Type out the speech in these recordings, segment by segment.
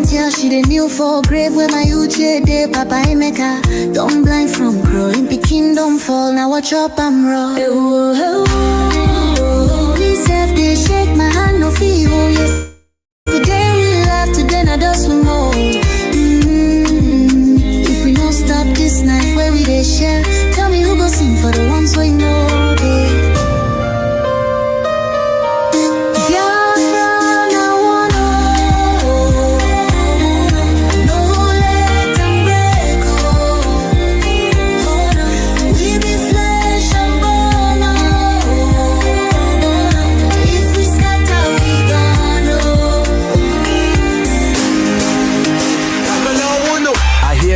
tell she the kneel for grave where my uche day. Papa Emeka, don't blind from growing. Pikin don't fall, now watch up I'm raw. This self they shake my hand no feel. Yes, today we laugh, today not us we more. If we don't stop this night where we they share, tell me who go sing for the ones we know.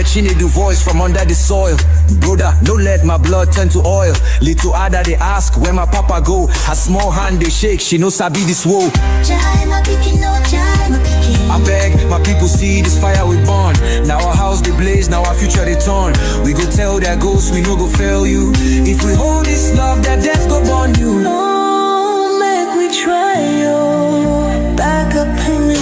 She need the voice from under the soil. Brother, no let my blood turn to oil. Little Ada they ask where my papa go. Her small hand they shake, she knows I be this woe. I beg my people see this fire we burn. Now our house they blaze, now our future they turn. We go tell their ghosts we no go fail you. If we hold this love, that death go burn you. No, make we try yo. Back up in the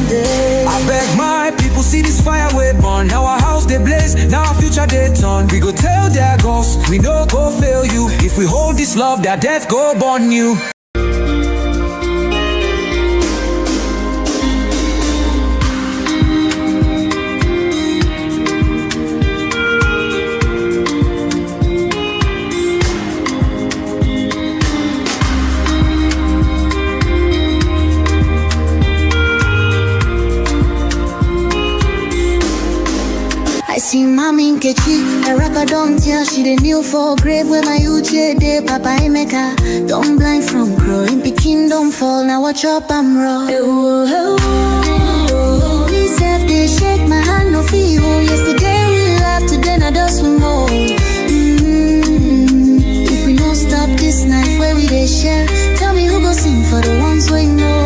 day. I beg my people see this fire we burn. Now our house they blaze, now our future they turn. We go tell their ghosts, we no go fail you. If we hold this love, that death go burn you. I see Mami Nkechi, a rapper don't tell she the kneel for grave where my uche day. Papa Emeka, don't blind from growing. Pikin don't fall, now watch up I'm raw. This self they shake my hand no feel. Yesterday we laugh, today not us we more. If we don't stop this night where we they share, tell me who go sing for the ones we know.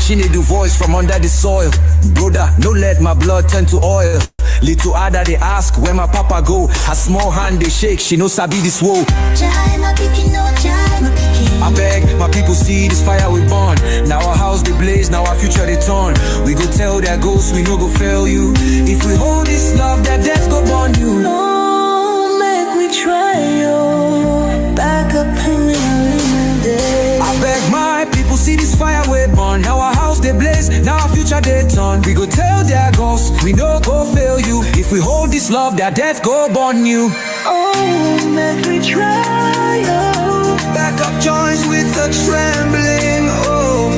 She need the voice from under the soil. Brother, no let my blood turn to oil. Little Ada they ask where my papa go. Her small hand they shake, she knows I be this woe. I beg my people see this fire we burn. Now our house they blaze, now our future they turn. We go tell their ghosts we no go fail you. If we hold this love, that death go burn you. No, make we try yo. Back up in the day. I beg my people see this fire we burn. Now our house they blaze, now our future they turn. We go tell their ghosts, we no go fail you. If we hold this love, that death go burn you. Oh, make we try yo. Back up joins with a trembling. Oh,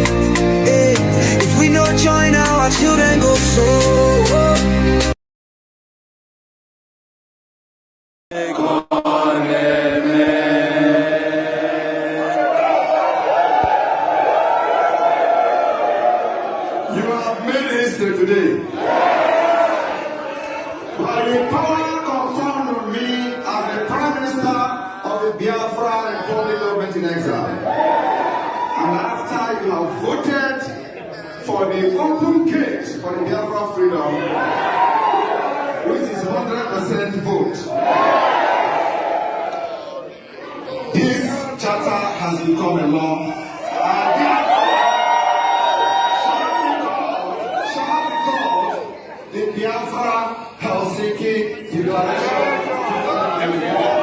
hey. If we no join now, our children go so. Today. By the power conferred on me as the Prime Minister of the Biafra Republic government in exile, and after you have voted for the open gate for the Biafra freedom, which is 100% vote, this charter has become a law, and the Biafra Helsinki Declaration 2024.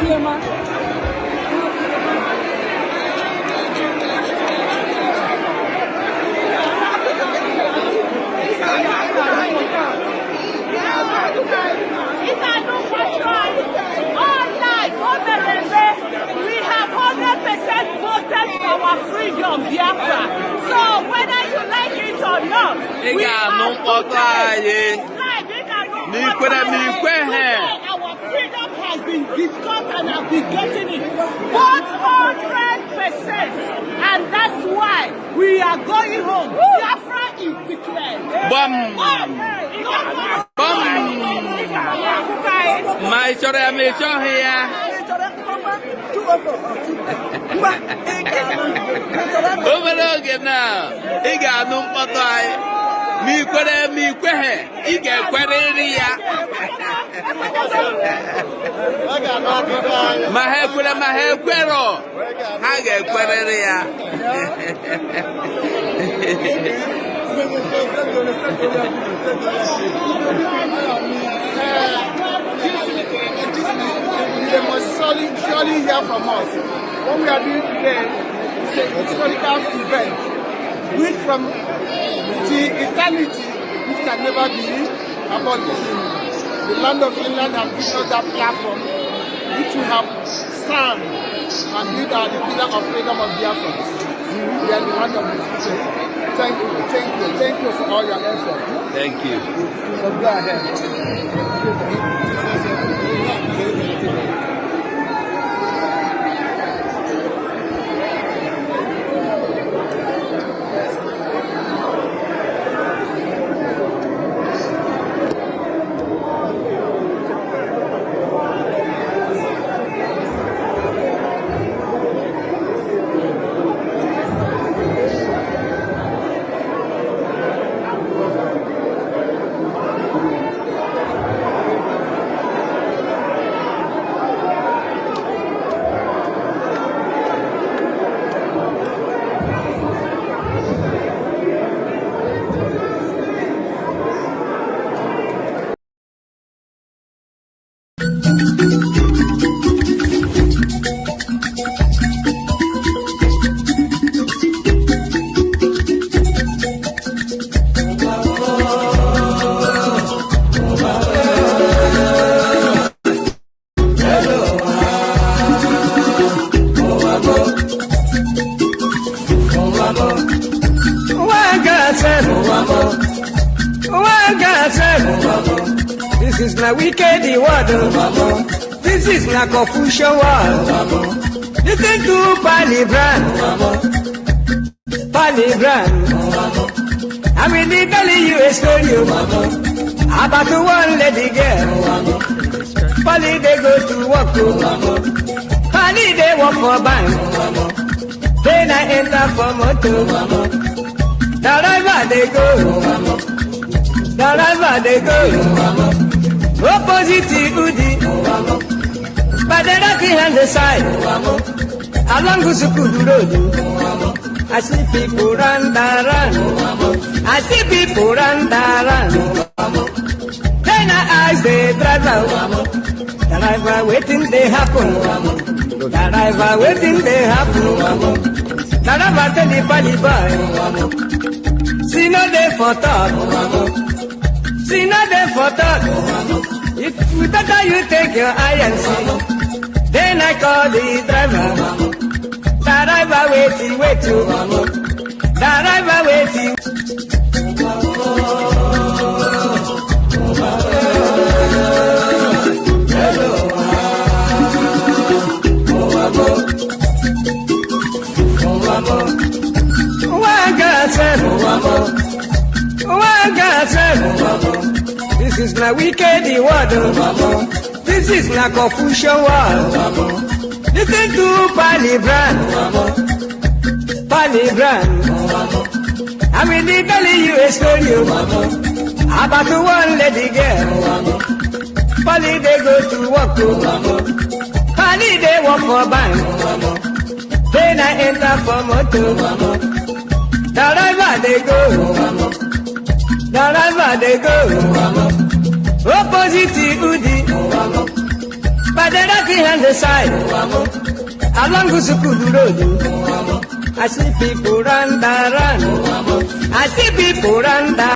Freedom, Biafra. So whether you like it or not, we are our freedom has been discussed and have been getting it 100%, and that's why we are going home. Biafra is declared. My here. Overlook it now. He got no photo. Me quere, he get queria. My hair quero. I get queria. They must surely hear from us. What we are doing today is an historical event, which from eternity, which can never be abolished. The land of Finland has given us that platform, which we have stand and build our the pillar of freedom of Biafra. We are the land of the future. Thank you for all your effort. Thank you. Let's go ahead. This is my wicked word. This is my confusion word. Listen to Palibran. I will be telling you a story about one lady girl. Pali they go to work. Pali they work for bank. Then I enter for motor. Wherever they go. Wherever they go, opposite Udi, but the right hand the side, along the school road. I see people run. I see people run. Then I ask the driver waiting they happen. Driver waiting they happen. Driver tell the pali boy, see no day for talk. See nothing for talk. If we better you take your eye and see. Then I call the driver. Driver waiting. Driver waiting. This is my wicked word. This is my confusion word. Listen to Palibran. I will be telling you a story about one lady girl. Pali they go to work. Pali they work for bank. Then I enter for motor. Wherever they go. Wherever they go, opposite Udi, but the right walking on the side. Along the school road. I see people run, run. I see people run,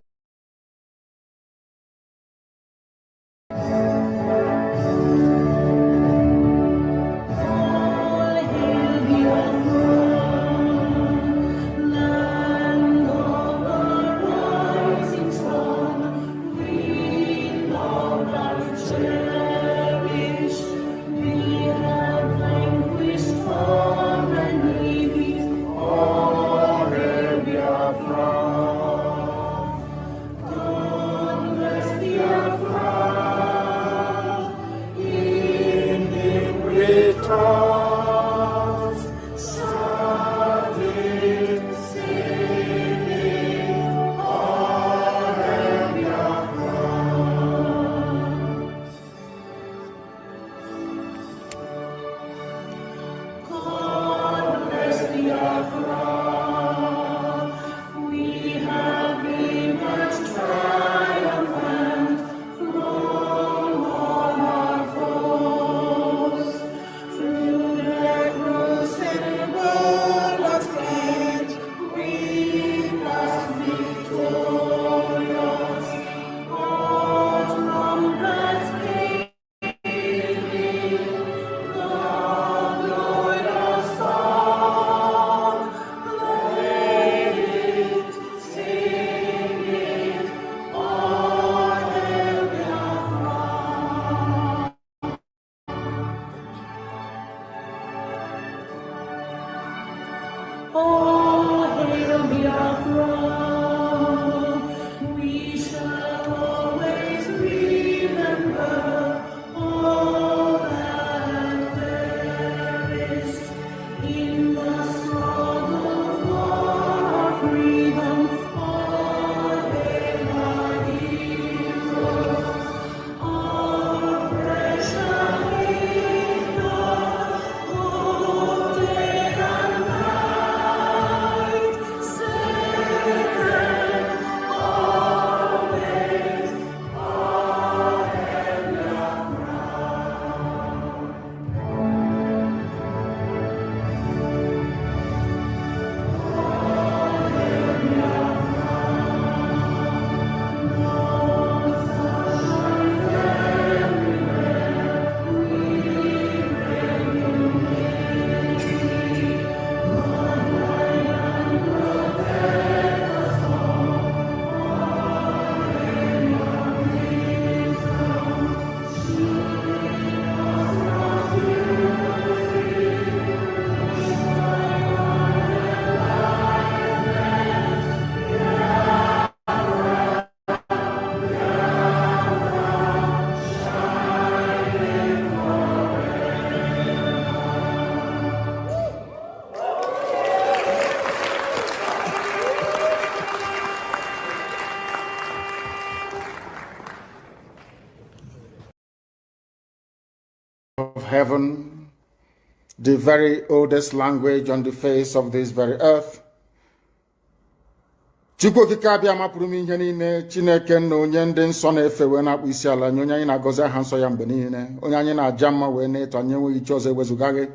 heaven, the very oldest language on the face of this very earth. Chukwu okike abịa mapụrụ m ihe niile, Chineke na onye ndị nsọ na-efe wee na-akpụ isi ala nye onye anyị na-agọzi aha nsọ ya mgbe niile, onye anyị na-aja mma wee na-eto anyị enweghị iche ọzọ ewezuga gị.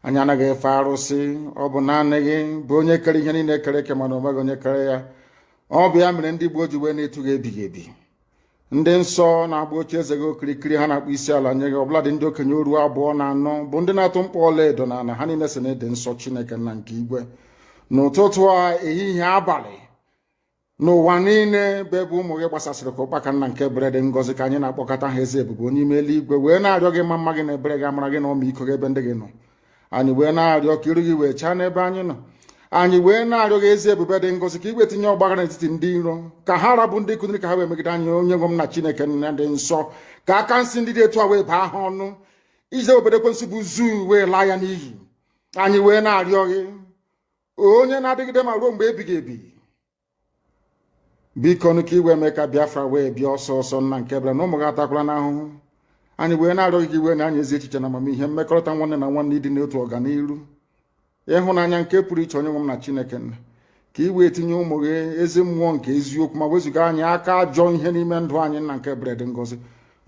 Anyị anaghị efe arụsị, ọ bụ naanị gị bụ onye kere ihe niile kere eke mana onweghị onye kere ya. Ọ bụ ya mere ndị Igbo ji wee na-etu gị ebighị ebi. Ndị nsọ na-agba oche eze gị okirikiri ha na-akpụ isi ala nye gị, ọbụladị ndị okenye oru 2 na 4 bụ ndị na-atụ mkpọ ọla edo na ala ha niile si na-ede nsọ Chineke nna nke igwe. N'ụtụtụ a, ehihie, abalị, n'ụwa niile bụ ebe ụmụ gị gbasasịrị ka ụkpaka nna nke ebere dị ngọzi ka anyị na-akpọkọta ha eze ebube onye ime eluigwe wee na-arịọ gị mma gị na ebere gị amara gị na ọmịiko gị ebe ndị gị nọ. Anyị wee na-arịọ ka iru gị wee chaa n'ebe anyị nọ. Anyị wee na-arịọ gị ezi ebube dị ngọzi ka igwe tinye ọgbaghara n'etiti ndị iro, ka ha rabụ ndị kụziri ka ha wee megide anyị onye nwe m na Chineke nna dị nsọ, ka aka nsị ndị dị etu a wee baa ha ọnụ, ije obodo ekwensu bụ zuu wee laa ya n'iyi. Anyị wee na-arịọ gị onye na-adịgide ma ruo mgbe ebighị ebi, biko nụ ka iwe mee ka Biafra wee bịa ọsọ ọsọ nna nke ebere na ụmụ gị atakwala n'ahụhụ. Anyị wee na-arịọ gị ka iwe na anyị ezi echiche na amamihe, mmekọrịta nwanne na nwanne ịdị n'otu ọganiru, ịhụnanya nke pụrụ iche onye nwe m na Chineke nna, ka iwe etinye ụmụ gị ezi mmụọ nke eziokwu ma wezụga anyị aka ajọ ihe n'ime ndụ anyị nna nke ebere dị ngọzi,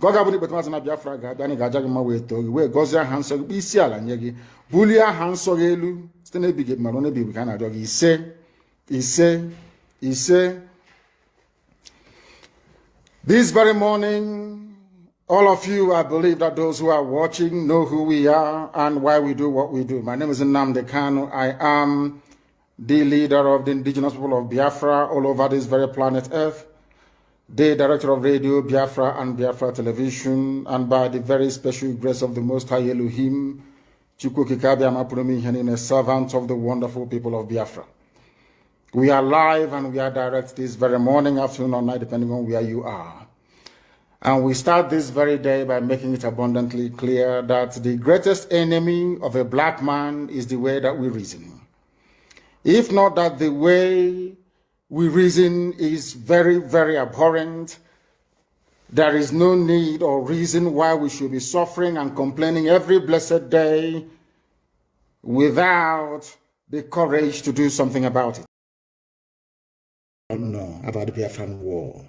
Koga buni betmazi na Biafra ga bani ga jagi ma we to we gozi aha nsọ gị isi ala nye gị buli aha nsọ gị elu site na ebige mara na ebibi ka na ajọ gị ise. This very morning, all of you, I believe that those who are watching know who we are and why we do what we do. My name is Nnamdi Kanu. I am the leader of the indigenous people of Biafra all over this very planet Earth, the director of radio Biafra and Biafra television, and by the very special grace of the Most High Elohim, a servant of the wonderful people of Biafra. We are live and we are direct this very morning, afternoon, or night, depending on where you are. And we start this very day by making it abundantly clear that the greatest enemy of a black man is the way that we reason. If not that the way we reason is very, very abhorrent, there is no need or reason why we should be suffering and complaining every blessed day without the courage to do something about it. Know about the Biafran war.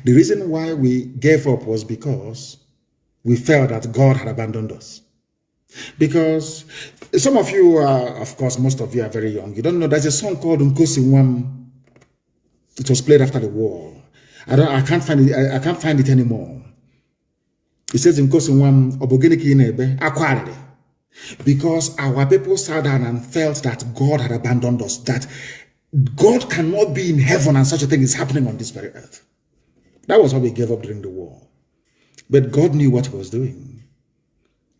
The reason why we gave up was because we felt that God had abandoned us. Because some of you are, of course, most of you are very young. You don't know there's a song called Nkosi. It was played after the war. I can't find it. I can't find it anymore. It says Nkosi Obogeniki Inebe Akwari. Because our people sat down and felt that God had abandoned us. That God cannot be in heaven and such a thing is happening on this very earth. That was why we gave up during the war. But God knew what he was doing.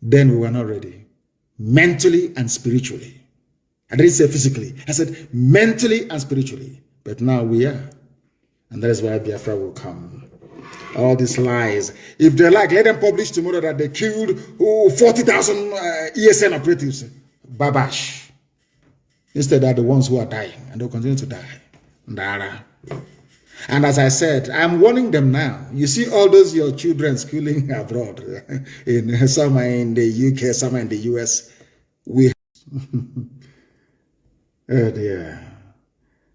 Then we were not ready. Mentally and spiritually. I didn't say physically. I said mentally and spiritually. But now we are. And that is why Biafra will come. All these lies. If they like, let them publish tomorrow that they killed 40,000 ESN operatives. Babash. Instead, they're the ones who are dying, and they'll continue to die. Ndara. And as I said, I'm warning them now. You see all those your children schooling abroad, some are in the UK, some are in the US. Oh dear.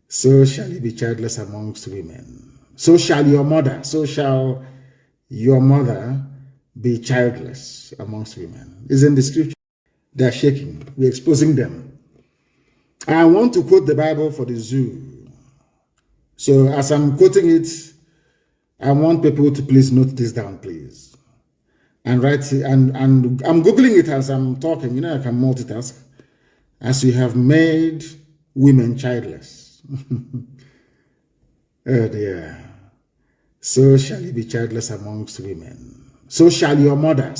So shall you be childless amongst women. So shall your mother be childless amongst women. It's in the scripture. They're shaking. We're exposing them. I want to quote the Bible for the zoo. So as I'm quoting it, I want people to please note this down, please. And write it, and I'm Googling it as I'm talking. You know, I can multitask. As you have made women childless. Oh dear. So shall you be childless amongst women. So shall your mother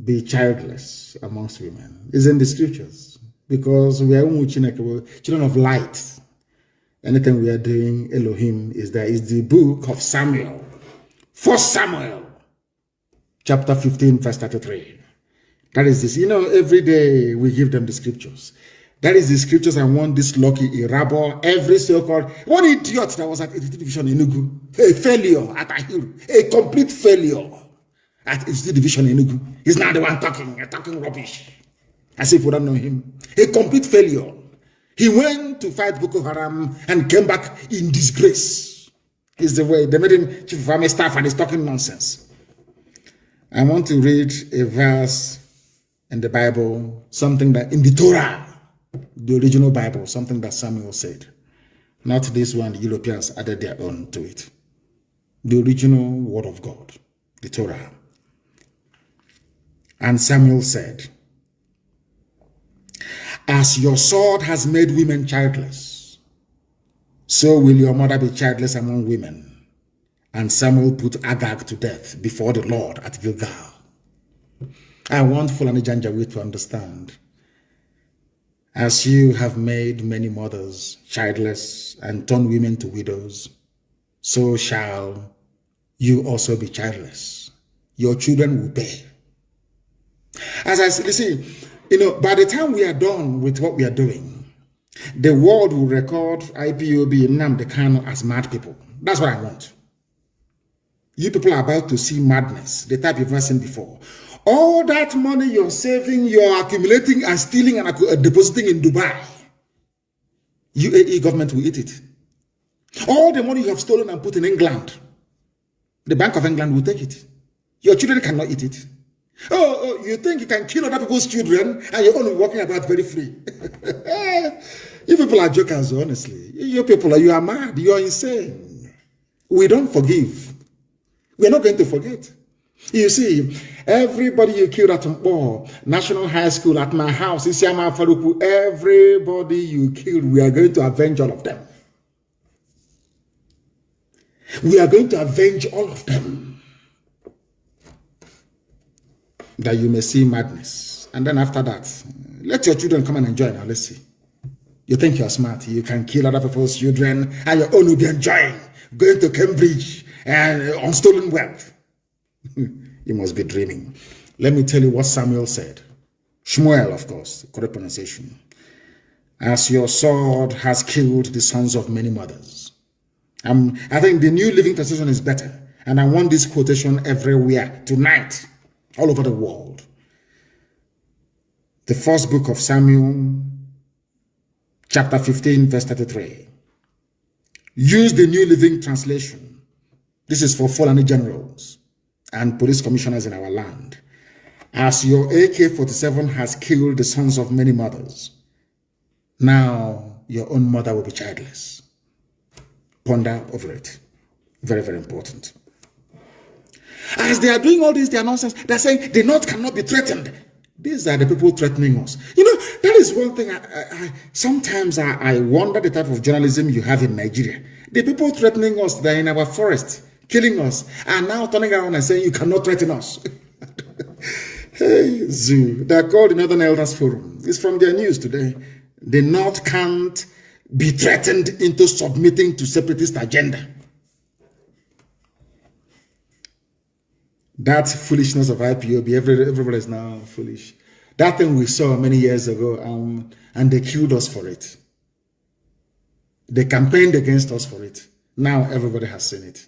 be childless amongst women. It's in the scriptures. Because we are children of light. Anything we are doing, Elohim is there. It's the book of Samuel. 1 Samuel. Chapter 15, verse 33. That is this. You know, every day we give them the scriptures. That is the scriptures I want this lucky Irabo, every so-called, one idiot that was at 18th Division in Enugu. A failure at Ahiru. A complete failure at 18th Division in Enugu. He's not the one talking rubbish. As if we don't know him. A complete failure. He went to fight Boko Haram and came back in disgrace. Is the way. They made him chief of army staff and he's talking nonsense. I want to read a verse in the Bible, something that in the Torah, the original Bible, something that Samuel said. Not this one, the Europeans added their own to it. The original word of God, the Torah. And Samuel said, as your sword has made women childless, so will your mother be childless among women. And Samuel put Agag to death before the Lord at Gilgal. I want Fulani Janjaweed to understand. As you have made many mothers childless and turned women to widows, so shall you also be childless. Your children will bear. As I see, you know, by the time we are done with what we are doing, the world will record IPOB and Nnamdi Kanu as mad people. That's what I want. You people are about to see madness, the type you've never seen before. All that money you're saving, you're accumulating and stealing and depositing in Dubai, UAE government will eat it. All the money you have stolen and put in England, The Bank of England will take it. Your children cannot eat it. Oh, you think you can kill other people's children and you're only walking about very free? You people are jokers, honestly. You people, you are mad. You are insane. We don't forgive. We're not going to forget. You see, everybody you killed at Mpo, National High School, at my house, Isiama Faruku, everybody you killed, we are going to avenge all of them. We are going to avenge all of them. That you may see madness. And then after that, let your children come and enjoy now. Let's see. You think you're smart. You can kill other people's children and your own will be enjoying. Going to Cambridge and on stolen wealth. You must be dreaming. Let me tell you what Samuel said. Shmuel, of course, correct pronunciation. As your sword has killed the sons of many mothers. I think the New Living Translation is better. And I want this quotation everywhere, tonight, all over the world. The first book of Samuel, chapter 15, verse 33. Use the New Living Translation. This is for Fulani generals and police commissioners in our land. As your AK-47 has killed the sons of many mothers, now your own mother will be childless. Ponder over it. Very, very important. As they are doing all this, their nonsense, they're saying the North cannot be threatened. These are the people threatening us. You know, that is one thing. Sometimes I wonder the type of journalism you have in Nigeria. The people threatening us, they're in our forest, killing us, and now turning around and saying you cannot threaten us. Hey, Zoo. They're called the Northern Elders Forum. It's from their news today. The North can't be threatened into submitting to separatist agenda. That foolishness of IPOB, everybody is now foolish. That thing we saw many years ago, and they killed us for it. They campaigned against us for it. Now everybody has seen it.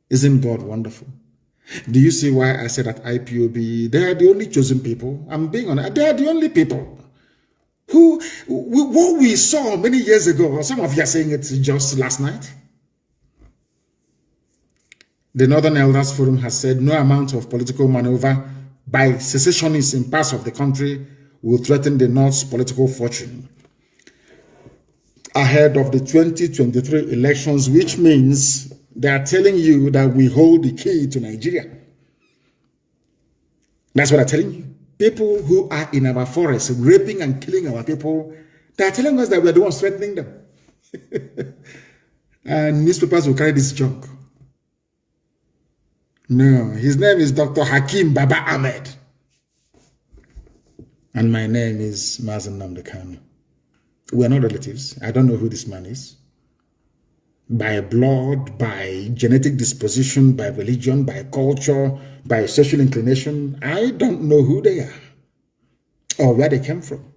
Isn't God wonderful? Do you see why I said that IPOB, they are the only chosen people? I'm being honest. They are the only people what we saw many years ago, some of you are saying it just last night. The Northern Elders Forum has said no amount of political maneuver by secessionists in parts of the country will threaten the North's political fortune ahead of the 2023 elections, which means they are telling you that we hold the key to Nigeria. That's what they're telling you. People who are in our forests, raping and killing our people, they are telling us that we are the ones threatening them. And newspapers will carry this junk. No, his name is Dr. Hakim Baba Ahmed. And my name is Nnamdi Kanu. We are not relatives. I don't know who this man is. By blood, by genetic disposition, by religion, by culture, by sexual inclination, I don't know who they are or where they came from.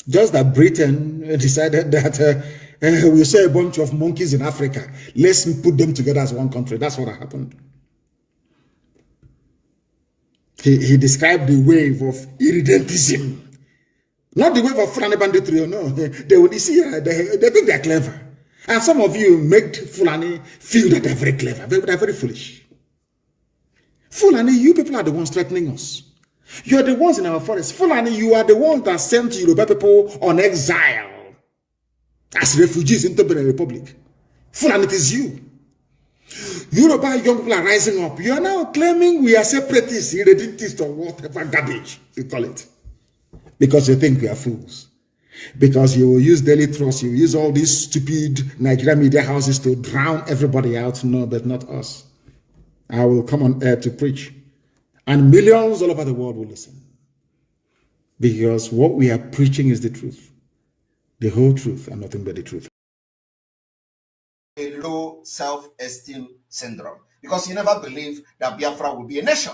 Just that Britain decided that we saw a bunch of monkeys in Africa. Let's put them together as one country. That's what happened. He described the wave of irredentism. Not the wave of Fulani banditry, no. They think they're clever. And some of you make Fulani feel that they're very clever. They're very foolish. Fulani, you people are the ones threatening us. You are the ones in our forest. Fulani, you are the ones that sent Yoruba people on exile as refugees into Benin Republic. Fulani, it is you. Yoruba young people are rising up. You are now claiming we are separatists, irredentists, or whatever garbage you call it. Because you think we are fools. Because you will use Daily Trust, you will use all these stupid Nigerian media houses to drown everybody out. No, but not us. I will come on air to preach. And millions all over the world will listen. Because what we are preaching is the truth. The whole truth and nothing but the truth. A low self-esteem syndrome. Because you never believe that Biafra will be a nation.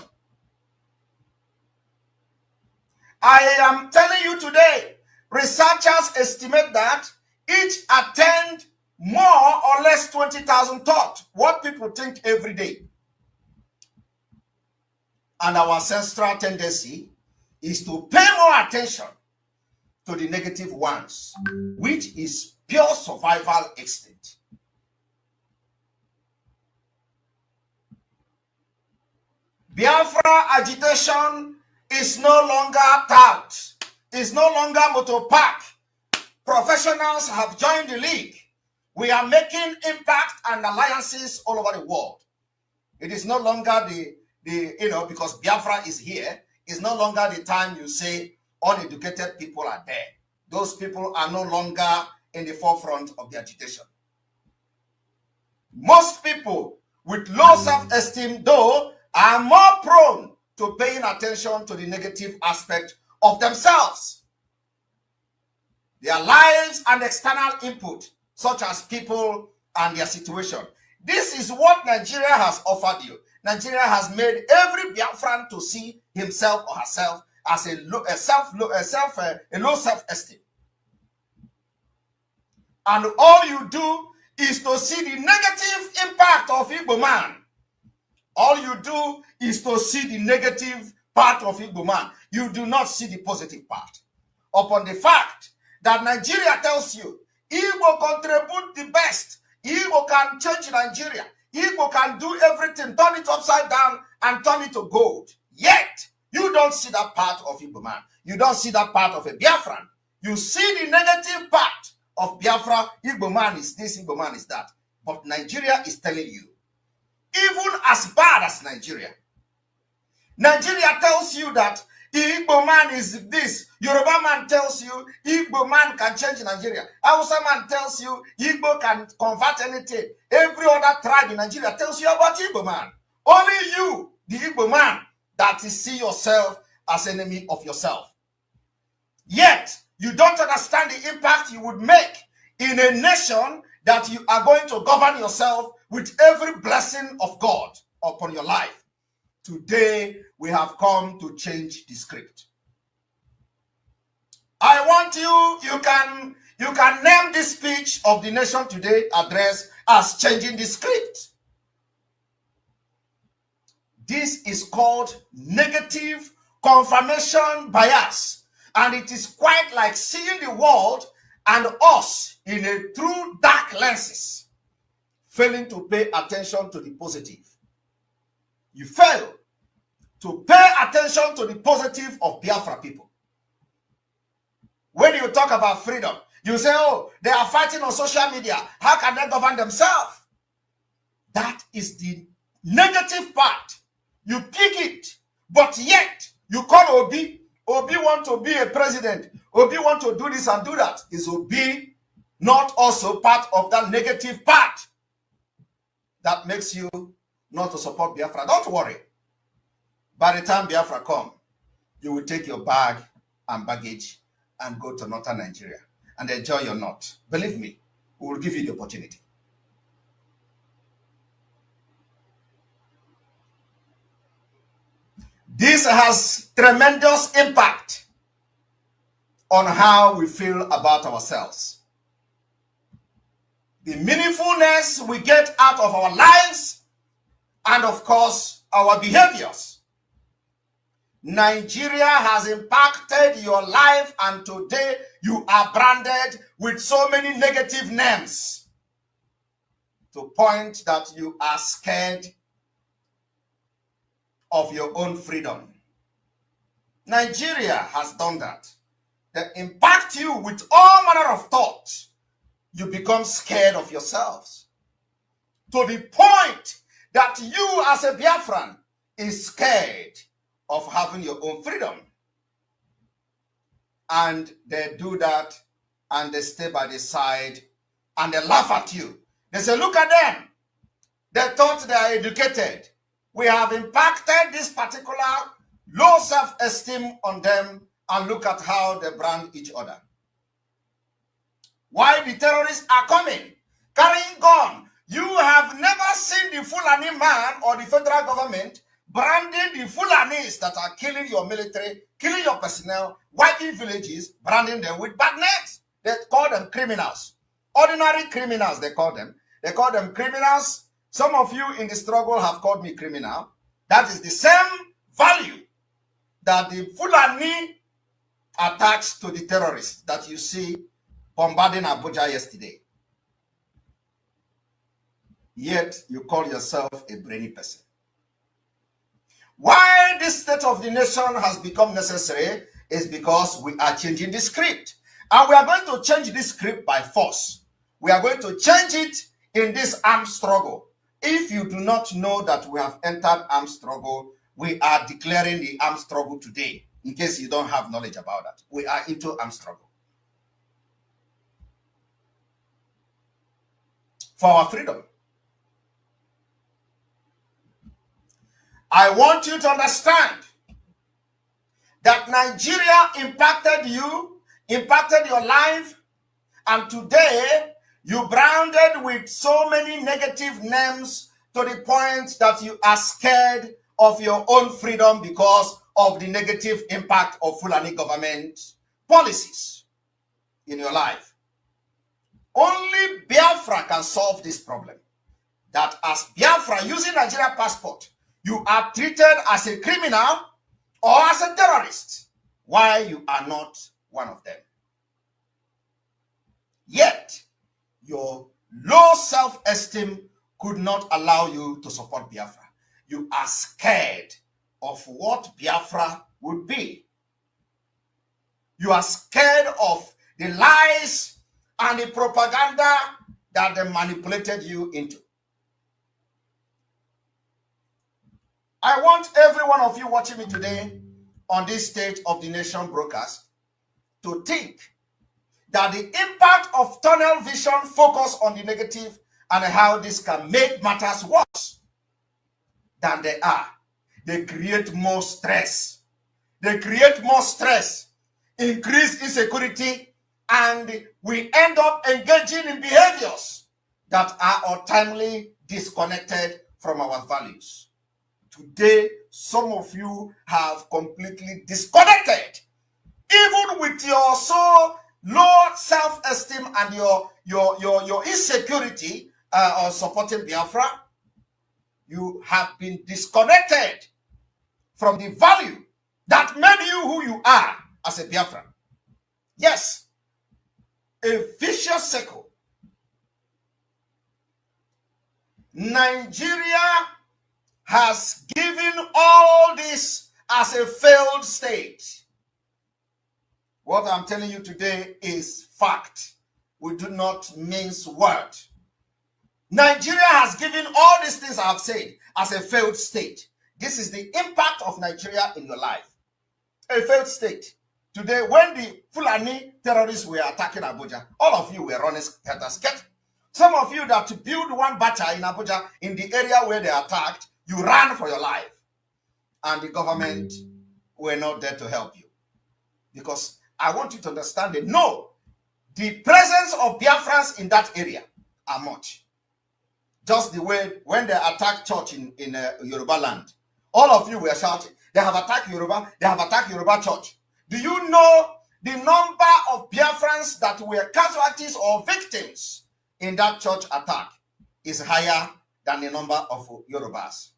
I am telling you today, researchers estimate that each attend more or less 20,000 thoughts, what people think every day. And our ancestral tendency is to pay more attention to the negative ones, which is pure survival instinct. Biafra agitation is no longer tout, is no longer motopark. Professionals have joined the league. We are making impact and alliances all over the world. It is no longer because Biafra is here, it's no longer the time you say uneducated people are there. Those people are no longer in the forefront of the agitation. Most people with low self-esteem, though, are more prone to paying attention to the negative aspect of themselves. Their lives and external input, such as people and their situation. This is what Nigeria has offered you. Nigeria has made every Biafran to see himself or herself as a low self-esteem. And all you do is to see the negative impact of Igbo man. All you do is to see the negative part of Igbo man. You do not see the positive part. Upon the fact that Nigeria tells you, Igbo contribute the best. Igbo can change Nigeria. Igbo can do everything, turn it upside down and turn it to gold. Yet, you don't see that part of Igbo man. You don't see that part of a Biafran. You see the negative part of Biafra. Igbo man is this, Igbo man is that. But Nigeria is telling you, even as bad as Nigeria, Nigeria tells you that Igbo man is this. Yoruba man tells you Igbo man can change Nigeria. Hausa man tells you Igbo can convert anything. Every other tribe in Nigeria tells you about Igbo man. Only you, the Igbo man, that is see yourself as enemy of yourself. Yet, you don't understand the impact you would make in a nation that you are going to govern yourself with every blessing of God upon your life. Today, we have come to change the script. I want you can name this speech of the Nation Today address as changing the script. This is called negative confirmation bias. And it is quite like seeing the world and us in a true dark lenses, failing to pay attention to the positive. You fail to pay attention to the positive of Biafra people. When you talk about freedom, you say, oh, they are fighting on social media. How can they govern themselves? That is the negative part. You pick it, but yet you call Obi. Obi want to be a president. Obi want to do this and do that. Is Obi not also part of that negative part that makes you not to support Biafra? Don't worry. By the time Biafra come, you will take your bag and baggage and go to northern Nigeria and enjoy your north. Believe me, we will give you the opportunity. This has tremendous impact on how we feel about ourselves. The meaningfulness we get out of our lives and, of course, our behaviors. Nigeria has impacted your life, and today you are branded with so many negative names to point that you are scared of your own freedom. Nigeria has done that. They impact you with all manner of thoughts. You become scared of yourselves to the point that you as a Biafran is scared of having your own freedom. And they do that and they stay by the side and they laugh at you. They say, look at them. They thought they are educated. We have impacted this particular low self-esteem on them, and look at how they brand each other. Why the terrorists are coming, carrying gun. You have never seen the Fulani man or the federal government branding the Fulanis that are killing your military, killing your personnel, wiping villages, branding them with bad names. They call them criminals. Ordinary criminals, they call them. They call them criminals. Some of you in the struggle have called me criminal. That is the same value that the Fulani attached to the terrorists that you see bombarding Abuja yesterday. Yet you call yourself a brainy person. Why this state of the nation has become necessary is because we are changing the script. And we are going to change this script by force. We are going to change it in this armed struggle. If you do not know that we have entered armed struggle, we are declaring the armed struggle today, in case you don't have knowledge about that. We are into armed struggle for our freedom. I want you to understand that Nigeria impacted you, impacted your life, and today you branded with so many negative names to the point that you are scared of your own freedom because of the negative impact of Fulani government policies in your life. Only Biafra can solve this problem. That as Biafra using Nigeria passport, you are treated as a criminal or as a terrorist, while you are not one of them. Yet, your low self-esteem could not allow you to support Biafra. You are scared of what Biafra would be. You are scared of the lies and the propaganda that they manipulated you into. I want every one of you watching me today on this State of the Nation broadcast to think that the impact of tunnel vision focus on the negative and how this can make matters worse than they are. They create more stress. They create more stress, increase insecurity, and we end up engaging in behaviors that are ultimately disconnected from our values. Today, some of you have completely disconnected, even with your so low self-esteem and your insecurity on supporting Biafra. You have been disconnected from the value that made you who you are as a Biafran. Yes, a vicious circle. Nigeria has given all this as a failed state. What I'm telling you today is fact. We do not mince words. Nigeria has given all these things I've said as a failed state. This is the impact of Nigeria in your life. A failed state. Today, when the Fulani terrorists were attacking Abuja, all of you were running scatter. Some of you that built one bacha in Abuja, in the area where they attacked, you ran for your life. And the government were not there to help you. Because I want you to understand that no, the presence of Biafrans in that area are much. Just the way when they attacked church in Yoruba land, all of you were shouting, they have attacked Yoruba, they have attacked Yoruba church. Do you know the number of Biafrans that were casualties or victims in that church attack is higher than the number of Yorubas?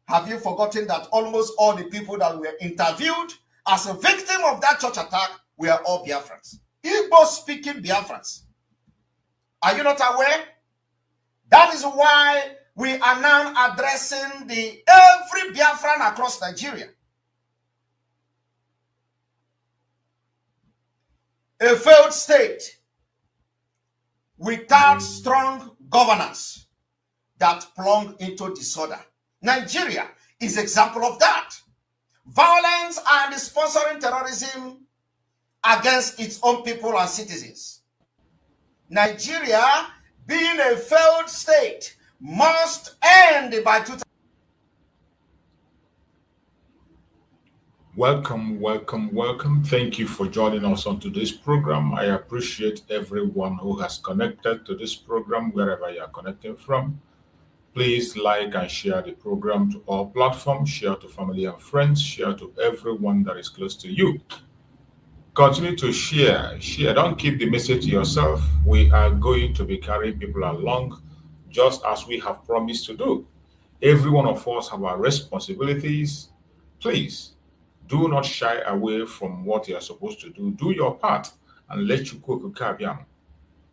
Have you forgotten that almost all the people that were interviewed as a victim of that church attack were all Biafrans? Igbo'S speaking Biafrans. Are you not aware? That is why we are now addressing every Biafran across Nigeria. A failed state without strong governance that plunged into disorder. Nigeria is an example of that. Violence and sponsoring terrorism against its own people and citizens. Nigeria, being a failed state, must end by 2000. Welcome. Thank you for joining us on today's program. I appreciate everyone who has connected to this program, wherever you are connecting from. Please like and share the program to all platforms, share to family and friends, share to everyone that is close to you. Continue to share. Don't keep the message to yourself. We are going to be carrying people along just as we have promised to do. Every one of us have our responsibilities. Please do not shy away from what you are supposed to do. Do your part and let Chukwukabiam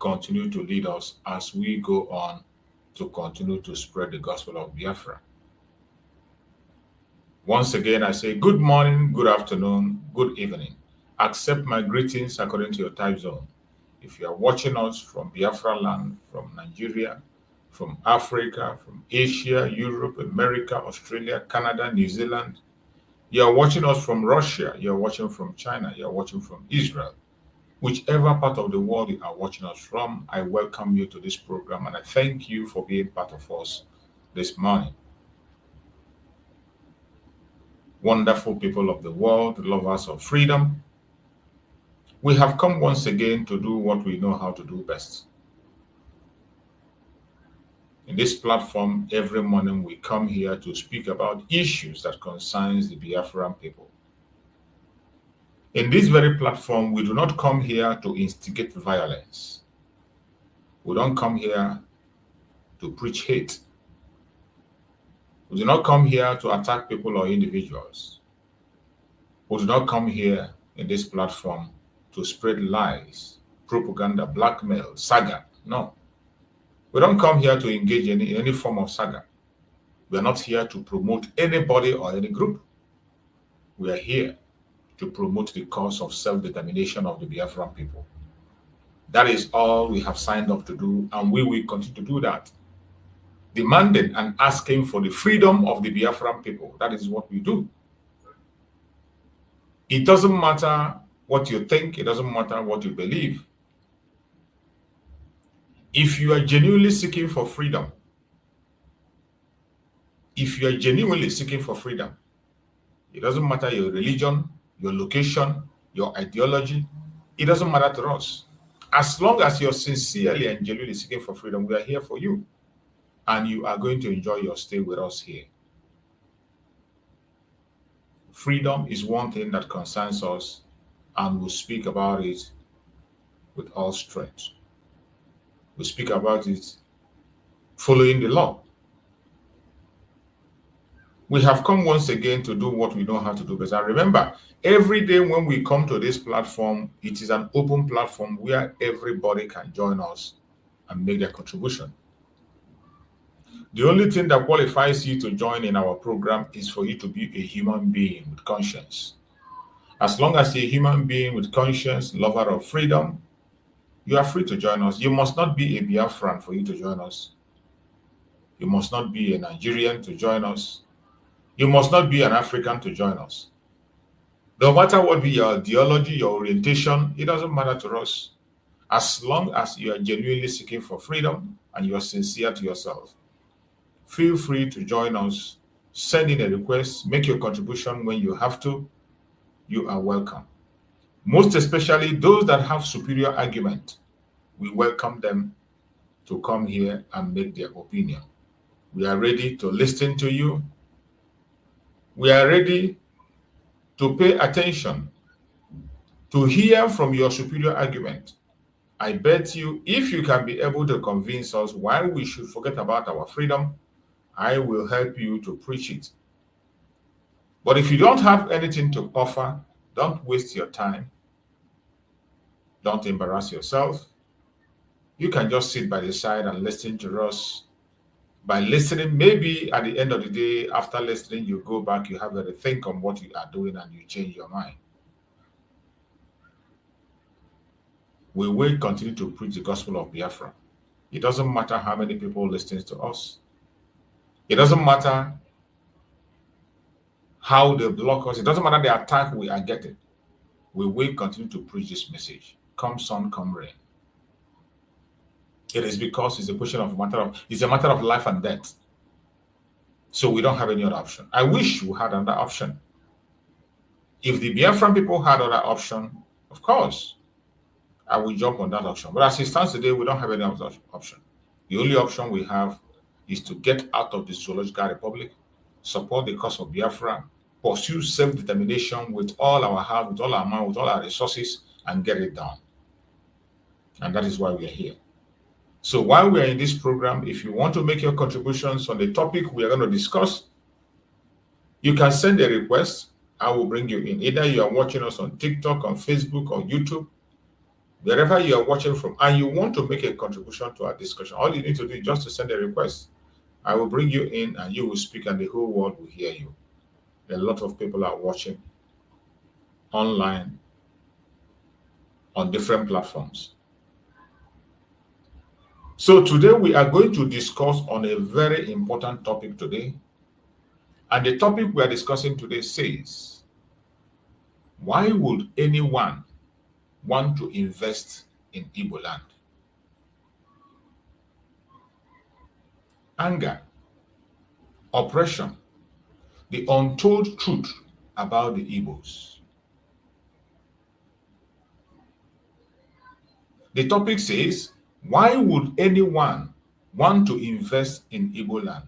continue to lead us as we go on to continue to spread the gospel of Biafra. Once again, I say good morning, good afternoon, good evening. Accept my greetings according to your time zone. If you are watching us from Biafra land, from Nigeria, from Africa, from Asia, Europe, America, Australia, Canada, New Zealand, you are watching us from Russia, you are watching from China, you are watching from Israel. Whichever part of the world you are watching us from, I welcome you to this program and I thank you for being part of us this morning. Wonderful people of the world, lovers of freedom, we have come once again to do what we know how to do best. In this platform, every morning we come here to speak about issues that concerns the Biafran people. In this very platform, we do not come here to instigate violence. We don't come here to preach hate. We do not come here to attack people or individuals. We do not come here in this platform to spread lies, propaganda, blackmail, saga. No. We don't come here to engage in any form of saga. We are not here to promote anybody or any group. We are here to promote the cause of self-determination of the Biafran people. That is all we have signed up to do, and we will continue to do that. Demanding and asking for the freedom of the Biafran people. That is what we do. It doesn't matter what you think. It doesn't matter what you believe. If you are genuinely seeking for freedom, it doesn't matter your religion, your location, your ideology. It doesn't matter to us. As long as you're sincerely and genuinely seeking for freedom, we are here for you. And you are going to enjoy your stay with us here. Freedom is one thing that concerns us, and we'll speak about it with all strength. We speak about it following the law. We have come once again to do what we know how to do best. And remember, every day when we come to this platform, it is an open platform where everybody can join us and make their contribution. The only thing that qualifies you to join in our program is for you to be a human being with conscience. As long as you're a human being with conscience, lover of freedom, you are free to join us. You must not be a Biafran for you to join us. You must not be a Nigerian to join us. You must not be an African to join us. No matter what be your ideology, your orientation, it doesn't matter to us. As long as you are genuinely seeking for freedom and you are sincere to yourself, feel free to join us. Send in a request, make your contribution when you have to. You are welcome. Most especially those that have superior argument, we welcome them to come here and make their opinion. We are ready to listen to you. We are ready to pay attention, to hear from your superior argument. I bet you, if you can be able to convince us why we should forget about our freedom, I will help you to preach it. But if you don't have anything to offer, don't waste your time. Don't embarrass yourself. You can just sit by the side and listen to us. By listening, maybe at the end of the day, after listening, you go back, you have a think on what you are doing and you change your mind. We will continue to preach the gospel of Biafra. It doesn't matter how many people listen to us. It doesn't matter how they block us. It doesn't matter the attack we are getting. We will continue to preach this message. Come sun, come rain. It is because it's a matter of life and death. So we don't have any other option. I wish we had another option. If the Biafran people had another option, of course, I will jump on that option. But as it stands today, we don't have any other option. The only option we have is to get out of the Zoological Republic, support the cause of Biafra, pursue self-determination with all our heart, with all our mind, with all our resources, and get it done. And that is why we are here. So while we are in this program, if you want to make your contributions on the topic we are going to discuss, you can send a request. I will bring you in. Either you are watching us on TikTok, on Facebook, or YouTube, wherever you are watching from, and you want to make a contribution to our discussion, all you need to do is just to send a request. I will bring you in and you will speak and the whole world will hear you. a lot of people are watching online on different platforms. So today we are going to discuss on a very important topic today. And the topic we are discussing today says, why would anyone want to invest in Igboland? Anger, oppression, the untold truth about the Igbos. The topic says, why would anyone want to invest in Igboland?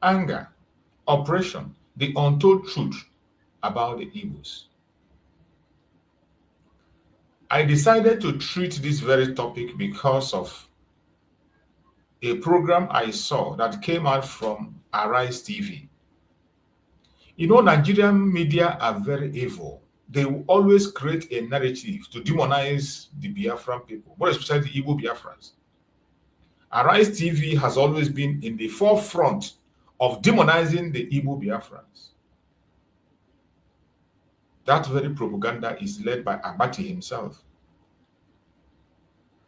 Anger, oppression, the untold truth about the Igbos. I decided to treat this very topic because of a program I saw that came out from Arise TV. You know, Nigerian media are very evil. They will always create a narrative to demonize the Biafran people, more especially the Igbo Biafrans. Arise TV has always been in the forefront of demonizing the Igbo Biafrans. That very propaganda is led by Abati himself.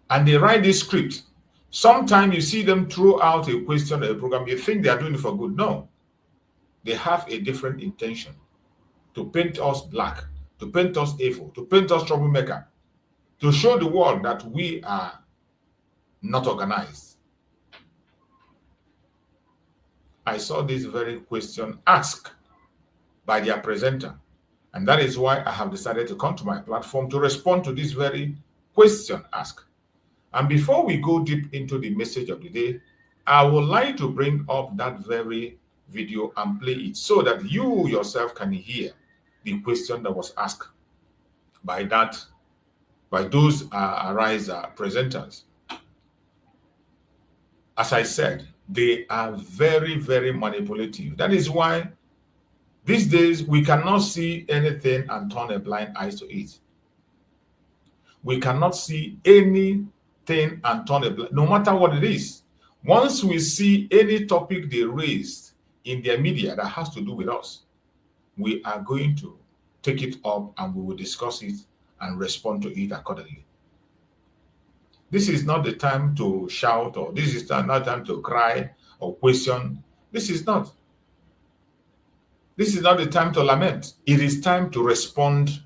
And they write this script. Sometimes you see them throw out a question or a program, you think they are doing it for good. No. They have a different intention to paint us black, to paint us evil, to paint us troublemaker, to show the world that we are not organized. I saw this very question asked by their presenter, and that is why I have decided to come to my platform to respond to this very question asked. And before we go deep into the message of the day, I would like to bring up that very video and play it so that you yourself can hear the question that was asked by those Arise presenters. As I said, they are very, very manipulative. That is why these days we cannot see anything and turn a blind eye to it. We cannot see anything and turn a blind, no matter what it is. Once we see any topic they raised in their media that has to do with us, we are going to take it up and we will discuss it and respond to it accordingly. This is not the time to shout, or this is not the time to cry or question. This is not the time to lament. It is time to respond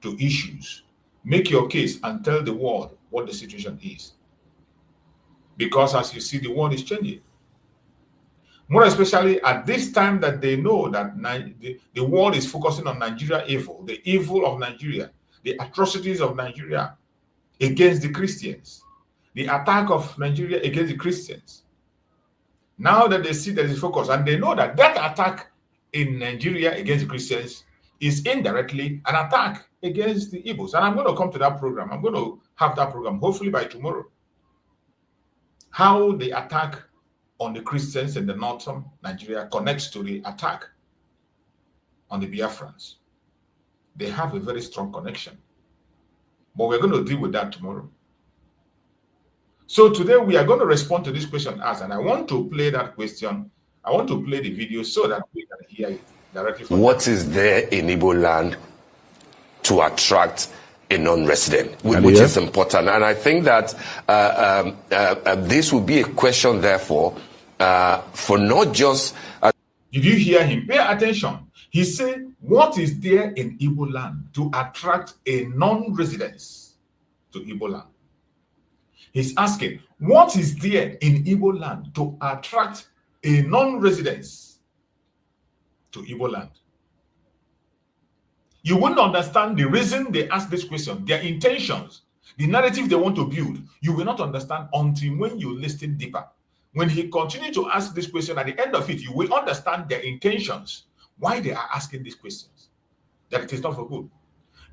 to issues. Make your case and tell the world what the situation is. Because as you see, the world is changing. More especially at this time that they know that the world is focusing on Nigeria evil, the evil of Nigeria, the atrocities of Nigeria against the Christians, the attack of Nigeria against the Christians. Now that they see that it's focused, and they know that that attack in Nigeria against the Christians is indirectly an attack against the Igbos. And I'm going to come to that program. I'm going to have that program hopefully by tomorrow. How the attack on the Christians in the northern Nigeria connects to the attack on the Biafrans. They have a very strong connection. But we're going to deal with that tomorrow. So today we are going to respond to this question asked, and I want to play that question. I want to play the video so that we can hear it directly from what is there in Igboland to attract a non-resident, which is important. And I think that this will be a question, therefore, for not just... Did you hear him? Pay attention. He said, what is there in Igboland to attract a non-resident to Igboland? He's asking, what is there in Igboland to attract a non-resident to Igboland? You wouldn't understand the reason they ask this question, their intentions, the narrative they want to build. You will not understand until when you listen deeper. When he continues to ask this question, at the end of it, you will understand their intentions, why they are asking these questions, that it is not for good.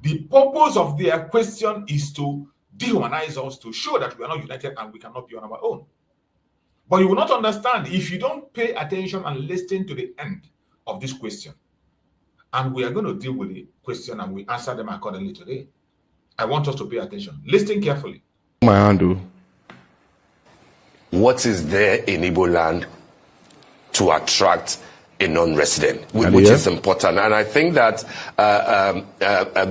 The purpose of their question is to dehumanize us, to show that we are not united and we cannot be on our own. But you will not understand if you don't pay attention and listen to the end of this question. And we are going to deal with the question and we answer them accordingly today. I want us to pay attention. Listen carefully. My handle. What is there in Igboland to attract a non-resident, which is important. And I think that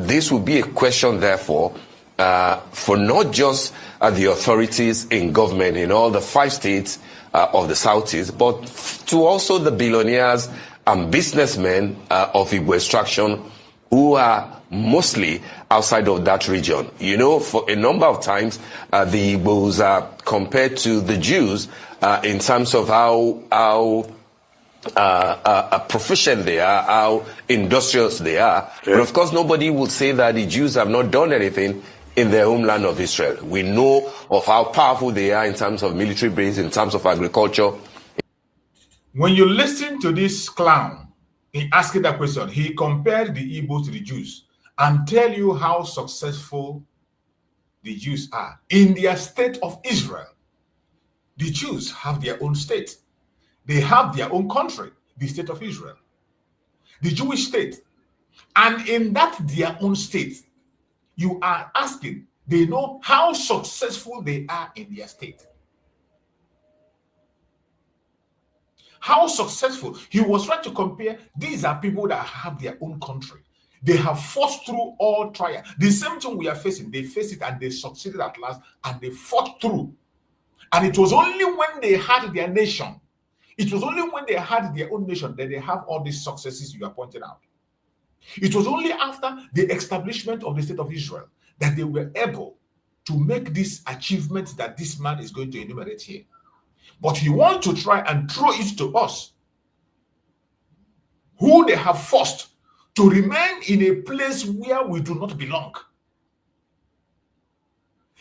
this will be a question, therefore, for not just the authorities in government in all the 5 states of the Southeast, but to also the billionaires and businessmen of Igbo extraction who are mostly outside of that region. You know, for a number of times, the Igbo'S are compared to the Jews in terms of how proficient they are, how industrious they are. But of course, nobody will say that the Jews have not done anything in their homeland of Israel. We know of how powerful they are in terms of military base, in terms of agriculture. When you listen to this clown, he asking that question, he compared the Igbos to the Jews and tell you how successful the Jews are in their state of Israel. The Jews have their own state. They have their own country, the state of Israel, the Jewish state. And in that their own state, you are asking, they know how successful they are in their state. How successful. He was trying to compare, these are people that have their own country. They have fought through all trial. The same thing we are facing, they faced it and they succeeded at last and they fought through. And it was only when they had their nation, it was only when they had their own nation that they have all these successes you are pointing out. It was only after the establishment of the state of Israel that they were able to make this achievement that this man is going to enumerate here. But he wants to try and throw it to us, who they have forced to remain in a place where we do not belong.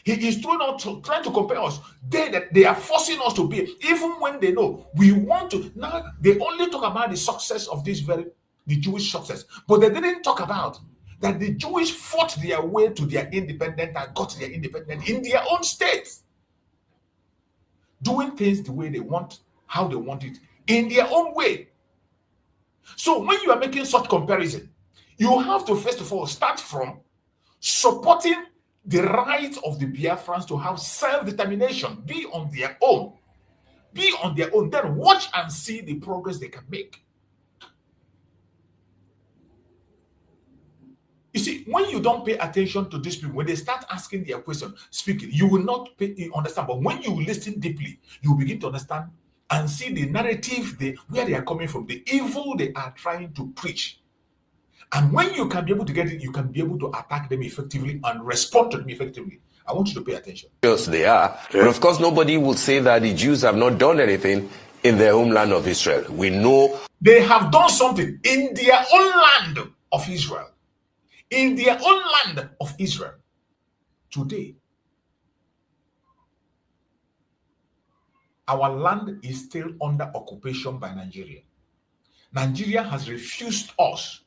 He is trying to compare us. They are forcing us to be, even when they know we want to. Now they only talk about the success of the Jewish success, but they didn't talk about that the Jewish fought their way to their independence and got their independence in their own state, doing things the way they want, how they want it, in their own way. So when you are making such comparison, you have to first of all start from supporting the right of the Biafrans to have self-determination, be on their own. Be on their own. Then watch and see the progress they can make. You see, when you don't pay attention to these people, when they start asking their question, speaking, you will not understand. But when you listen deeply, you will begin to understand and see the narrative, where they are coming from, the evil they are trying to preach. And when you can be able to get it, you can be able to attack them effectively and respond to them effectively. I want you to pay attention. Yes, they are. But of course, nobody will say that the Jews have not done anything in their homeland of Israel. We know they have done something in their own land of Israel. In their own land of Israel. Today, our land is still under occupation by Nigeria. Nigeria has refused us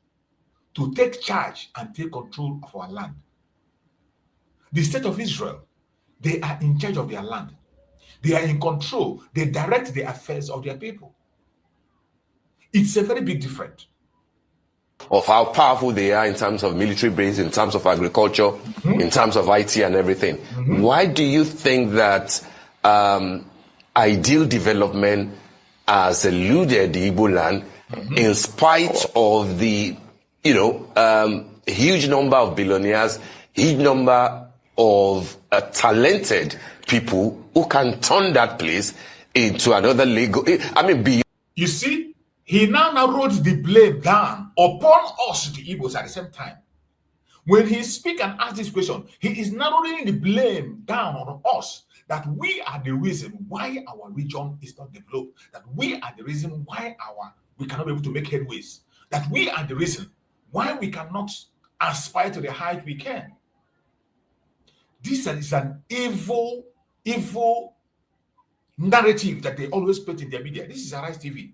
to take charge and take control of our land. The state of Israel, they are in charge of their land. They are in control. They direct the affairs of their people. It's a very big difference. Of how powerful they are in terms of military base, in terms of agriculture, in terms of IT and everything. Why do you think that ideal development has eluded the Igboland in spite of the huge number of billionaires, huge number of talented people who can turn that place into another legal? You see, he now wrote the blame down upon us, the Igbos, at the same time. When he speaks and asks this question, he is now rolling the blame down on us, that we are the reason why our region is not developed, that we are the reason why we cannot be able to make headways, that we are the reason why we cannot aspire to the height we can. This is an evil narrative that they always put in their media. This is Arise TV.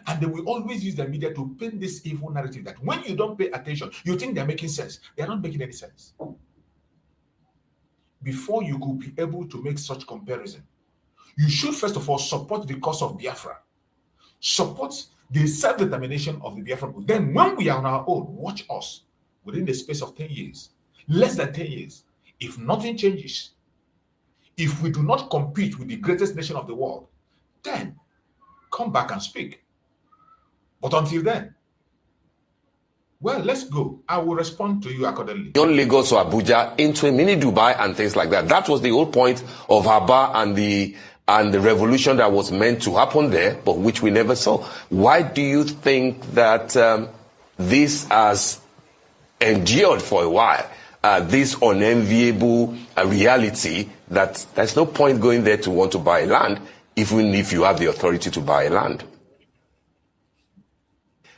And they will always use the media to paint this evil narrative that when you don't pay attention, you think they're making sense. They're not making any sense. Before you could be able to make such comparison, you should first of all support the cause of Biafra. Support the self-determination of the Biafra people. Then when we are on our own, watch us within the space of 10 years, less than 10 years, if nothing changes, if we do not compete with the greatest nation of the world, then come back and speak. But until then, well, let's go. I will respond to you accordingly. Beyond Lagos or Abuja into a mini Dubai and things like that. That was the whole point of Aba and the revolution that was meant to happen there, but which we never saw. Why do you think that this has endured for a while? This unenviable reality that there's no point going there to want to buy land, even if you have the authority to buy land.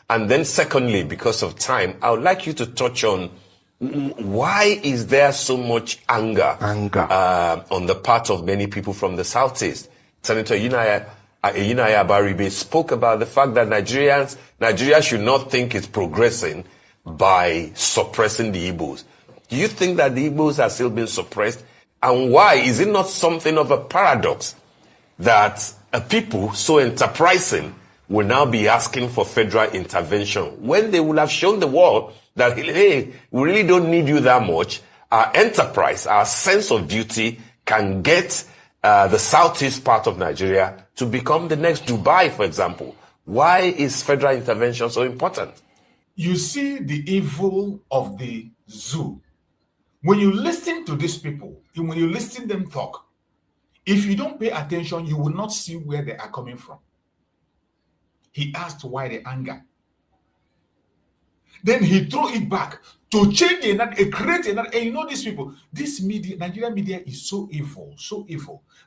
And then secondly, because of time, I would like you to touch on why is there so much anger on the part of many people from the Southeast? Senator Yinaya Baribe spoke about the fact that Nigeria should not think it's progressing by suppressing the Igbo'S. Do you think that the Igbo'S are still being suppressed? And why? Is it not something of a paradox that a people so enterprising will now be asking for federal intervention when they will have shown the world that, hey, we really don't need you that much. Our enterprise, our sense of duty can get the southeast part of Nigeria to become the next Dubai, for example. Why is federal intervention so important? You see the evil of the zoo. When you listen to these people, when you listen to them talk, if you don't pay attention, you will not see where they are coming from. He asked why the anger. Then he threw it back to change another, create another. And you know these people, this media, Nigerian media is so evil,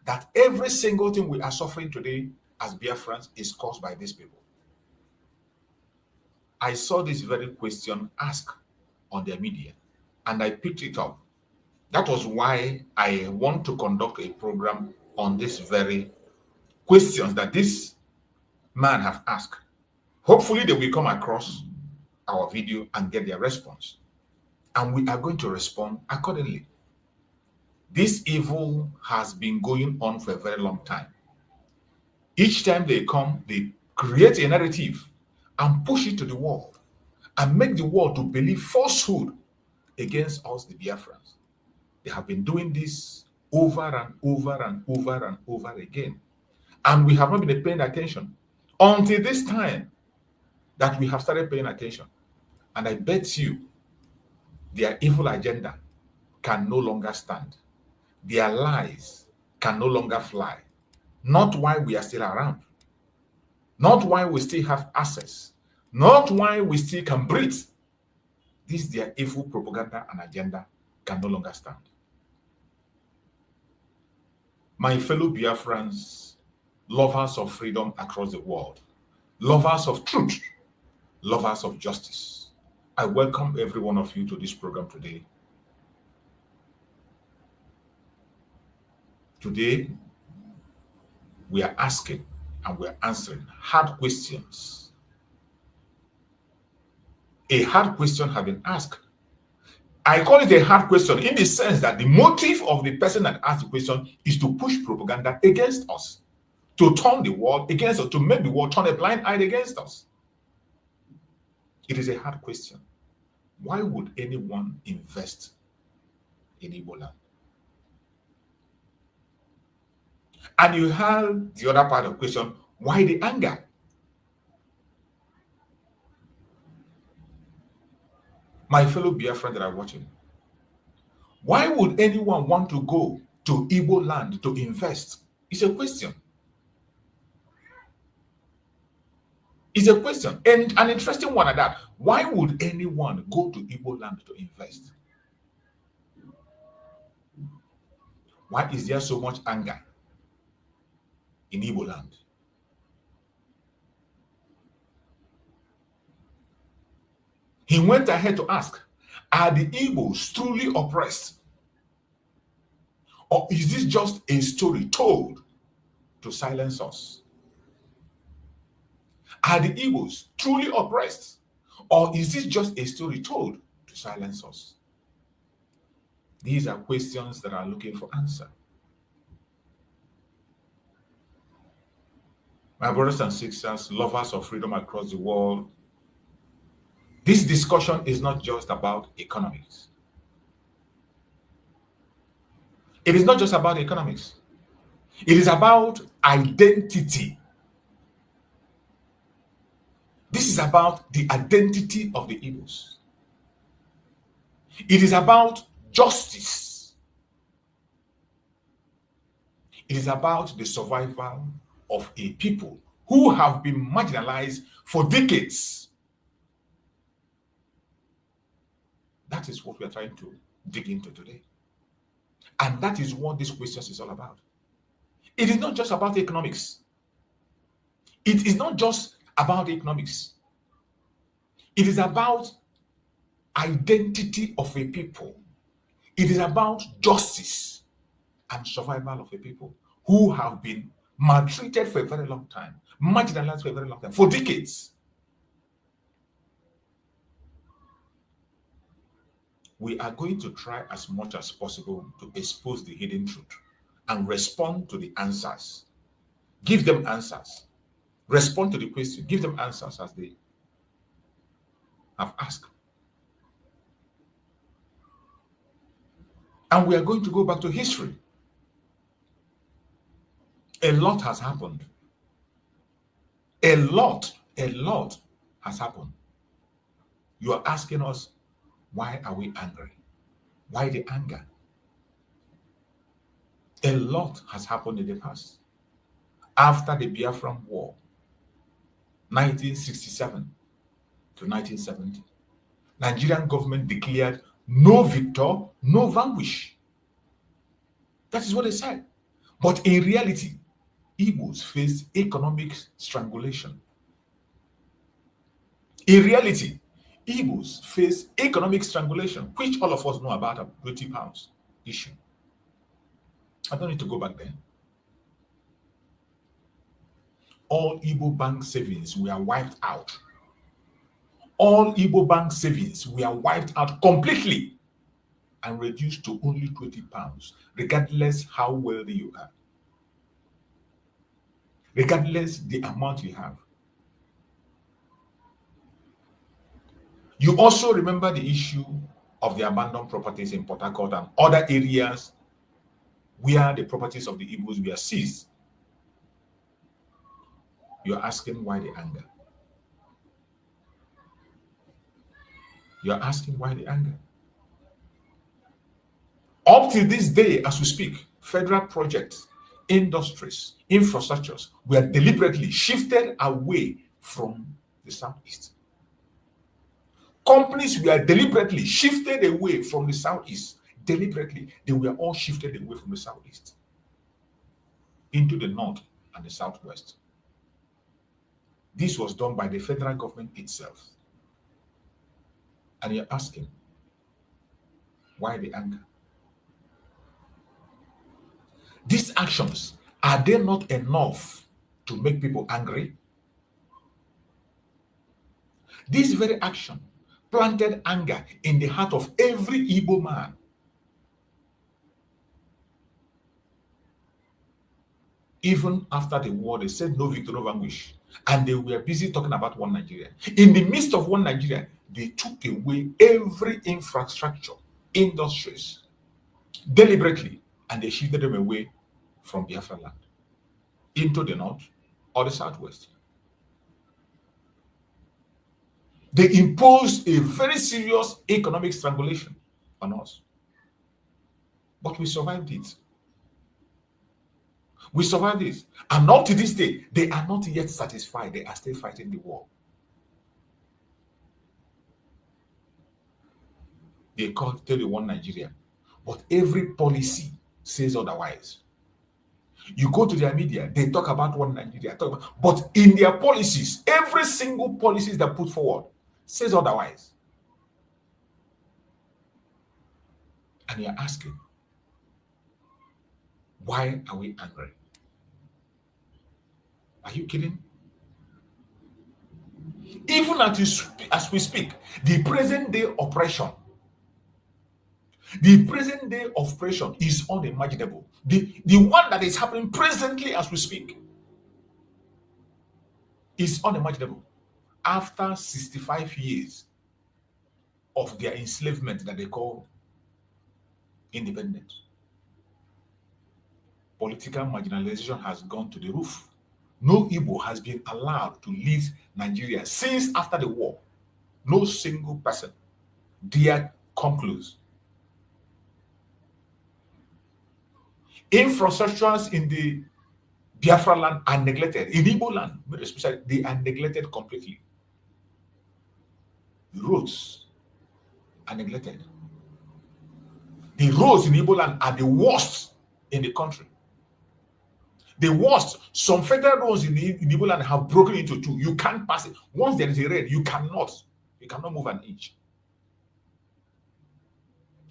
that every single thing we are suffering today as Biafrans is caused by these people. I saw this very question asked on their media, and I picked it up. That was why I want to conduct a program on this very questions that this man have asked. Hopefully they will come across our video and get their response. And we are going to respond accordingly. This evil has been going on for a very long time. Each time they come, they create a narrative and push it to the world and make the world to believe falsehood against us, the Biafrans. They have been doing this over and over and over and over again. And we have not been paying attention until this time that we have started paying attention. And I bet you their evil agenda can no longer stand. Their lies can no longer fly. Not while we are still around. Not while we still have access. Not while we still can breathe. This their evil propaganda and agenda can no longer stand. My fellow Biafrans, lovers of freedom across the world, lovers of truth, lovers of justice, I welcome every one of you to this program today. Today, we are asking and we are answering hard questions. A hard question has been asked. I call it a hard question in the sense that the motive of the person that asked the question is to push propaganda against us, to turn the world against us, to make the world turn a blind eye against us. It is a hard question. Why would anyone invest in Igboland? And you have the other part of the question, why the anger? My fellow Biafran that are watching, why would anyone want to go to Igboland to invest? It's a question. It's a question, and an interesting one at that. Why would anyone go to Igboland to invest? Why is there so much anger in Igboland? He went ahead to ask, are the Igbos truly oppressed? Or is this just a story told to silence us? Are the Igbos truly oppressed? Or is this just a story told to silence us? These are questions that are looking for answer. My brothers and sisters, lovers of freedom across the world, this discussion is not just about economics. It is not just about economics. It is about identity. This is is about the identity of the Igbos. It is about justice. It is about the survival of a people who have been marginalized for decades. That is what we are trying to dig into today. And that is what this question is all about. It is not just about economics. It is not just about economics. It is about identity of a people. It is about justice and survival of a people who have been maltreated for a very long time, marginalized for a very long time, for decades. We are going to try as much as possible to expose the hidden truth and respond to the answers. Give them answers. Respond to the question. Give them answers as they have asked. And we are going to go back to history. A lot has happened. A lot has happened. You are asking us, why are we angry? Why the anger? A lot has happened in the past. After the Biafran War, 1967 to 1970, Nigerian government declared no victor, no vanquish. That is what they said. But in reality, Igbos faced economic strangulation. In reality, Igbos face economic strangulation, which all of us know about, a 20 pounds issue. I don't need to go back there. All Igbo bank savings were wiped out. All Igbo bank savings were wiped out completely and reduced to only 20 pounds, regardless how wealthy you are. Regardless the amount you have. You also remember the issue of the abandoned properties in Port Harcourt and other areas where the properties of the Igbos were seized. You're asking why the anger? You're asking why the anger? Up to this day, as we speak, federal projects, industries, infrastructures were deliberately shifted away from the southeast. Companies were deliberately shifted away from the southeast. Deliberately, they were all shifted away from the southeast into the north and the southwest. This was done by the federal government itself. And you're asking, why the anger? These actions, are they not enough to make people angry? This very action planted anger in the heart of every Igbo man. Even after the war, they said no victory, no vanquish. And they were busy talking about one Nigeria. In the midst of one Nigeria, they took away every infrastructure, industries, deliberately, and they shifted them away from Biafra land into the north or the southwest. They imposed a very serious economic strangulation on us. But we survived it. We survived it. And up to this day, they are not yet satisfied. They are still fighting the war. They tell you one Nigeria. But every policy says otherwise. You go to their media, they talk about one Nigeria. But in their policies, every single policy they put forward says otherwise. And you're asking, why are we angry? Are you kidding? Even as we speak, the present day oppression is unimaginable. The one that is happening presently as we speak is unimaginable. After 65 years of their enslavement that they call independence, political marginalization has gone to the roof. No Igbo has been allowed to leave Nigeria since after the war. No single person dare come close. Infrastructures in the Biafra land are neglected. In Igboland, especially, they are neglected completely. The roads are neglected. The roads in Igboland are the worst in the country. The worst. Some federal roads in Igboland have broken into two. You can't pass it. Once there is a rain, you cannot move an inch.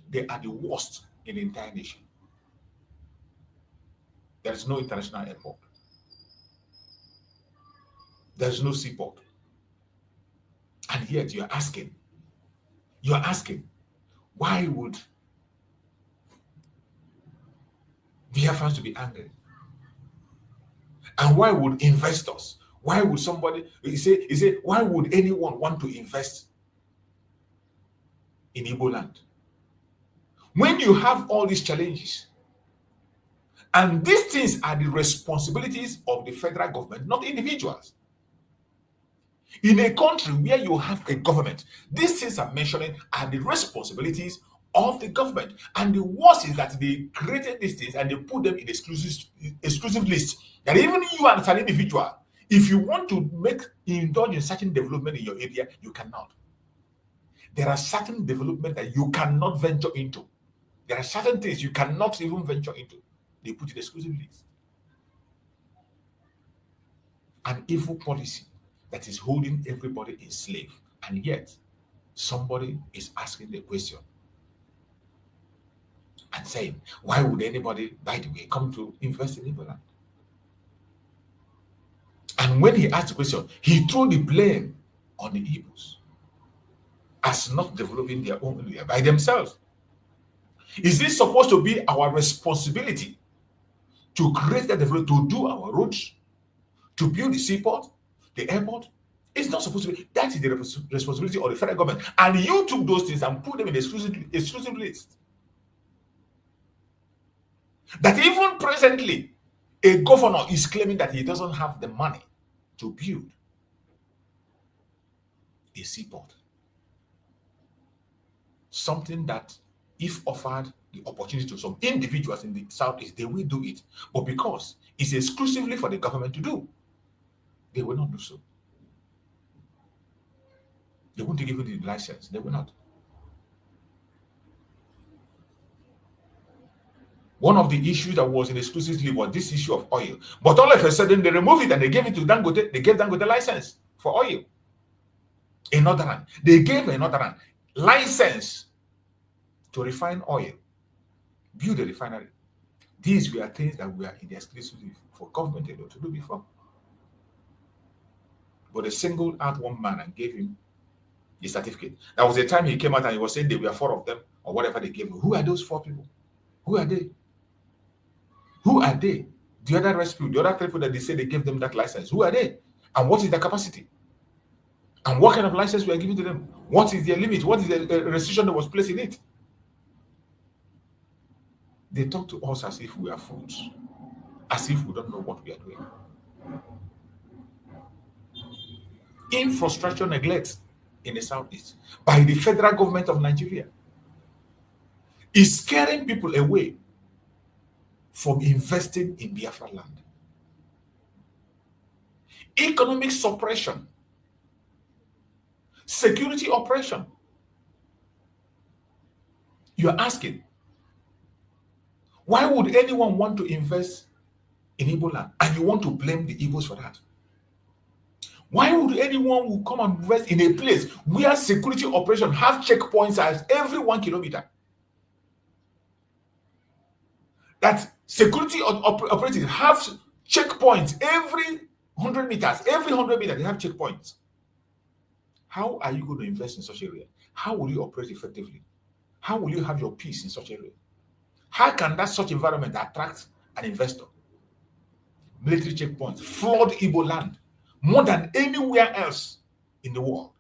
They are the worst in the entire nation. There is no international airport. There is no seaport. And yet you're asking, why would Biafrans to be angry? And why would investors, why would somebody, why would anyone want to invest in Igboland? When you have all these challenges, and these things are the responsibilities of the federal government, not individuals. In a country where you have a government, these things I'm mentioning are the responsibilities of the government. And the worst is that they created these things and they put them in exclusive list. That even you as an individual, if you want to indulge in certain development in your area, you cannot. There are certain development that you cannot venture into. There are certain things you cannot even venture into. They put it exclusive list. An evil policy that is holding everybody enslaved. And yet, somebody is asking the question and saying, why would anybody, by the way, come to invest in Igboland? And when he asked the question, he threw the blame on the Igbos as not developing their own area by themselves. Is this supposed to be our responsibility to create the development, to do our roads, to build the seaport, the airport? It's not supposed to be. That is the responsibility of the federal government. And you took those things and put them in exclusive list. That even presently, a governor is claiming that he doesn't have the money to build a seaport. Something that, if offered the opportunity to some individuals in the Southeast, they will do it. But because it's exclusively for the government to do, they will not do so. They won't give you the license. They will not. One of the issues that was in exclusively was this issue of oil. But all of a sudden, they removed it and they gave it to Dangote. They gave Dangote license for oil. Another hand. They gave another hand license to refine oil, build a refinery. These were things that were in the exclusive for government to do before. But they singled out one man and gave him the certificate. That was the time he came out and he was saying there were 4 of them or whatever they gave him. Who are those 4 people? Who are they? Who are they? The other rescue, the other 3 people that they say they gave them that license. Who are they? And what is their capacity? And what kind of license we are giving to them? What is their limit? What is the restriction that was placed in it? They talk to us as if we are fools, as if we don't know what we are doing. Infrastructure neglect in the Southeast by the federal government of Nigeria is scaring people away from investing in Biafra land. Economic suppression, security oppression. You're asking, why would anyone want to invest in Igboland and you want to blame the Igbos for that? Why would anyone who come and invest in a place where security operations have checkpoints at every 1 kilometer? That security operatives have checkpoints every 100 meters. Every 100 meters, they have checkpoints. How are you going to invest in such area? How will you operate effectively? How will you have your peace in such area? How can that such environment attract an investor? Military checkpoints flood Igbo land more than anywhere else in the world.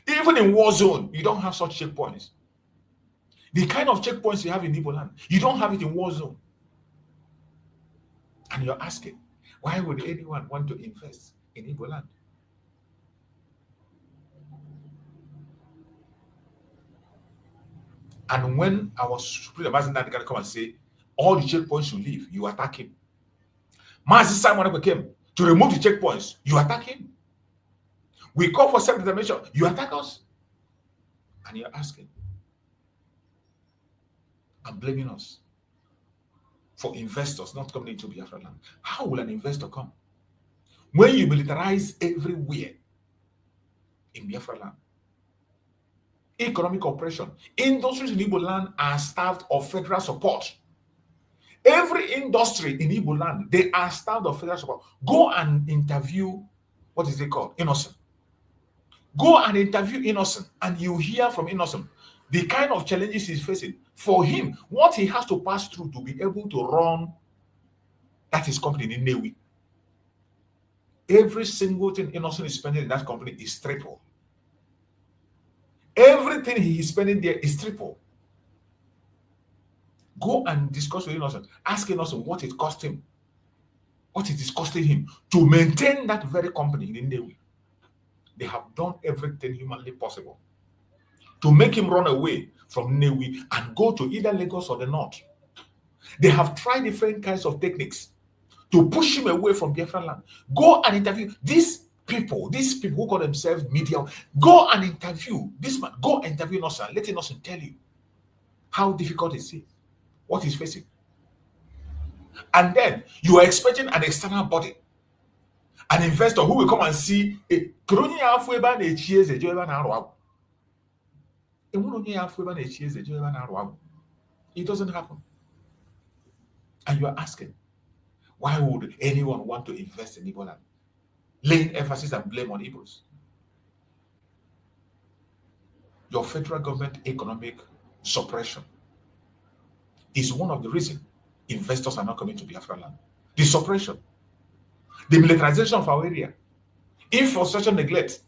Even in war zone, you don't have such checkpoints. The kind of checkpoints you have in Igbo land, you don't have it in war zone. And you're asking, Why would anyone want to invest in Igboland? And when our Supreme Nnamdi can come and say, all the checkpoints you leave, you attack him. Mazi Simon came to remove the checkpoints, you attack him. We call for self-determination, you attack us. And you're asking and blaming us for investors not coming into Biafra land. How will an investor come when you militarize everywhere in Biafra land? Economic oppression. Industries in Igboland are starved of federal support. Every industry in Igboland, they are starved of federal support. Go and interview, what is it called? Innocent. Go and interview Innocent, and you hear from Innocent the kind of challenges he's facing. For him, what he has to pass through to be able to run that his company in Nnewi. Every single thing Innocent is spending in that company is triple. Everything he is spending there is triple. Go and discuss with Innocent. Ask Innocent what it cost him, what it is costing him to maintain that very company in Nnewi. They have done everything humanly possible to make him run away from Nnewi and go to either Lagos or the north. They have tried different kinds of techniques to push him away from Biafra land. Go and interview these people who call themselves media. Go and interview this man. Go interview Innocent. Let Innocent tell you how difficult it is, what he's facing. And then you are expecting an external body, an investor who will come and see it doesn't happen. And you are asking, why would anyone want to invest in Igboland? Laying emphasis and blame on Igbos. Your federal government economic suppression is one of the reasons investors are not coming to Biafra land. The suppression, the militarization of our area, infrastructure neglect,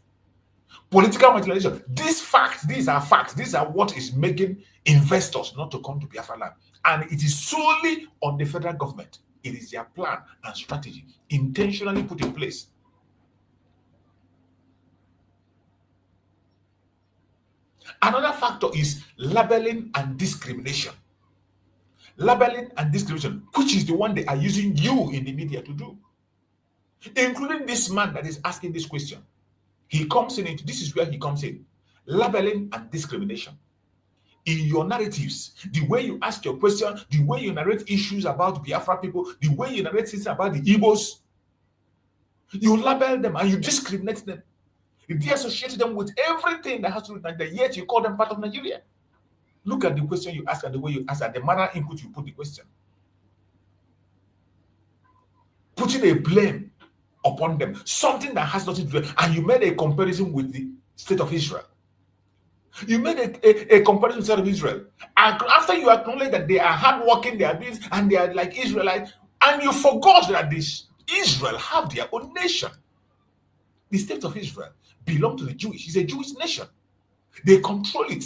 political marginalization. These are facts. These are what is making investors not to come to Biafra land. And it is solely on the federal government. It is their plan and strategy intentionally put in place. Another factor is labeling and discrimination. Labeling and discrimination, which is the one they are using you in the media to do. Including this man that is asking this question. He comes in, this is where he comes in. Labeling and discrimination. In your narratives, the way you ask your question, the way you narrate issues about Biafra people, the way you narrate things about the Igbos, you label them and you discriminate them. You de-associate them with everything that has to do with Nigeria, yet you call them part of Nigeria. Look at the question you ask and the way you ask and the manner in which you put the question. Putting a blame upon them, something that has nothing to do with it, and you made a comparison with the state of Israel. You made a comparison with the state of Israel. And after you acknowledge that they are hardworking, they are doing, and they are like Israelites, and you forgot that Israel have their own nation. The state of Israel belongs to the Jewish. It's a Jewish nation. They control it.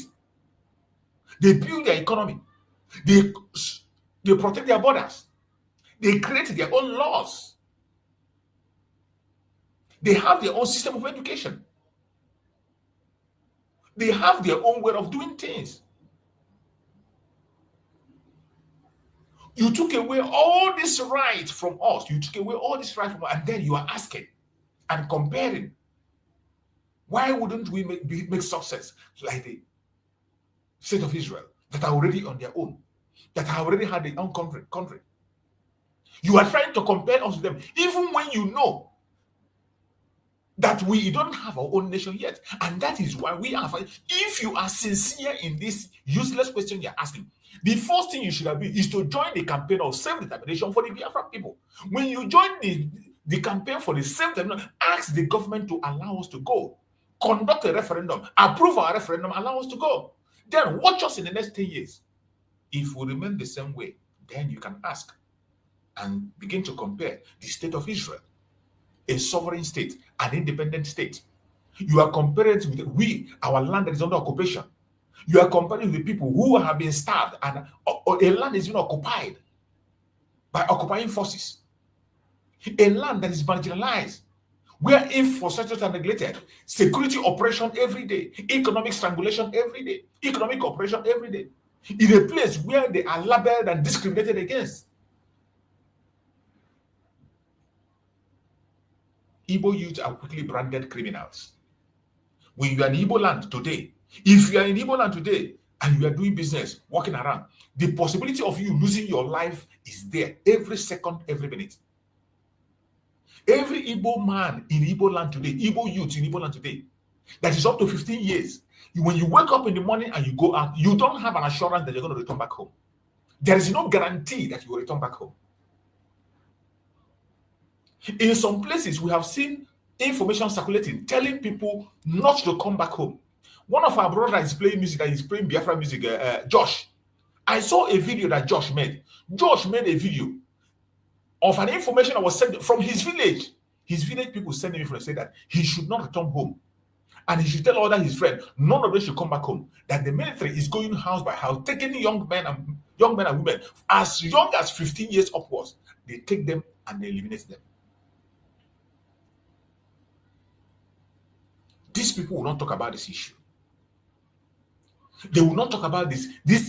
They build their economy. They protect their borders. They create their own laws. They have their own system of education. They have their own way of doing things. You took away all this right from us. You took away all this right from us, and then you are asking and comparing. Why wouldn't we make success like the state of Israel that are already on their own, that have already had their own country? You are trying to compare us with them, even when you know that we don't have our own nation yet. And that is why we are fighting. If you are sincere in this useless question you're asking, the first thing you should have been is to join the campaign of self-determination for the Biafra people. When you join the campaign for the self-determination, ask the government to allow us to go. Conduct a referendum, approve our referendum, allow us to go. Then watch us in the next 10 years. If we remain the same way, then you can ask and begin to compare the state of Israel, a sovereign state, an independent state. You are comparing it with our land that is under occupation. You are comparing with people who have been starved and a land is being occupied by occupying forces. A land that is marginalized, where infrastructure are neglected, security operation every day, economic strangulation every day, economic operation every day, in a place where they are labeled and discriminated against. Igbo youth are quickly branded criminals. When you are in Igbo land today, if you are in Igbo land today and you are doing business, walking around, the possibility of you losing your life is there every second, every minute. Every Igbo man in Igbo land today, Igbo youth in Igbo land today, that is up to 15 years, when you wake up in the morning and you go out, you don't have an assurance that you're going to return back home. There is no guarantee that you will return back home. In some places, we have seen information circulating, telling people not to come back home. One of our brothers is playing music, and he's playing Biafra music, Josh. I saw a video that Josh made. Josh made a video of an information that was sent from his village. His village people sent him information saying that he should not return home. And he should tell all that his friends, none of them should come back home. That the military is going house by house, taking young men and women as young as 15 years upwards. They take them and they eliminate them. These people will not talk about this issue. They will not talk about this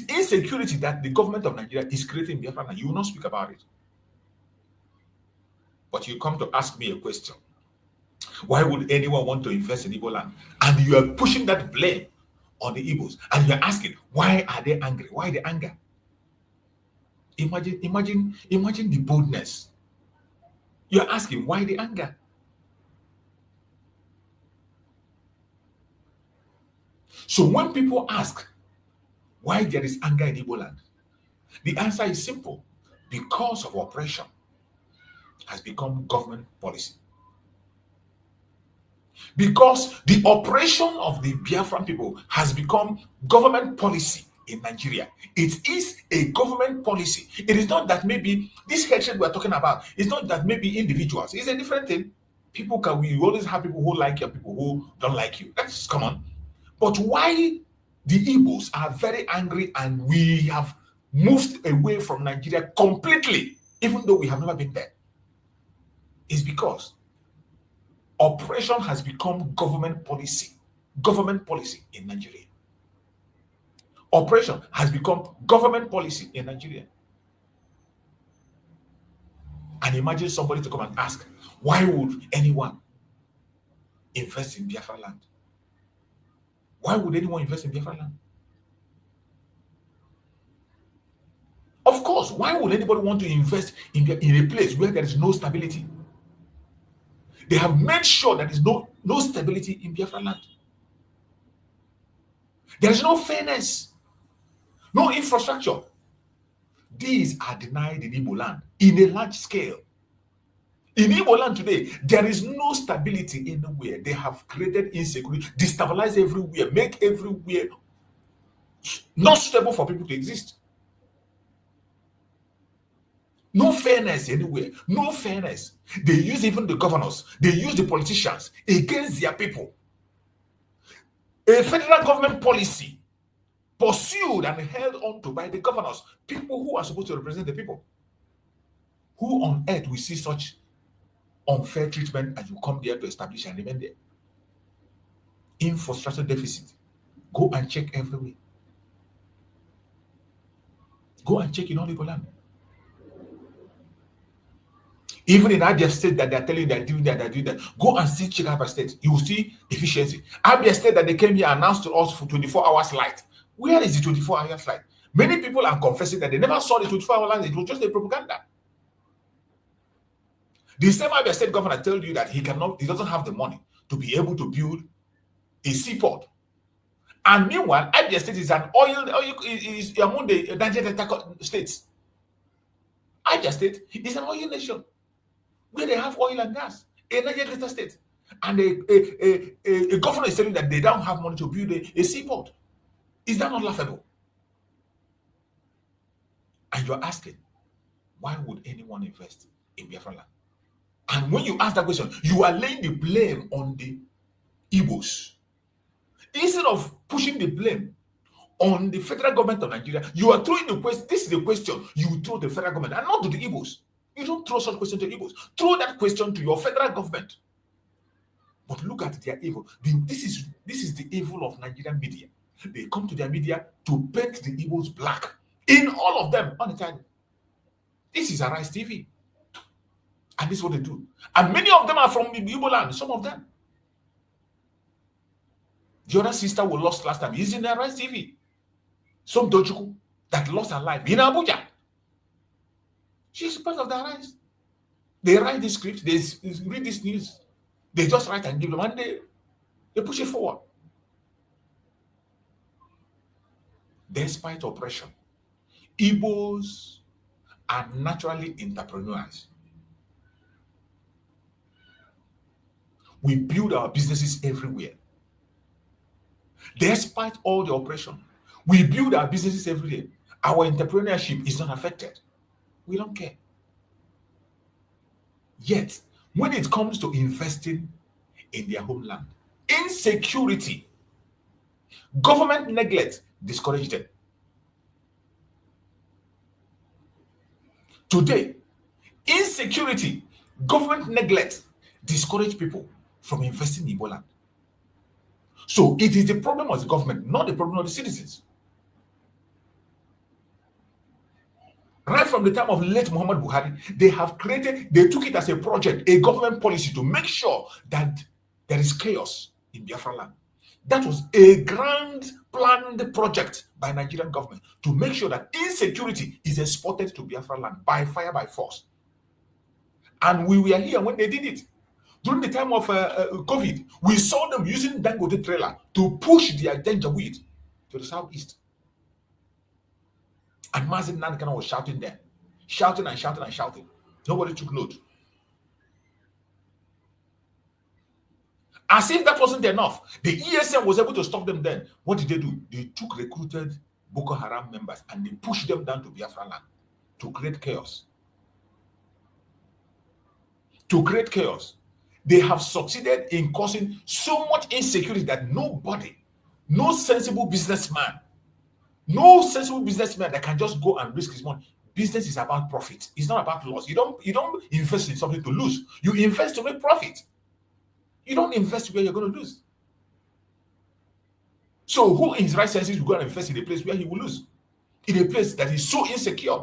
insecurity that the government of Nigeria is creating in Biafra, and you will not speak about it. But you come to ask me a question. Why would anyone want to invest in Igbo land? And you are pushing that blame on the Igbos, and you are asking, why are they angry? Why the anger? Imagine the boldness. You are asking, why the anger? So when people ask why there is anger in Igbo land, the answer is simple. Because of oppression has become government policy. Because the oppression of the Biafran people has become government policy in Nigeria. It is a government policy. It is not that maybe this hatred we're talking about, it's not that maybe individuals. It's a different thing. We always have people who like you, people who don't like you. That's common. But why the Igbos are very angry and we have moved away from Nigeria completely, even though we have never been there, is because oppression has become government policy in Nigeria. Oppression has become government policy in Nigeria. And imagine somebody to come and ask, why would anyone invest in Biafra land? Why would anyone invest in Biafra land? Of course, why would anybody want to invest in a place where there is no stability? They have made sure there is no stability in Biafra land. There is no fairness, no infrastructure. These are denied in Igbo land in a large scale. In Igbo land today, there is no stability anywhere. They have created insecurity, destabilize everywhere, make everywhere not suitable for people to exist. No fairness anywhere. No fairness. They use even the governors, they use the politicians against their people. A federal government policy pursued and held on to by the governors, people who are supposed to represent the people. Who on earth will see such unfair treatment and you come there to establish and remain there? Infrastructure deficit. Go and check everywhere. Go and check in all Igbo land. Even in Abia State that they're telling you they're doing that, go and see, check Abia State. You will see efficiency. Abia State that they came here announced to us for 24 hours light. Where is the 24 hours light? Many people are confessing that they never saw the 24-hour light. It was just a propaganda. The same Abia State governor told you that he doesn't have the money to be able to build a seaport. And meanwhile, Abia State is is among the Nigeria states. Abia State is an oil nation where they have oil and gas, a Nigeria Delta state. And a governor is telling that they don't have money to build a seaport. Is that not laughable? And you're asking, why would anyone invest in Biafra land? And when you ask that question, you are laying the blame on the Igbos. Instead of pushing the blame on the federal government of Nigeria, you are throwing the question. This is the question you throw the federal government and not to the Igbos. You don't throw such question to Igbos. Throw that question to your federal government. But look at their evil. This is the evil of Nigerian media. They come to their media to paint the Igbos black. In all of them, on the time. This is Arise TV. And this is what they do. And many of them are from Igboland, some of them. The other sister who lost last time is in Arise TV. Some Dojuku that lost her life in Abuja. She's part of the Arise. They write the script, they read this news. They just write and give them, and they push it forward. Despite oppression, Igbos are naturally entrepreneurs. We build our businesses everywhere. Despite all the oppression, we build our businesses every day. Our entrepreneurship is not affected. We don't care. Yet, when it comes to investing in their homeland, insecurity, government neglect discourage them. Today, insecurity, government neglect discourage people from investing in Igboland. So it is the problem of the government, not the problem of the citizens. Right from the time of late Muhammad Buhari, they took it as a project, a government policy to make sure that there is chaos in Biafra land. That was a grand planned project by Nigerian government to make sure that insecurity is exported to Biafra land by fire, by force. And we were here when they did it. During the time of COVID, we saw them using Dangote trailer to push their Janjaweed to the southeast. And Mazen Nankana was shouting there, shouting and shouting and shouting. Nobody took note. As if that wasn't enough, the ESM was able to stop them then. What did they do? They took recruited Boko Haram members and they pushed them down to Biafra land to create chaos. To create chaos. They have succeeded in causing so much insecurity that nobody, no sensible businessman that can just go and risk his money. Business is about profit. It's not about loss. You don't invest in something to lose. You invest to make profit. You don't invest where you're going to lose. So who in his right senses will go and invest in a place where he will lose? In a place that is so insecure.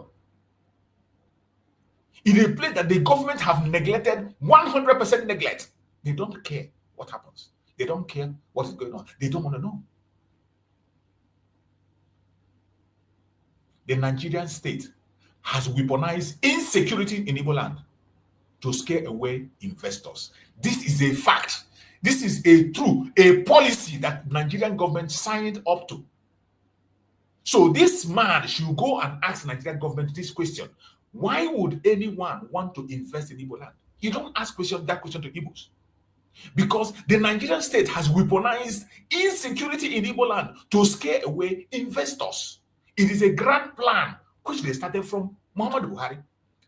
In a place that the government have neglected, 100% neglect. They don't care what happens. They don't care what is going on. They don't want to know. The Nigerian state has weaponized insecurity in Igboland to scare away investors. This is a fact. This is a policy that Nigerian government signed up to. So this man should go and ask the Nigerian government this question. Why would anyone want to invest in Igboland? You don't ask that question to Igbos. Because the Nigerian state has weaponized insecurity in Igboland to scare away investors. It is a grand plan which they started from Muhammad Buhari.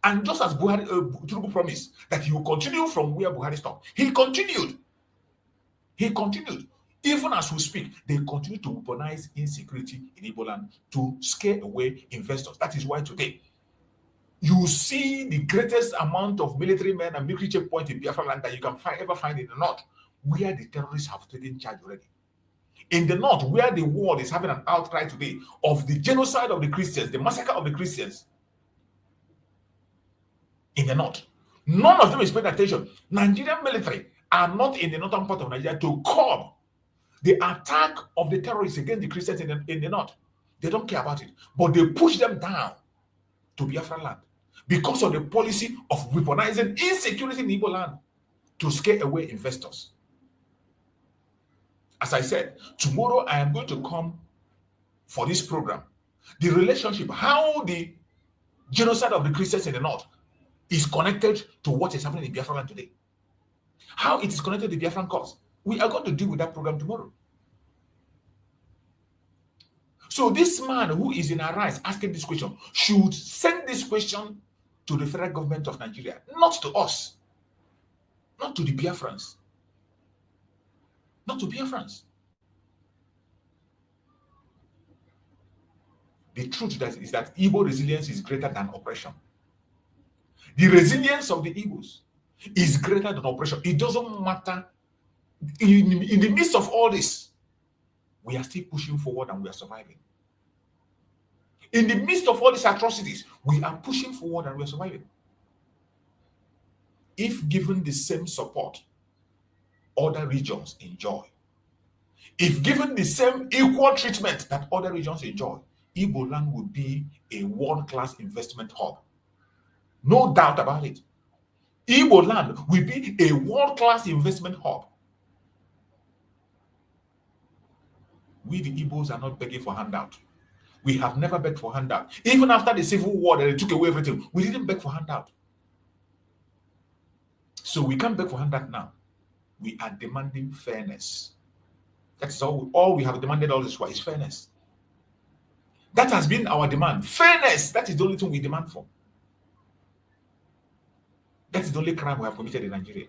And just as Tinubu promised that he will continue from where Buhari stopped, he continued. Even as we speak, they continue to weaponize insecurity in Igboland to scare away investors. That is why today, you see the greatest amount of military men and military checkpoints in Biafra land that you can ever find in the north, where the terrorists have taken charge already. In the north, where the world is having an outcry today of the genocide of the Christians, the massacre of the Christians in the north, none of them is paying attention. Nigerian military are not in the northern part of Nigeria to curb the attack of the terrorists against the Christians in the north. They don't care about it, but they push them down to Biafra land because of the policy of weaponizing insecurity in Igbo land to scare away investors. As I said, tomorrow I am going to come for this program. The relationship, how the genocide of the Christians in the north is connected to what is happening in Biafra land today. How it is connected to the Biafran cause. We are going to deal with that program tomorrow. So this man who is in Arise asking this question should send this question to the federal government of Nigeria, not to us, not to the Biafrans. Not to Biafrans. The truth is that Igbo resilience is greater than oppression. The resilience of the Igbos is greater than oppression. It doesn't matter. In the midst of all this, we are still pushing forward and we are surviving. In the midst of all these atrocities, we are pushing forward and we are surviving. If given the same support other regions enjoy, if given the same equal treatment that other regions enjoy, Igboland would be a world-class investment hub. No doubt about it. Igboland will be a world-class investment hub. We, the Igbos, are not begging for handout. We have never begged for handout. Even after the Civil War that they took away everything, we didn't beg for handout. So we can't beg for handout now. We are demanding fairness. That's all we have demanded all this while is fairness. That has been our demand. Fairness, that is the only thing we demand for. That is the only crime we have committed in Nigeria.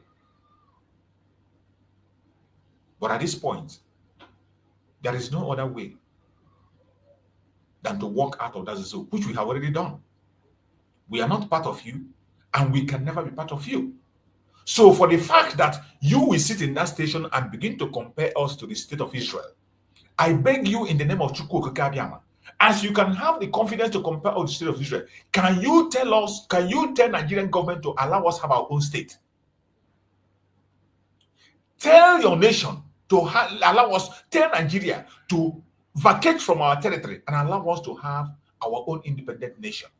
But at this point, there is no other way than to walk out of that zone, which we have already done. We are not part of you, and we can never be part of you. So for the fact that you will sit in that station and begin to compare us to the state of Israel, I beg you in the name of Chukwu Okike Abiama, as you can have the confidence to compare us to the state of Israel, can you tell Nigerian government to allow us to have our own state? Tell your nation to allow us, tell Nigeria to vacate from our territory and allow us to have our own independent nation.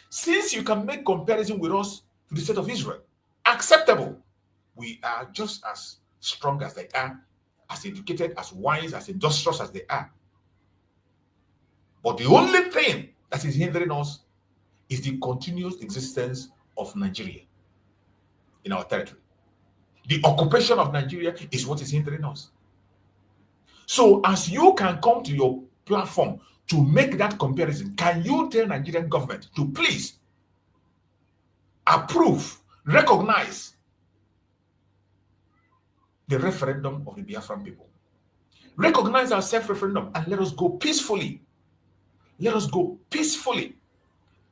Since you can make comparison with us to the state of Israel, acceptable. We are just as strong as they are, as educated, as wise, as industrious as they are. But the only thing that is hindering us is the continuous existence of Nigeria in our territory. The occupation of Nigeria is what is hindering us. So as you can come to your platform to make that comparison, can you tell Nigerian government to please approve, recognize the referendum of the Biafran people? Recognize our self-referendum and let us go peacefully. Let us go peacefully.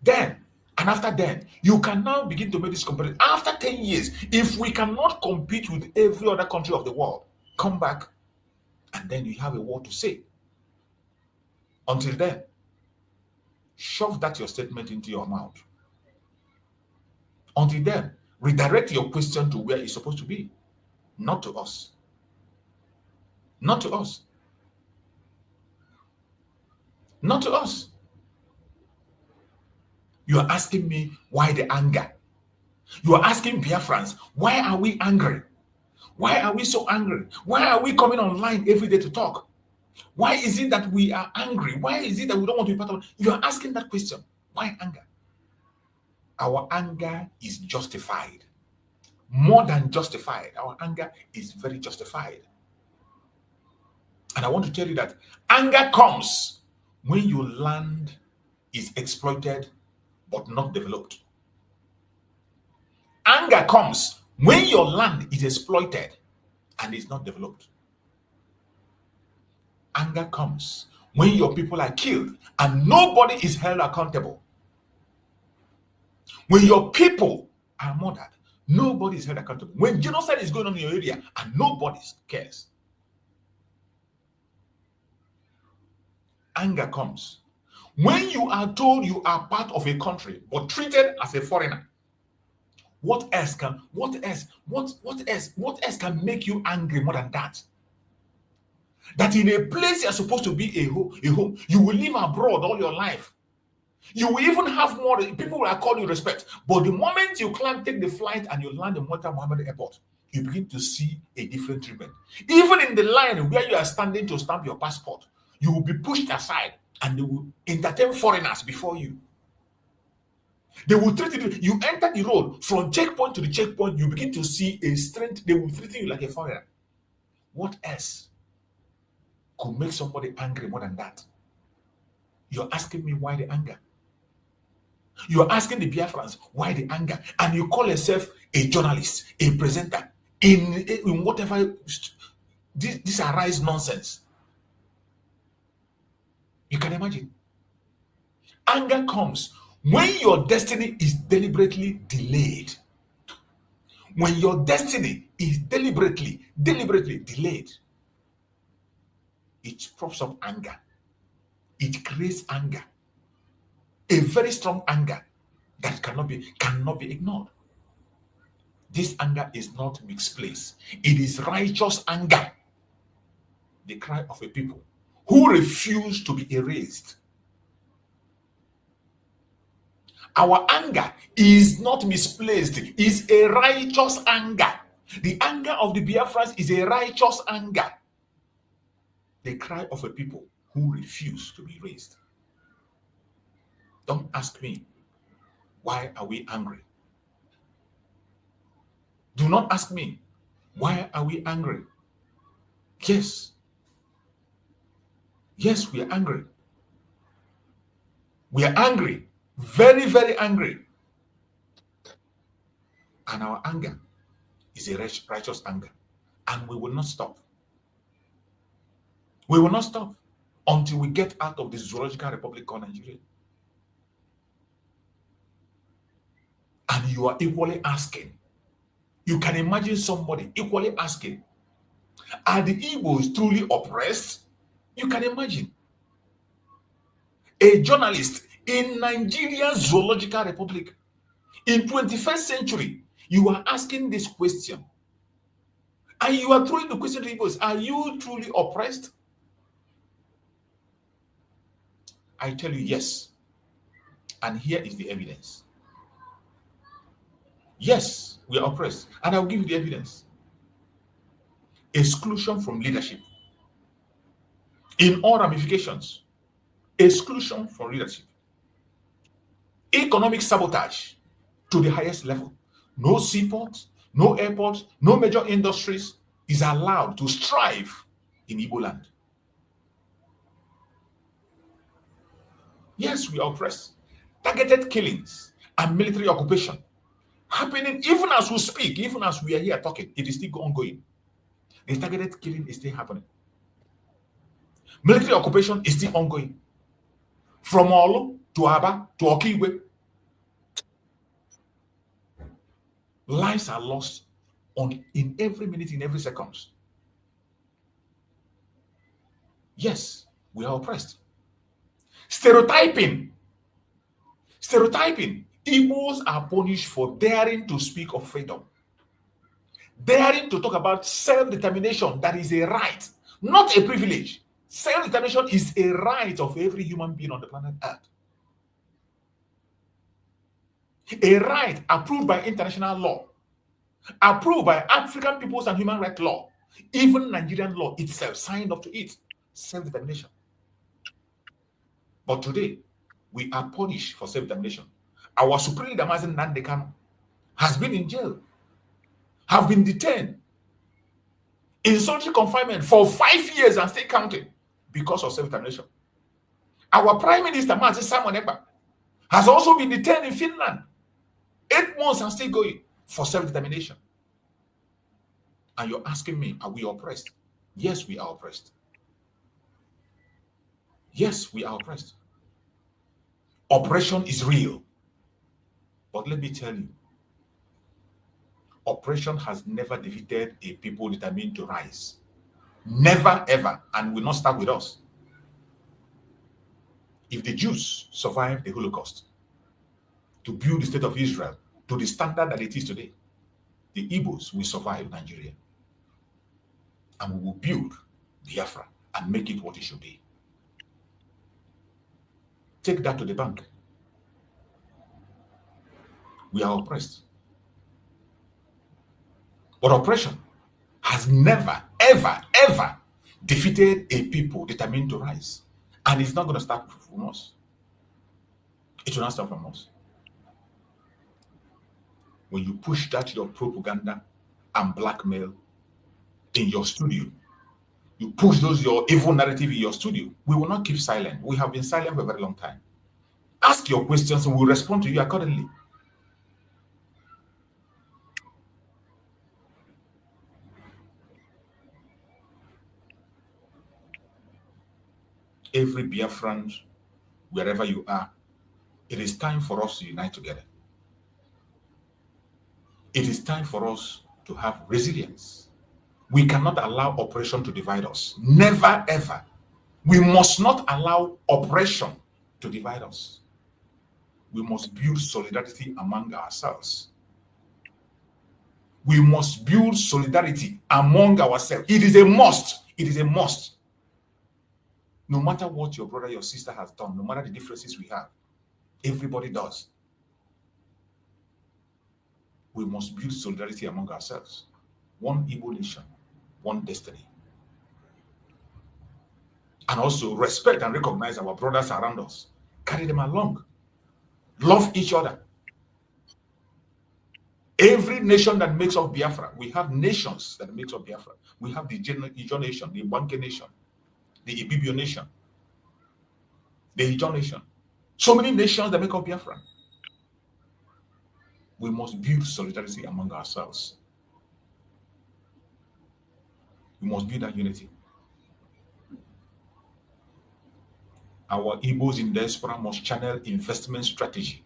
Then, and after then, you can now begin to make this comparison. After 10 years, if we cannot compete with every other country of the world, come back and then you have a word to say. Until then, shove that your statement into your mouth. Until then, redirect your question to where it's supposed to be. Not to us. Not to us. Not to us. You are asking me why the anger. You are asking Biafrans, why are we angry? Why are we so angry? Why are we coming online every day to talk? Why is it that we are angry? Why is it that we don't want to be part of it? You are asking that question. Why anger? Our anger is justified. More than justified. Our anger is very justified. And I want to tell you that anger comes when your land is exploited but not developed. Anger comes when your land is exploited and is not developed. Anger comes when your people are killed and nobody is held accountable. When your people are murdered, nobody is held accountable. When genocide is going on in your area and nobody cares. Anger comes when you are told you are part of a country but treated as a foreigner. What else can make you angry more than that? That in a place you're supposed to be a home, you will live abroad all your life. You will even have more, people will call you respect. But the moment you take the flight and you land in Murtala Muhammad Airport, you begin to see a different treatment. Even in the line where you are standing to stamp your passport, you will be pushed aside and they will entertain foreigners before you. They will treat you, you enter the road from checkpoint to the checkpoint, you begin to see a strength, they will treat you like a foreigner. What else could make somebody angry more than that? You're asking me why the anger? You're asking the Biafrans why the anger? And you call yourself a journalist, a presenter, in whatever, this arise nonsense. You can imagine. Anger comes When your destiny is deliberately delayed, when your destiny is deliberately delayed, it props up anger. It creates anger, a very strong anger that cannot be ignored. This anger is not misplaced. It is righteous anger, the cry of a people who refuse to be erased. Our anger is not misplaced. It's a righteous anger. The anger of the Biafrans is a righteous anger, the cry of a people who refuse to be raised. Don't ask me, why are we angry? Do not ask me, why are we angry? Yes, we are angry. We are angry, very, very angry. And our anger is a righteous anger. And we will not stop. We will not stop until we get out of this zoological republic called Nigeria. And you are equally asking, you can imagine somebody equally asking, are the Igbos truly oppressed? You can imagine a journalist in Nigeria's zoological republic in 21st century, you are asking this question. And you are throwing the question to Igbos, are you truly oppressed? I tell you, yes. And here is the evidence. Yes, we are oppressed. And I'll give you the evidence. Exclusion from leadership. In all ramifications. Exclusion from leadership. Economic sabotage to the highest level. No seaports, no airports, no major industries is allowed to strive in Igboland. Yes, we are oppressed. Targeted killings and military occupation happening even as we speak, even as we are here talking. It is still ongoing. The targeted killing is still happening. Military occupation is still ongoing. From Olu to Aba to Okigwe. Lives are lost in every minute, in every second. Yes, we are oppressed. Stereotyping. Igbos are punished for daring to speak of freedom. Daring to talk about self-determination, that is a right, not a privilege. Self-determination is a right of every human being on the planet Earth. A right approved by international law, approved by African Peoples and Human Rights Law, even Nigerian law itself signed up to it. Self-determination. But today, we are punished for self-determination. Our supreme leader, Nnamdi Kanu, has been in jail, have been detained in solitary confinement for 5 years and still counting because of self-determination. Our Prime Minister, Simon Ekpa, has also been detained in Finland 8 months and still going for self-determination. And you're asking me, are we oppressed? Yes, we are oppressed. Yes, we are oppressed. Oppression is real. But let me tell you, oppression has never defeated a people determined to rise. Never, ever, and will not start with us. If the Jews survived the Holocaust to build the state of Israel to the standard that it is today, the Igbo'S will survive Nigeria. And we will build Biafra and make it what it should be. Take that to the bank. We are oppressed. But oppression has never, ever, ever defeated a people determined to rise. And it's not going to start from us. It will not start from us. When you push that your propaganda and blackmail in your studio, you push those your evil narrative in your studio, we will not keep silent. We have been silent for a very long time. Ask your questions and we'll respond to you accordingly. Every Biafran, wherever you are, It is time for us to unite together. It is time for us to have resilience. We cannot allow oppression to divide us. Never, ever. We must not allow oppression to divide us. We must build solidarity among ourselves. We must build solidarity among ourselves. It is a must. It is a must. No matter what your brother, your sister has done, no matter the differences we have, everybody does. We must build solidarity among ourselves. One Igbo nation, one destiny. And also respect and recognize our brothers around us. Carry them along. Love each other. Every nation that makes up Biafra, we have nations that makes up Biafra. We have the Ijo nation, the Banke nation, the Ibibio nation, the Ijo nation. So many nations that make up Biafra. We must build solidarity among ourselves. We must build that unity. Our Igbos in diaspora must channel investment strategy.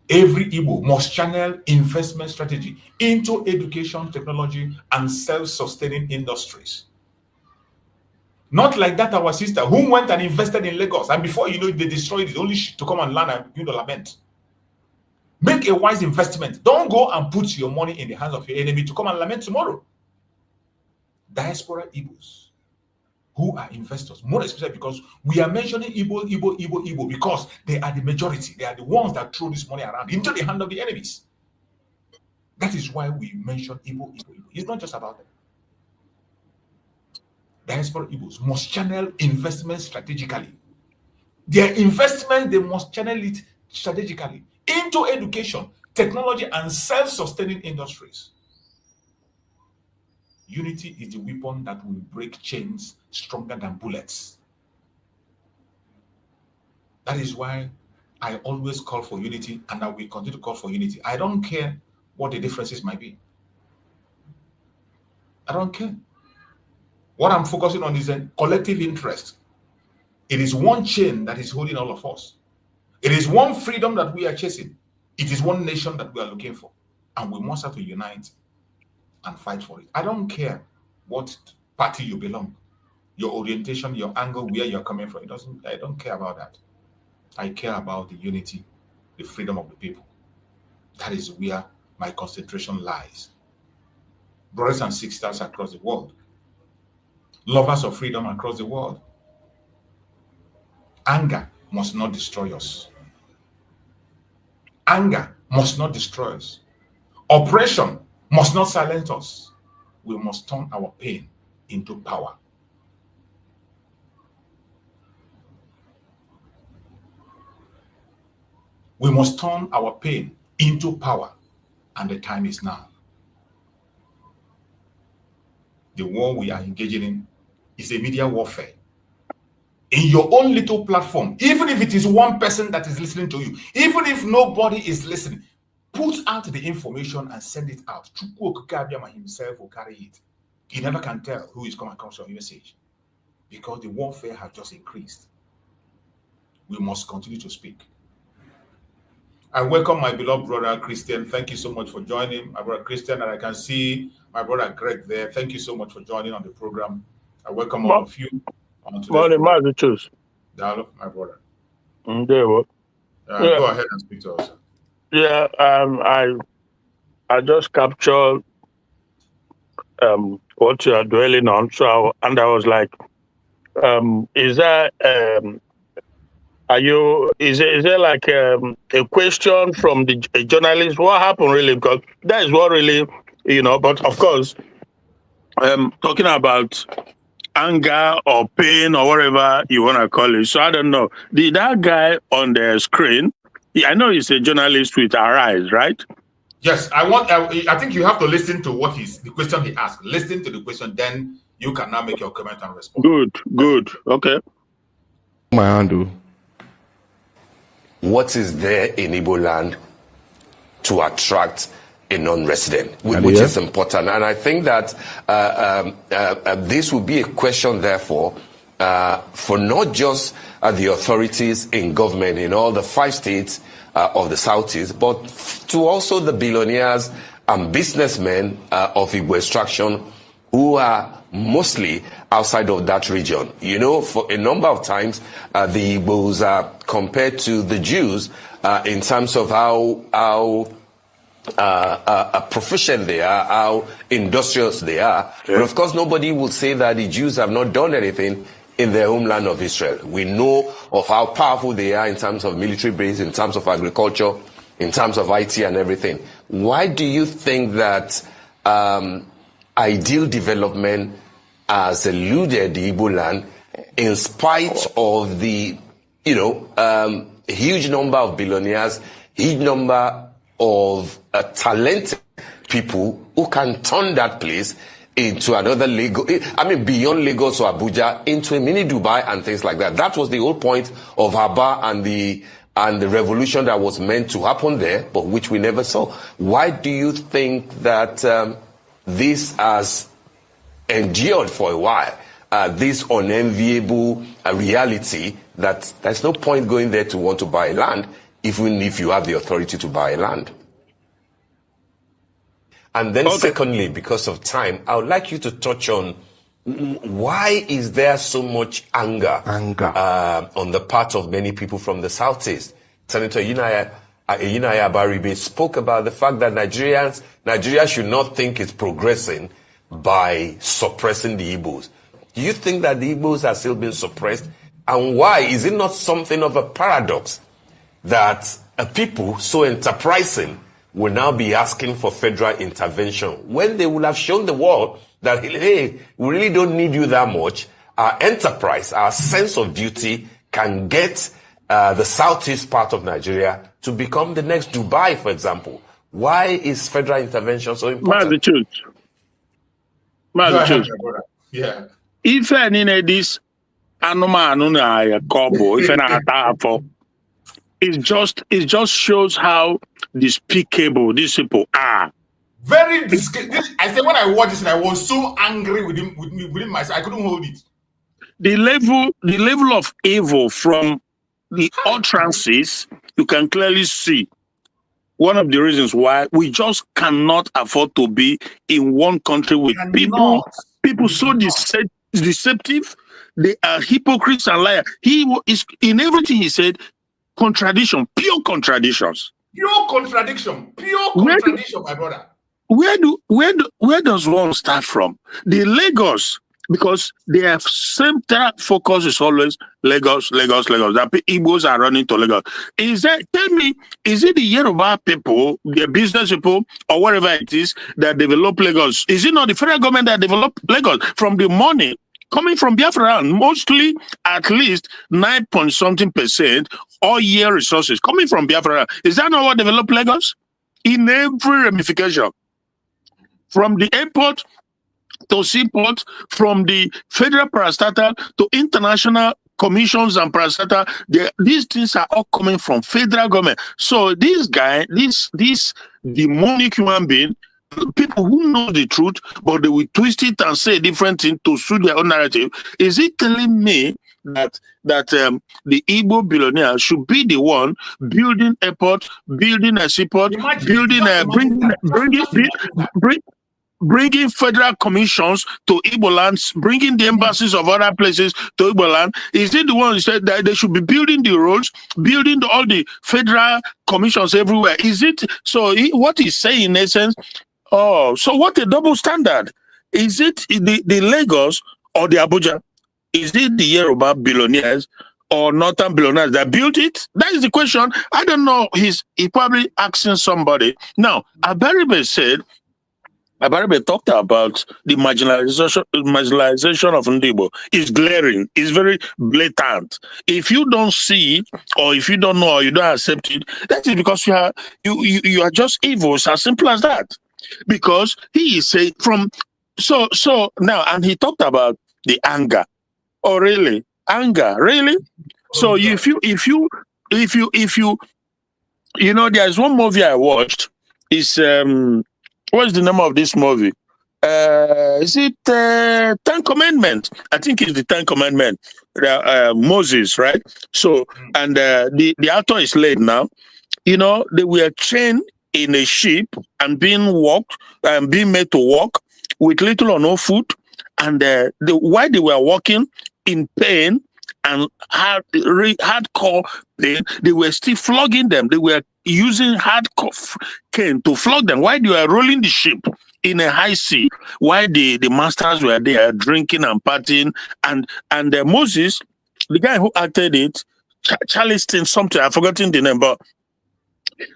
Every Igbo must channel investment strategy into education, technology, and self-sustaining industries. Not like that our sister who went and invested in Lagos, and before you know it, they destroyed it, only to come and learn and build a lament. Make a wise investment. Don't go and put your money in the hands of your enemy to come and lament tomorrow. Diaspora Igbos who are investors, more especially because we are mentioning Igbo, because they are the majority. They are the ones that throw this money around into the hand of the enemies. That is why we mention Igbo. It's not just about them. Diaspora Igbos must channel investment strategically. Their investment, they must channel it strategically into education, technology, and self-sustaining industries. Unity is the weapon that will break chains stronger than bullets. That is why I always call for unity, and I will continue to call for unity. I don't care what the differences might be. I don't care. What I'm focusing on is a collective interest. It is one chain that is holding all of us. It is one freedom that we are chasing. It is one nation that we are looking for. And we must have to unite and fight for it. I don't care what party you belong, your orientation, your angle, where you're coming from. I don't care about that. I care about the unity, the freedom of the people. That is where my concentration lies. Brothers and sisters across the world, lovers of freedom across the world, anger must not destroy us. Anger must not destroy us. Oppression must not silence us. We must turn our pain into power. We must turn our pain into power, and the time is now. The war we are engaging in is a media warfare. In your own little platform, even if it is one person that is listening to you, even if nobody is listening, put out the information and send it out. Chukwu himself will carry it. You never can tell who is coming across your message because the warfare has just increased. We must continue to speak. I welcome my beloved brother Christian. Thank you so much for joining, my brother Christian, and I can see my brother Greg there. Thank you so much for joining on the program. I welcome all of you. Morning, my brother. Go ahead and speak to us. Yeah, I just captured what you are dwelling on. So I was like, is there like a question from a journalist? What happened really? Because that is what really, but of course, talking about anger or pain or whatever you want to call it. So I don't know. That guy on the screen, I know he's a journalist with our eyes, right? Yes, I think you have to listen to the question he asked. Listen to the question, then you can now make your comment and respond. Good. Okay. My handle. What is there in Igboland to attract a non-resident, which is important? And I think that this will be a question, therefore, for not just the authorities in government in all the 5 states of the Southeast, but to also the billionaires and businessmen of Igbo extraction who are mostly outside of that region. You know, for a number of times, the Igbos are compared to the Jews in terms of how proficient they are, how industrious they are. Yeah. But of course, nobody will say that the Jews have not done anything in their homeland of Israel. We know of how powerful they are in terms of military base, in terms of agriculture, in terms of IT and everything. Why do you think that ideal development has eluded the Igboland in spite of the, huge number of billionaires, huge number of talented people who can turn that place into another Lagos, beyond Lagos or Abuja, into a mini Dubai and things like that. That was the whole point of Aba and the revolution that was meant to happen there, but which we never saw. Why do you think that this has endured for a while? This unenviable reality that there's no point going there to want to buy land, even if you have the authority to buy land. And then secondly, because of time, I would like you to touch on why is there so much anger on the part of many people from the Southeast? Senator Yinaya Baribe spoke about the fact that Nigeria should not think it's progressing by suppressing the Igbos. Do you think that the Igbos are still being suppressed? And why? Is it not something of a paradox that a people so enterprising will now be asking for federal intervention when they will have shown the world that, hey, we really don't need you that much. Our enterprise, our sense of duty can get the southeast part of Nigeria to become the next Dubai, for example. Why is federal intervention so important? Yeah. If any of this it just shows how despicable these people are. Very I said when I watched this, I was so angry within myself. I couldn't hold it. The level of evil from the utterances, you can clearly see. One of the reasons why we just cannot afford to be in one country with people so deceptive. They are hypocrites and liars. He is in everything he said. Contradiction, pure contradictions. Pure contradiction, my brother. Where does one start from? The Lagos, because their central focus is always Lagos. The Igbos are running to Lagos. Tell me, is it the Yoruba people, the business people, or whatever it is that develop Lagos? Is it not the federal government that developed Lagos from the money coming from Biafra? Mostly, at least 9.something% all year resources coming from Biafra. Is that not what developed Lagos? In every ramification. From the airport to seaport, from the federal parastatal to international commissions and parastatal, these things are all coming from federal government. So this guy, this demonic human being, people who know the truth, but they will twist it and say a different thing to suit their own narrative. Is it telling me that the Igbo billionaire should be the one building airport, building a seaport, bringing federal commissions to Igboland, bringing the embassies of other places to Igboland? Is it the one who said that they should be building the roads, building all the federal commissions everywhere? Is it so? What he's saying in essence? Oh, so what a double standard. Is it the Lagos or the Abuja? Is it the Yoruba billionaires or northern billionaires that built it? That is the question. I don't know. He probably asking somebody. Now, Abaribe talked about the marginalization of Ndibo. It's glaring. It's very blatant. If you don't see it, or if you don't know, or you don't accept it, that is because you are just evil. It's as simple as that. Because he is saying so now, and he talked about the anger. Oh, really? Anger, really? So if you there's one movie I watched. It's what's the name of this movie? is it 10 Commandments? I think it's the 10 Commandments. Moses, right? So, and the author is late now. You know, they were trained in a ship and being made to walk with little or no food. And while they were walking in pain and hardcore pain, they were still flogging them. They were using hardcore cane to flog them while they were rolling the ship in a high sea, while the masters were there drinking and partying. And Moses, the guy who acted it, Charleston something, I've forgotten the name, but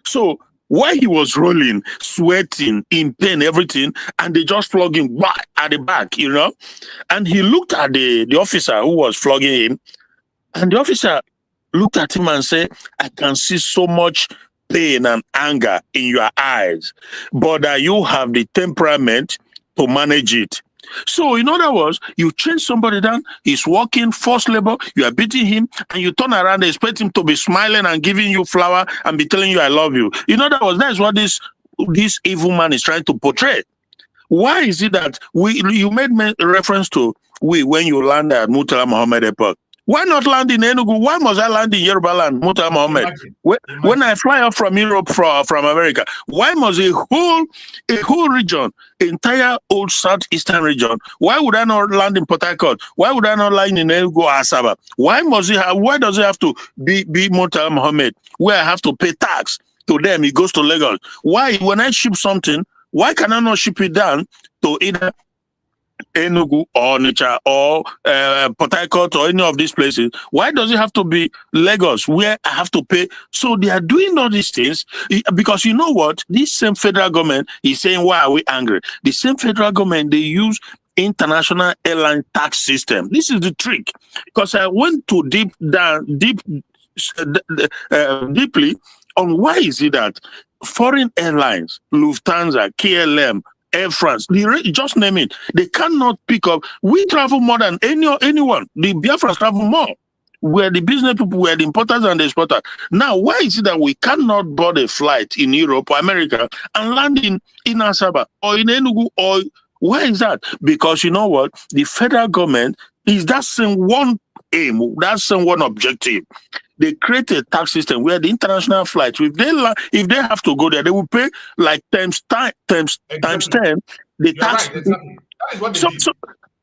so while he was rolling, sweating, in pain, everything, and they just flog him back at the back, you know, and he looked at the officer who was flogging him, and the officer looked at him and said, I can see so much pain and anger in your eyes, but you have the temperament to manage it. So, in other words, you change somebody down, he's working, forced labor, you are beating him, and you turn around and expect him to be smiling and giving you flower and be telling you, I love you. In other words, that's what this evil man is trying to portray. Why is it that you made reference to when you land at Murtala Mohammed Airport? Why not land in Enugu? Why must I land in Yoruba land, Murtala Mohammed? When I fly up from Europe, from America, why must a whole region, entire old southeastern region, why would I not land in Port Harcourt? Why would I not land in Enugu or Asaba? Why does it have to be Murtala Mohammed, where I have to pay tax to them? It goes to Lagos. Why, when I ship something, why can I not ship it down to either Enugu or Onitsha or Port Harcourt or any of these places? Why does it have to be Lagos where I have to pay? So they are doing all these things because you know what? This same federal government is saying, why are we angry? The same federal government, they use international airline tax system. This is the trick. Because I went to deeply on why is it that foreign airlines, Lufthansa, KLM, Air France, just name it, they cannot pick up. We travel more than anyone. The Biafra travel more. We're the business people, we're the importers and the exporters. Now, why is it that we cannot board a flight in Europe or America and land in Asaba or in Enugu? Or why is that? Because you know what? The federal government is that same one aim, that same one objective. They create a tax system where the international flights, if they have to go there, they will pay like times 10 the tax. Right, exactly. That is what they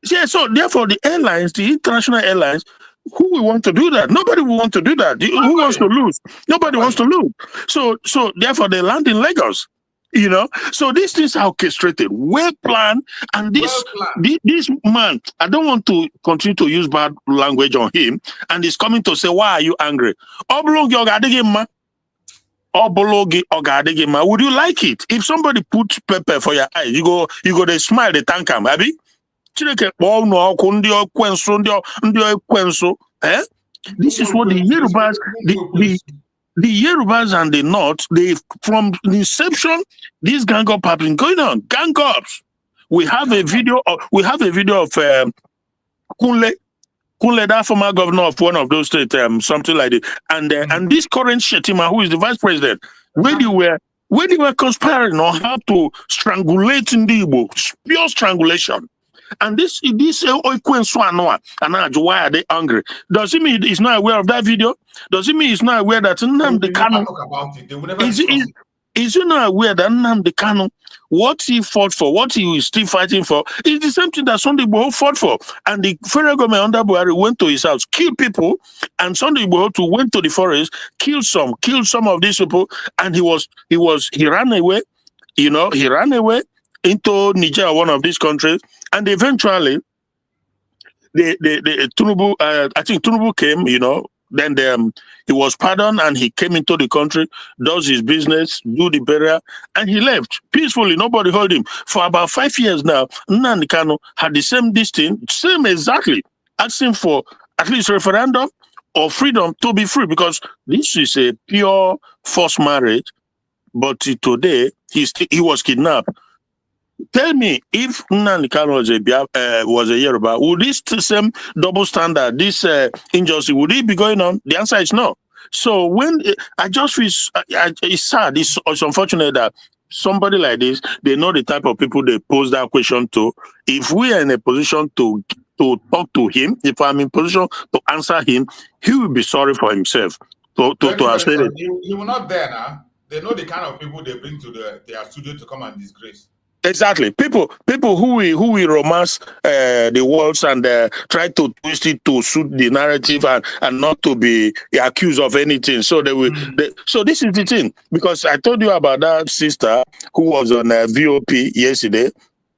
did. So therefore the airlines, the international airlines, who will want to do that? Nobody will want to do that. Who wants to lose? Nobody wants to lose. So therefore they land in Lagos. You know, so these things are orchestrated, well planned, and this man, I don't want to continue to use bad language on him, and he's coming to say, why are you angry? Would you like it? If somebody puts pepper for your eyes, you go they smile, they thank him, Abby. This is what the Yorubas, the Yorubas and the North, from the inception, this gang up have been going on. Gang ups. We have a video of Kunle, that former governor of one of those states, something like that. And this current Shetima, who is the vice president, when they were conspiring on how to strangulate Igbo, pure strangulation. And this why are they angry? Does it mean he's not aware of that video? Does it mean he's not aware that Nnamdi Kanu is he not aware that Nnamdi Kanu, what he fought for, what he is still fighting for, is the same thing that Sunday Igbo'S fought for. And the federal government under Buhari went to his house, killed people, and Sunday Igbo'S went to the forest, killed some of these people, and he ran away, you know, he ran away into Niger, one of these countries, and eventually, Tinubu, I think Tinubu came, you know, then he was pardoned and he came into the country, does his business, do the burial, and he left peacefully. Nobody heard him. For about 5 years now, Nnamdi Kanu had the same same exactly, asking for at least referendum or freedom to be free, because this is a pure forced marriage. But today, he was kidnapped. Tell me, if Nnamdi Kanu was a Yoruba, would this same double standard, this injustice, would it be going on? The answer is no. So when I just feel, it's sad, it's unfortunate that somebody like this, they know the type of people they pose that question to. If we are in a position to talk to him, if I'm in position to answer him, he will be sorry for himself to have said it. He will not dare now. They know the kind of people they bring to their studio to come and disgrace. Exactly. People who will romance the words and try to twist it to suit the narrative and not to be accused of anything. So they will. So this is the thing, because I told you about that sister who was on VOP yesterday.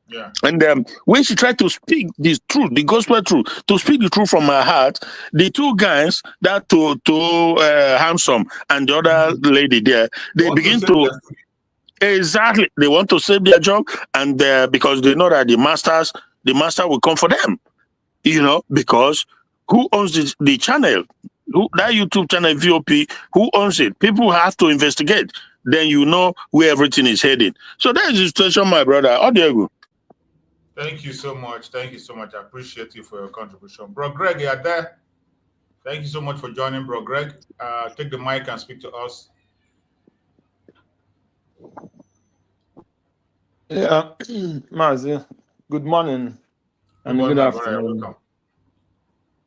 Yeah. And when she tried to speak the truth, the gospel truth, to speak the truth from her heart, the two guys, that handsome and the other lady there, they begin to. Exactly. They want to save their job, and because they know that the master will come for them. Because who owns the channel? That YouTube channel VOP, who owns it? People have to investigate. Then you know where everything is heading. So that is the situation, my brother. How do you go? Thank you so much. Thank you so much. I appreciate you for your contribution. Bro Greg, you are there. Thank you so much for joining, Bro Greg. Take the mic and speak to us. Yeah, Mazi, good morning and good afternoon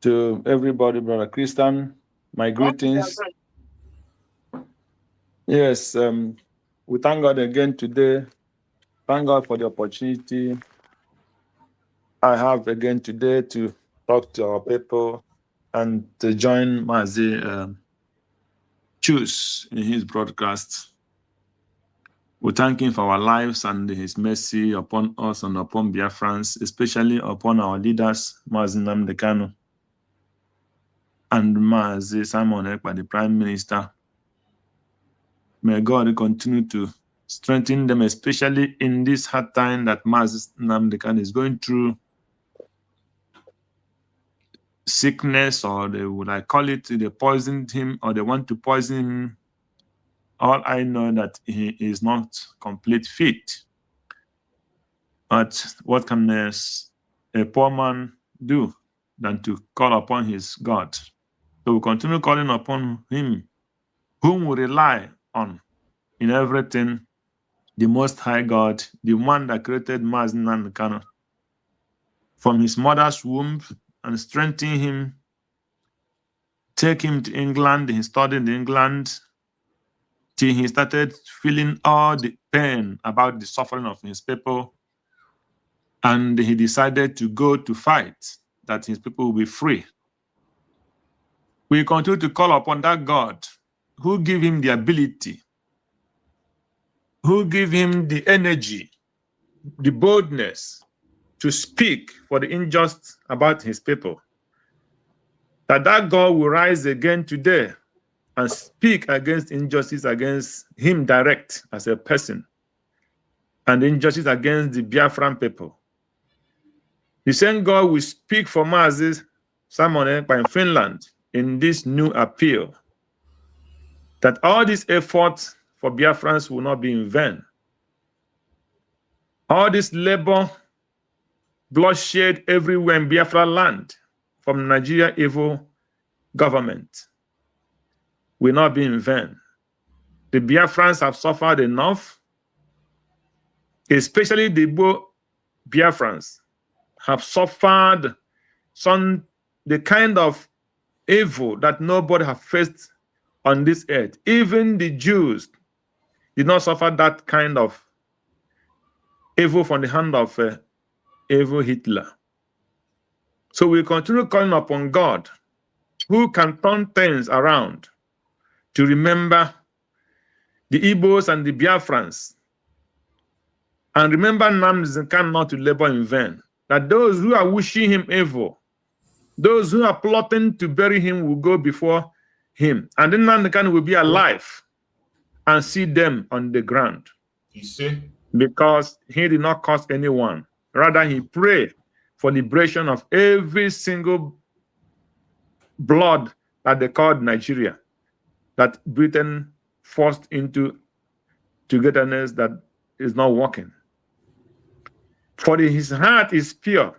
to everybody, Brother Christian. My greetings. Yes, we thank God again today. Thank God for the opportunity I have again today to talk to our people and to join Mazi Choose in his broadcast. We thank him for our lives and his mercy upon us and upon Biafrans, especially upon our leaders, Mazi Nnamdi Kanu and Mazi Simon Ekpa, the Prime Minister. May God continue to strengthen them, especially in this hard time that Mazi Nnamdi Kanu is going through. Sickness, or they would call it, they poisoned him, or they want to poison him. All I know that he is not complete fit. But what can a poor man do than to call upon his God? So we continue calling upon him, whom we rely on in everything, the Most High God, the one that created Mazi Nnamdi Kanu from his mother's womb, and strengthen him, take him to England. He studied in England till he started feeling all the pain about the suffering of his people. And he decided to go to fight, that his people will be free. We continue to call upon that God who gave him the ability, who gave him the energy, the boldness to speak for the unjust about his people. That God will rise again today and speak against injustice against him direct as a person, and injustice against the Biafran people. The same God will speak for Mazi Simon Ekpa in Finland in this new appeal, that all these efforts for Biafrans will not be in vain. All this labor, bloodshed everywhere in Biafra land from Nigeria evil government will not be in vain. The Biafrans have suffered enough, especially the Igbo Biafrans have suffered the kind of evil that nobody has faced on this earth. Even the Jews did not suffer that kind of evil from the hand of evil Hitler. So we continue calling upon God, who can turn things around, to remember the Igbos and the Biafrans, and remember Nnamdi Kanu not to labor in vain. That those who are wishing him evil, those who are plotting to bury him, will go before him, and then Nnamdi Kanu will be alive and see them on the ground. You see? Because he did not cause anyone. Rather, he prayed for liberation of every single blood that they called Nigeria, that Britain forced into togetherness that is not working. For his heart is pure,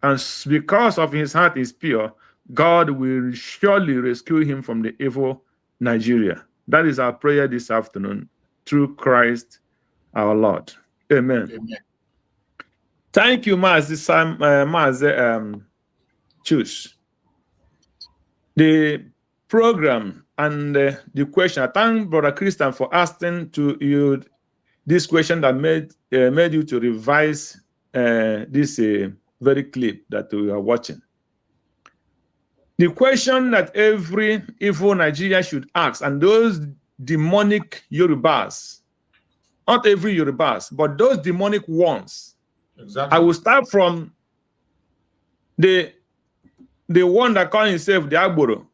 and because of his heart is pure, God will surely rescue him from the evil Nigeria. That is our prayer this afternoon, through Christ our Lord. Amen. Amen. Thank you, Mazi Choose. The program and the question. I thank Brother Christian for asking to you this question that made you to revise this very clip that we are watching. The question that every evil Nigeria should ask, and those demonic Yorubas, not every Yorubas, but those demonic ones. Exactly. I will start from the one that calls himself the Agboro,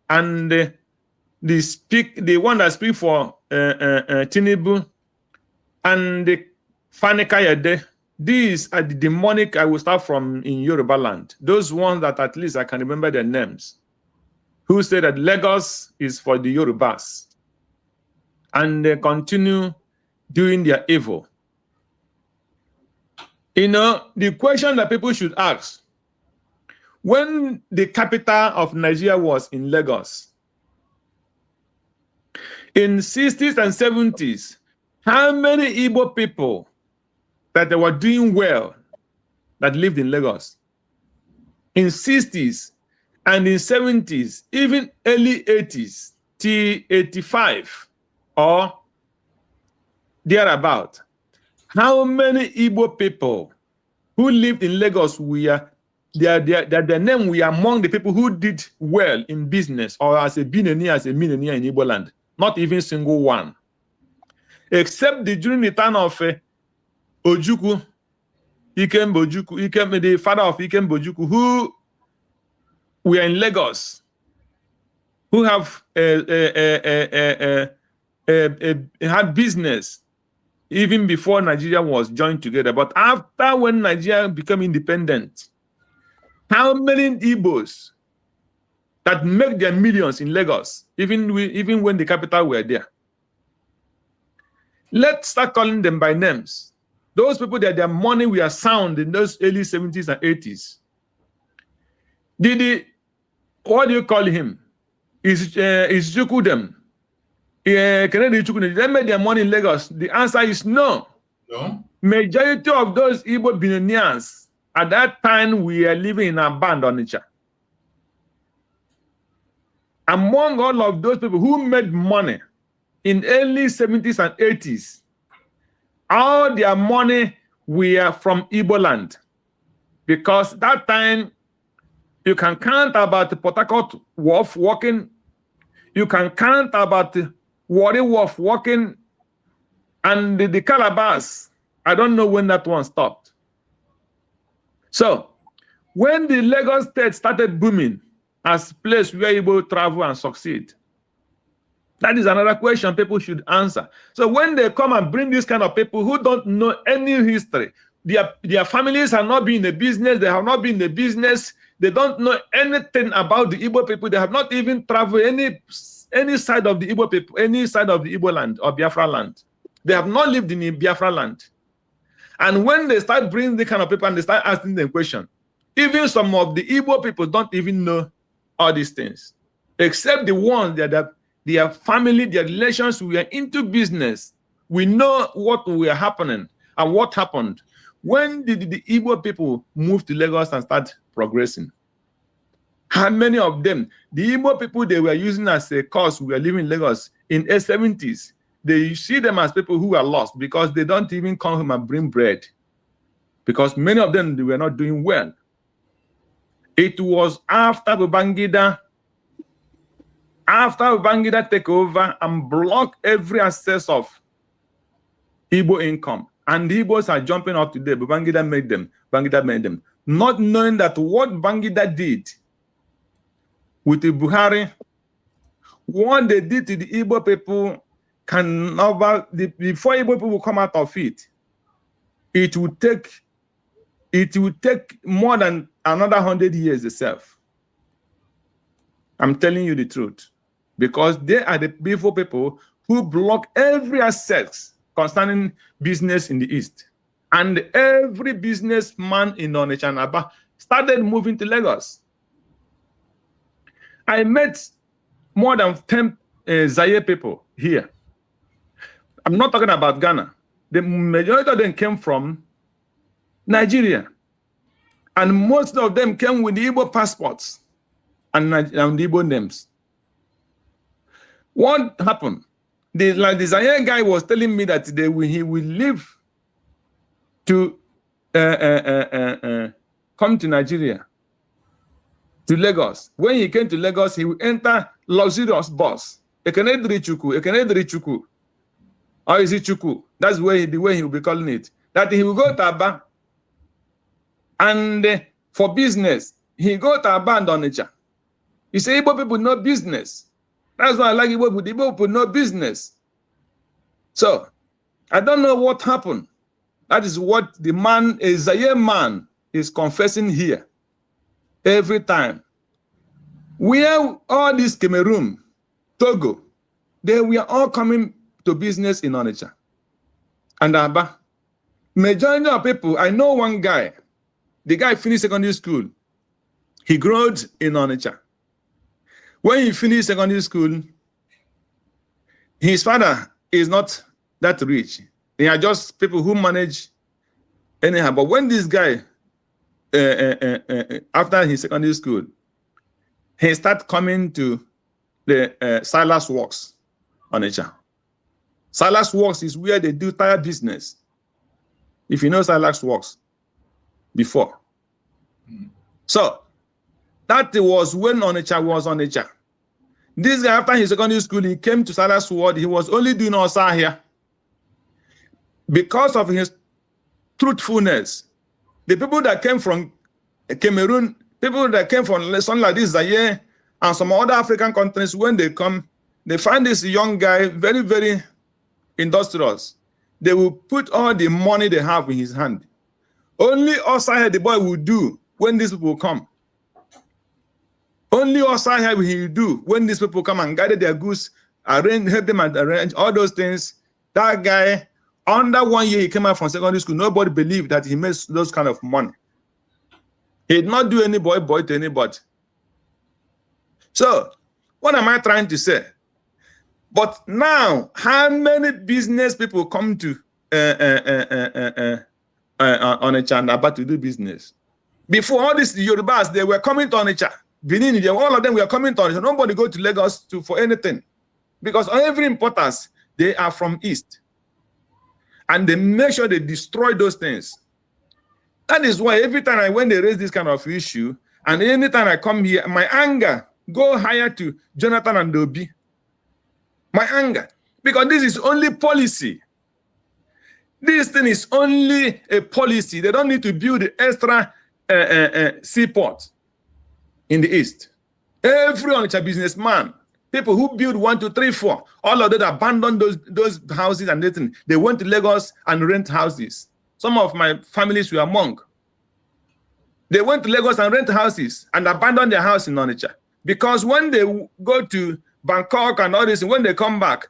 and the one that speaks for Tinubu, and the Fanikayede. These are the demonic I will start from in Yoruba land. Those ones that at least I can remember their names, who say that Lagos is for the Yorubas, and they continue doing their evil. You know, the question that people should ask, when the capital of Nigeria was in Lagos, in 60s and 70s, how many Igbo people that they were doing well that lived in Lagos? In 60s and in 70s, even early 80s, till 85 or thereabout, how many Igbo people who lived in Lagos their name were among the people who did well in business or as a millionaire in Igboland? Not even single one. Except during the time of Ojukwu, the father of Ikemba Ojukwu, who were in Lagos, who have had business even before Nigeria was joined together. But after when Nigeria became independent, how many Igbo's that make their millions in Lagos, even when the capital were there? Let's start calling them by names. Those people that their money were sound in those early 70s and 80s. What do you call him? Is Chukudem? Did they make their money in Lagos? The answer is no. No. Majority of those Igbo billionaires at that time were living in abandoned nature. Among all of those people who made money in early 70s and 80s, all their money were from Igboland, because that time you can count about the Port Harcourt Wharf working, you can count about the Warri Wharf working, and the Calabas. I don't know when that one stopped. So when the Lagos state started booming as a place where Igbo travel and succeed, that is another question people should answer. So when they come and bring this kind of people who don't know any history, their families have not been in the business, they have not been in the business, they don't know anything about the Igbo people, they have not even traveled any side of the Igbo people, any side of the Igbo land or Biafra land. They have not lived in the Biafra land. And when they start bringing the kind of people and they start asking them questions, even some of the Igbo people don't even know all these things, except the ones that their family, their relations were into business. We know what were happening and what happened. When did the Igbo people move to Lagos and start progressing? How many of them, the Igbo people they were using as a cause, were living in Lagos in the 70s, they see them as people who are lost because they don't even come home and bring bread. Because many of them, they were not doing well. It was after Babangida take over and block every access of Igbo income. And the Igbos are jumping up today. Babangida made them. Not knowing that what Babangida did with the Buhari, what they did to the Igbo people can never, before Igbo people will come out of it, it will take more than another 100 years itself. I'm telling you the truth. Because they are the beautiful people who block every access concerning business in the East. And every businessman in Onitsha and Aba started moving to Lagos. I met more than 10 Zaire people here. I'm not talking about Ghana. the majority of them came from Nigeria. And most of them came with the Igbo passports and the Igbo names. What happened? The Zaire guy was telling me that he will leave to come to Nigeria, to Lagos. When he came to Lagos, he will enter luxurious bus. Ekenedri Chuku. Or is it Chuku? That's the way he will be calling it. That he will go to Aba. And for business, he go to Aba and Onitsha. You say Igbo people know business. That's why I like Igbo people. Igbo people know business. So, I don't know what happened. That is what the man, a Zaire man, is confessing here. Every time. Where all this Cameroon, Togo, we are all coming to business in Onitsha and Aba. Majority of people, I know one guy, the guy finished secondary school. He grew in Onitsha. When he finished secondary school, his father is not that rich. They are just people who manage anyhow. But when this guy, after his secondary school, he started coming to the Silas Works Onitsha. Silas Works is where they do tire business. If you know Silas Works before. So that was when Onitsha was Onitsha. This guy, after his secondary school, he came to Silas Works. He was only doing Osa here. Because of his truthfulness, the people that came from Cameroon, people that came from something like this, Zaire, and some other African countries, when they come, they find this young guy very, very industrious. They will put all the money they have in his hand. Only Osa the boy will do when these people come. Only Osa he will do when these people come and gather their goods, help them arrange all those things. That guy, under 1 year he came out from secondary school, nobody believed that he makes those kind of money. He did not do any boy to anybody. So, what am I trying to say? But now, how many business people come to Onitsha and Aba to do business? Before all these Yorubas, they were coming to Onitsha. Benin, all of them were coming to Onitsha. Nobody go to Lagos for anything. Because every importers, they are from East. And they make sure they destroy those things. That is why every time when they raise this kind of issue, and anytime I come here, my anger go higher to Jonathan and Obi. My anger. Because this is only policy. This thing is only a policy. They don't need to build the extra seaport in the East. Every Onitsha businessman, people who build 1, 2, 3, 4, all of them abandoned those houses and everything. They went to Lagos and rent houses. Some of my families were among. They went to Lagos and rent houses and abandoned their house in Onitsha. Because when they go to Bangkok and all this, when they come back,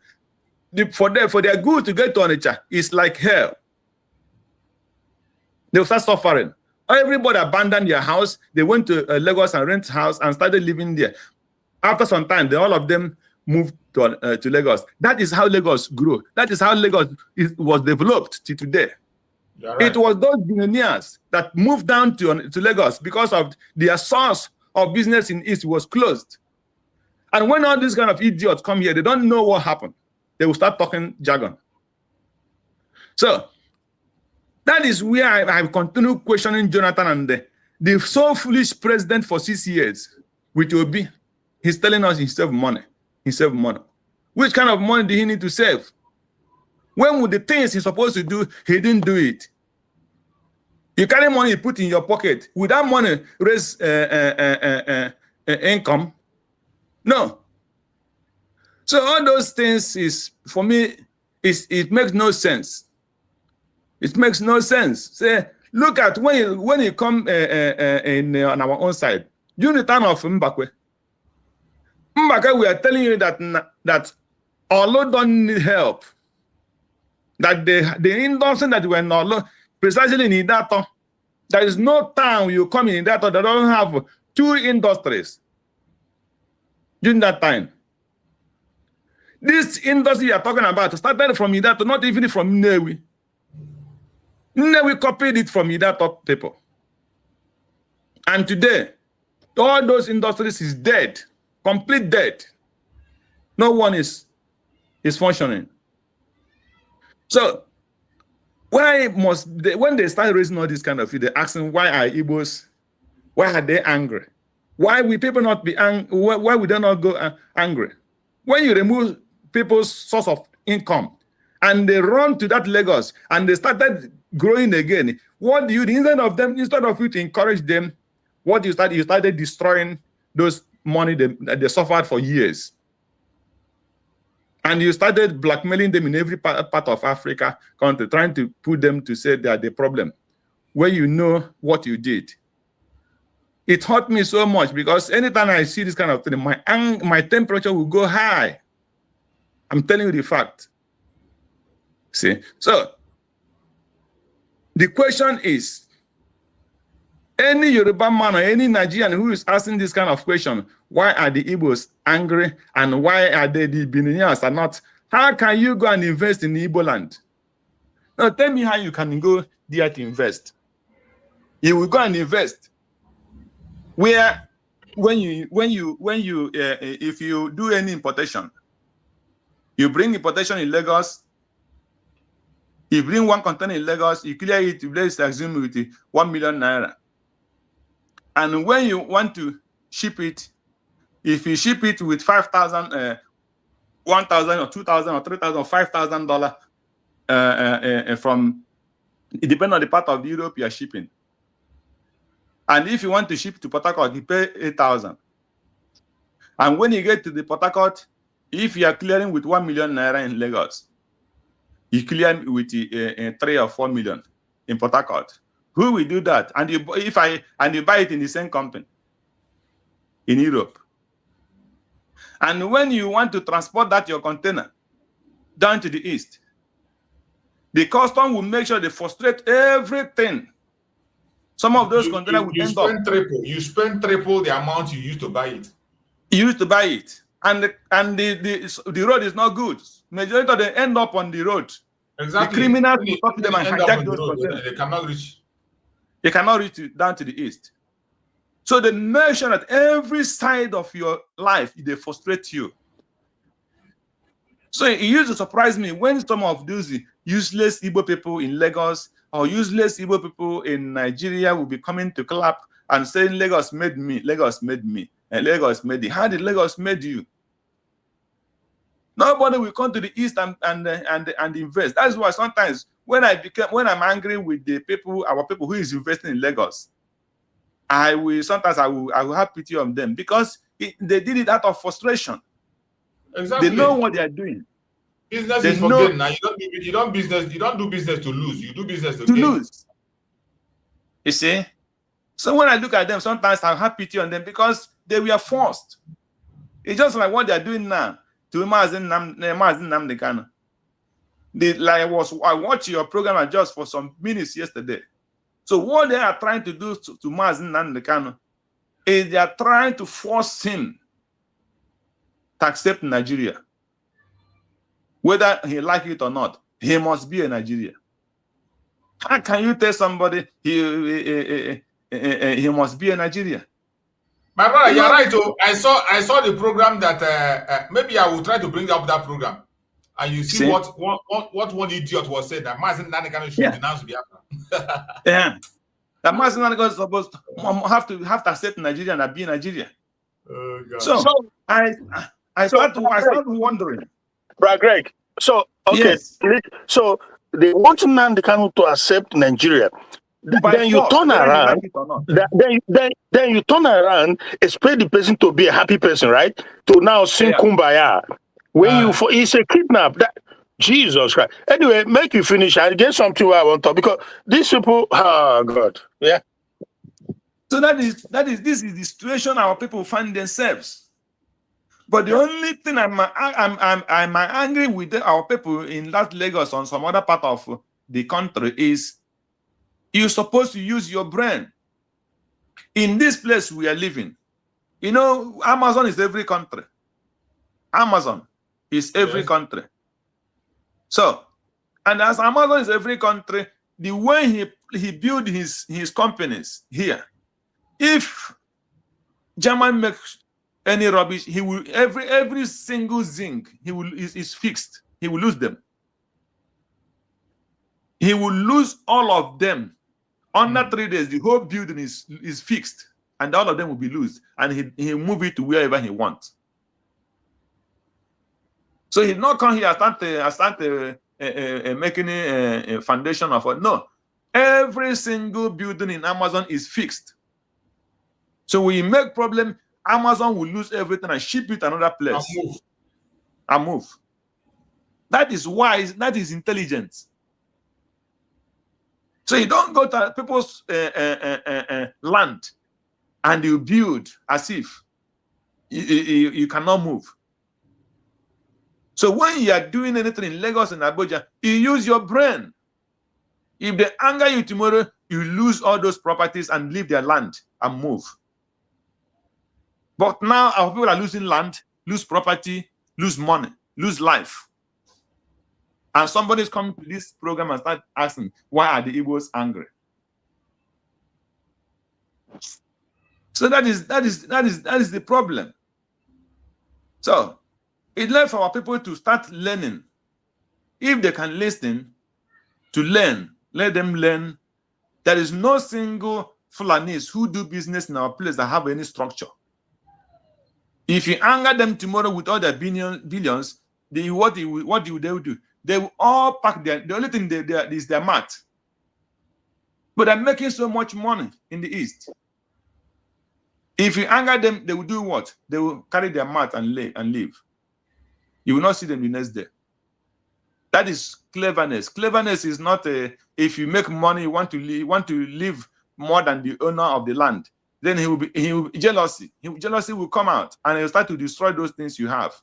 for their goods to get to Onitsha, it's like hell. They will start suffering. Everybody abandoned their house. They went to Lagos and rent house and started living there. After some time, all of them moved to Lagos. That is how Lagos grew. That is how Lagos was developed to today. Right. It was those billionaires that moved down to Lagos because of their source of business in East was closed. And when all these kind of idiots come here, they don't know what happened. They will start talking jargon. So that is where I continue questioning Jonathan and the so foolish president for 6 years with Obi. He's telling us he saved money. He saved money. Which kind of money did he need to save? When would the things he's supposed to do, he didn't do it? You carry money you put in your pocket. Would that money raise income? No. So all those things is, for me, it makes no sense. It makes no sense. Say, look at when you come on our own side, during the time of Mbakwe, we are telling you that Olo don't need help. That the industry that we're not precisely in Idato, there is no town you come in Idato that don't have 2 industries during that time. This industry you are talking about started from Idato, not even from Newi. Then we copied it from either top people. And today, all those industries is dead, complete dead. No one is functioning. So why must they, when they start raising all this kind of thing, they're asking why are Igbos, why are they angry? Why will people not be angry? Why would they not go angry? When you remove people's source of income and they run to that Lagos and they started growing again, what do you do? Instead of you to encourage them, what you started destroying those money they suffered for years. And you started blackmailing them in every part of Africa country, trying to put them to say they are the problem, where you know what you did. It hurt me so much because anytime I see this kind of thing, my temperature will go high. I'm telling you the fact. See, so the question is, any Yoruba man or any Nigerian who is asking this kind of question, why are the Igbos angry and why are they the billionaires are not? How can you go and invest in Igboland? Now tell me how you can go there to invest. You will go and invest where if you do any importation, you bring importation in Lagos, you bring one container in Lagos, you clear it, let's assume with 1 million naira. And when you want to ship it, if you ship it with 5,000, 1,000 or 2,000 or 3,000 or $5,000 from, it depends on the part of Europe you are shipping. And if you want to ship to Port Harcourt, you pay 8,000. And when you get to the Port Harcourt, if you are clearing with 1 million naira in Lagos, you clear with 3 or 4 million in Port Harcourt. Who will do that? And you buy it in the same company in Europe. And when you want to transport that your container down to the east, the custom will make sure they frustrate everything. Some of those containers will end up. You spend triple the amount you used to buy it. You used to buy it, and the road is not good. Majority of them end up on the road. Exactly. The criminals will talk to them and hijack those containers. They cannot reach. They cannot reach down to the east. So they make sure that every side of your life, they frustrate you. So it used to surprise me when some of those useless Igbo people in Lagos or useless Igbo people in Nigeria will be coming to clap and saying, Lagos made me, Lagos made me, and Lagos made it. How did Lagos made you? Nobody will come to the east and invest. That's why sometimes when I'm angry with the people, our people who is investing in Lagos, I will have pity on them because they did it out of frustration. Exactly. They know what they are doing. Business is for gain now. You don't do business to lose. You do business to gain. Lose. You see? So when I look at them, sometimes I have pity on them because they were forced. It's just like what they are doing now to Nnamdi Kanu. I watched your program just for some minutes yesterday. So what they are trying to do to Nnamdi Kanu is they are trying to force him to accept Nigeria. Whether he like it or not, he must be a Nigerian. How can you tell somebody he must be a Nigerian? My brother, you're right. Oh, I saw the program that maybe I will try to bring up that program, and you see what one idiot was saying that Nnamdi Kanu should denounce Biafra. Yeah, that Nnamdi Kanu is supposed to have to accept Nigeria and be Nigeria. Oh, God. So I started wondering. Brother Greg, so okay, yes. So they want Nnamdi Kanu to accept Nigeria. Then you turn around. Then you turn around, expect the person to be a happy person, right? To now sing Kumbaya. When it's a kidnap. Jesus Christ. Anyway, make you finish. I get something I want to talk because these people, oh God, yeah. So this is the situation our people find themselves. But the only thing I'm angry with our people in that Lagos or some other part of the country is you're supposed to use your brain. In this place we are living, you know, Amazon is every country. Amazon is every country. So, and as Amazon is every country, the way he built his companies here, if German makes any rubbish, he will every single zinc is fixed. He will lose them. He will lose all of them. Under 3 days, the whole building is fixed, and all of them will be loose, and he'll move it to wherever he wants. So he'll not come here and start making a foundation of it. No, every single building in Amazon is fixed. So when you make problem, Amazon will lose everything and ship it to another place. And move. That is wise. That is intelligent. So you don't go to people's land and you build as if you cannot move. So when you are doing anything in Lagos and Abuja, you use your brain. If they anger you tomorrow, you lose all those properties and leave their land and move. But now our people are losing land, lose property, lose money, lose life. And somebody's coming to this program and start asking, why are the Igbos angry? So that is the problem. So it left our people to start learning. If they can listen to learn, let them learn. There is no single Fulanis who do business in our place that have any structure. If you anger them tomorrow with all their billions, what do they do? They will all pack the only thing is their mat. But they're making so much money in the East. If you anger them, they will do what? They will carry their mat and leave. You will not see them the next day. That is cleverness. Cleverness is not if you make money, you want to live more than the owner of the land. Then he will be jealousy. Jealousy will come out and he will start to destroy those things you have,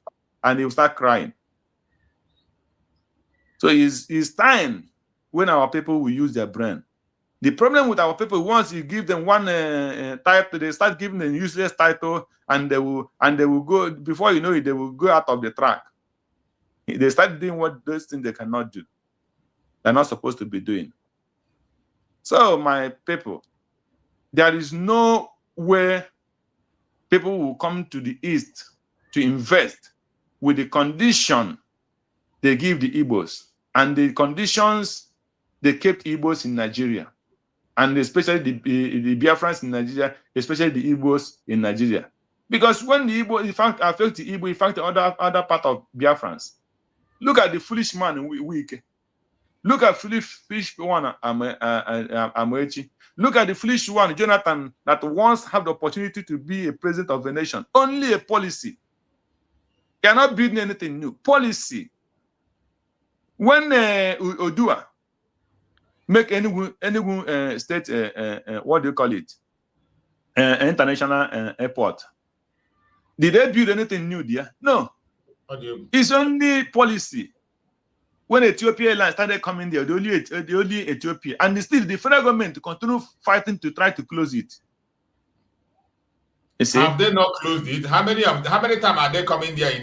and he will start crying. So it's time when our people will use their brain. The problem with our people, once you give them one title, they start giving them useless title, and they will go, before you know it, they will go out of the track. They start doing what those things they cannot do. They're not supposed to be doing. So my people, there is no way people will come to the East to invest with the condition they give the Igbos and the conditions they kept Igbos in Nigeria, and especially the Biafrans in Nigeria, especially the Igbos in Nigeria. Because when the Igbo, in fact, affect the Igbo, in fact, the other part of Biafrans. Look at the foolish man weak. Look at foolish one, Amechi. Look at the foolish one, Jonathan, that once had the opportunity to be a president of a nation. Only a policy. Cannot build anything new. Policy. When Odua make any state, what do you call it? International airport. Did they build anything new there? No. It's only policy. When Ethiopia Airlines started coming there, the only Ethiopia, and still the federal government continue fighting to try to close it. You see? Have they not closed it? How many times are they coming there in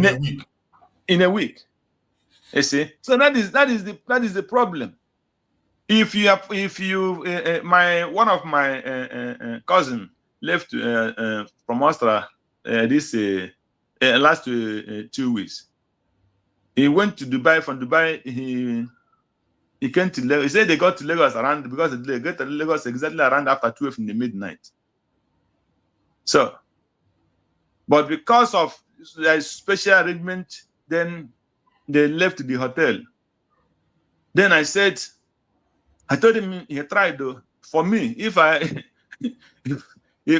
a week? In a week. You see? So that is the problem. If one of my cousin left from Austria this last 2 weeks. He went to Dubai. From Dubai, he came to Lagos. He said they got to Lagos around, because they got to Lagos exactly around after 12 in the midnight. So, but because of the special arrangement, then they left the hotel. Then I told him he tried though. For me, if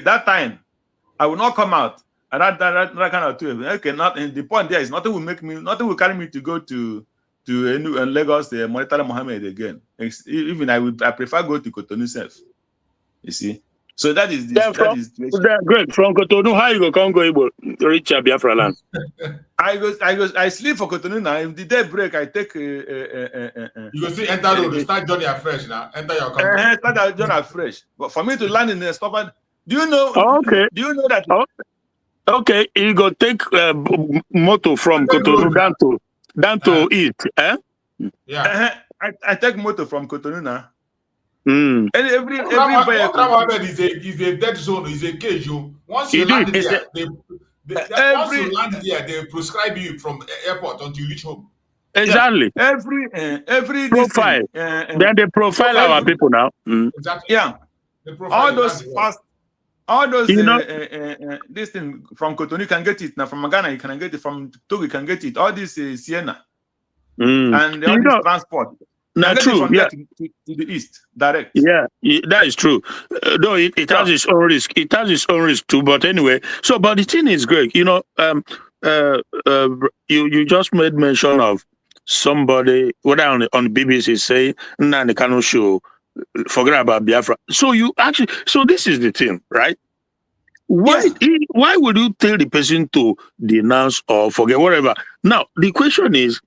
that time I will not come out. And that kind of thing. Okay, the point there is nothing will carry me to go to Lagos, the Monetary Mohammed again. Even I prefer go to Cotonou self. You see, so that is great. From Cotonou, how you go Igbo reach Biafra land? I sleep for Cotonou now. If the day break, I take. You go see enter road, start journey afresh now. Enter your country. Start our journey afresh. But for me to land in the stop, do you know? Okay. Do you know that? Okay, you go take motor from Cotonou down to east, eh? Yeah. I take motor from Cotonou now. Mm. And every is a dead zone, is a cage. Once you land there, once you land there, they prescribe you from airport until you reach home. Exactly. Yeah. Every profile. Then they profile our people now. Mm. Exactly. Yeah. All those fast, all those this thing from Cotonou you can get it now. From Ghana you can get it. From Togo you can get it. All this Sienna and all this transport. Not true. From there to the east direct. Yeah, that is true. Though it has its own risk. It has its own risk too. But anyway, but the thing is, Greg, you just made mention of somebody, whether on the BBC saying Nnamdi Kanu show, forget about Biafra. So this is the thing, right? Why would you tell the person to denounce or forget whatever? Now the question is,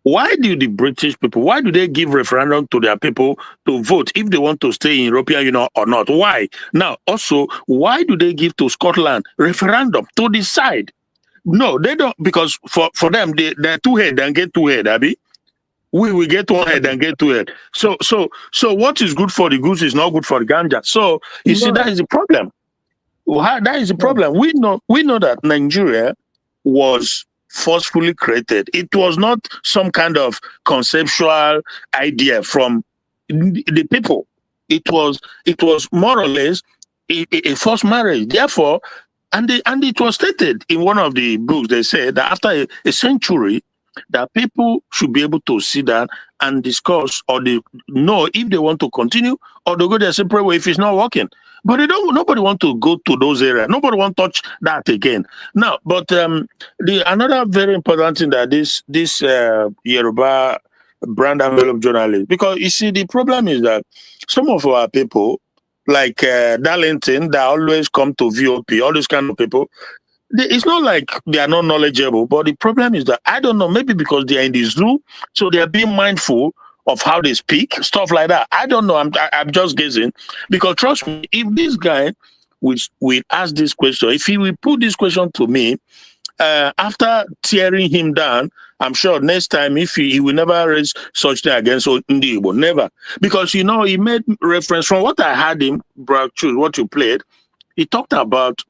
why do the British people, why do they give referendum to their people to vote if they want to stay in European Union or not? Why? Now, also, why do they give to Scotland referendum to decide? No, they don't, because for them, they're two head and get two head, Abby. We will get one head and get two head. So what is good for the goose is not good for the ganja. So you see, that is the problem. That is the problem. We know that Nigeria was forcefully created. It was not some kind of conceptual idea from the people. It was more or less a forced marriage. Therefore, and it was stated in one of the books. They said that after a century, that people should be able to sit down and discuss, or they know if they want to continue or they go their separate way if it's not working. But nobody want to go to those areas. Nobody want to touch that again. Now, but another very important thing that this Yoruba brand envelope journalist, because you see the problem is that some of our people, like Darlington, that always come to VOP, all those kind of people, it's not like they are not knowledgeable, but the problem is that, I don't know, maybe because they are in the zoo, so they are being mindful of how they speak, stuff like that. I don't know. I'm just guessing, because trust me, if this guy will ask this question, if he will put this question to me, after tearing him down, I'm sure next time if he will never raise such thing against Igbo, never, because he made reference from what I heard him, bro, choose what you played. He talked about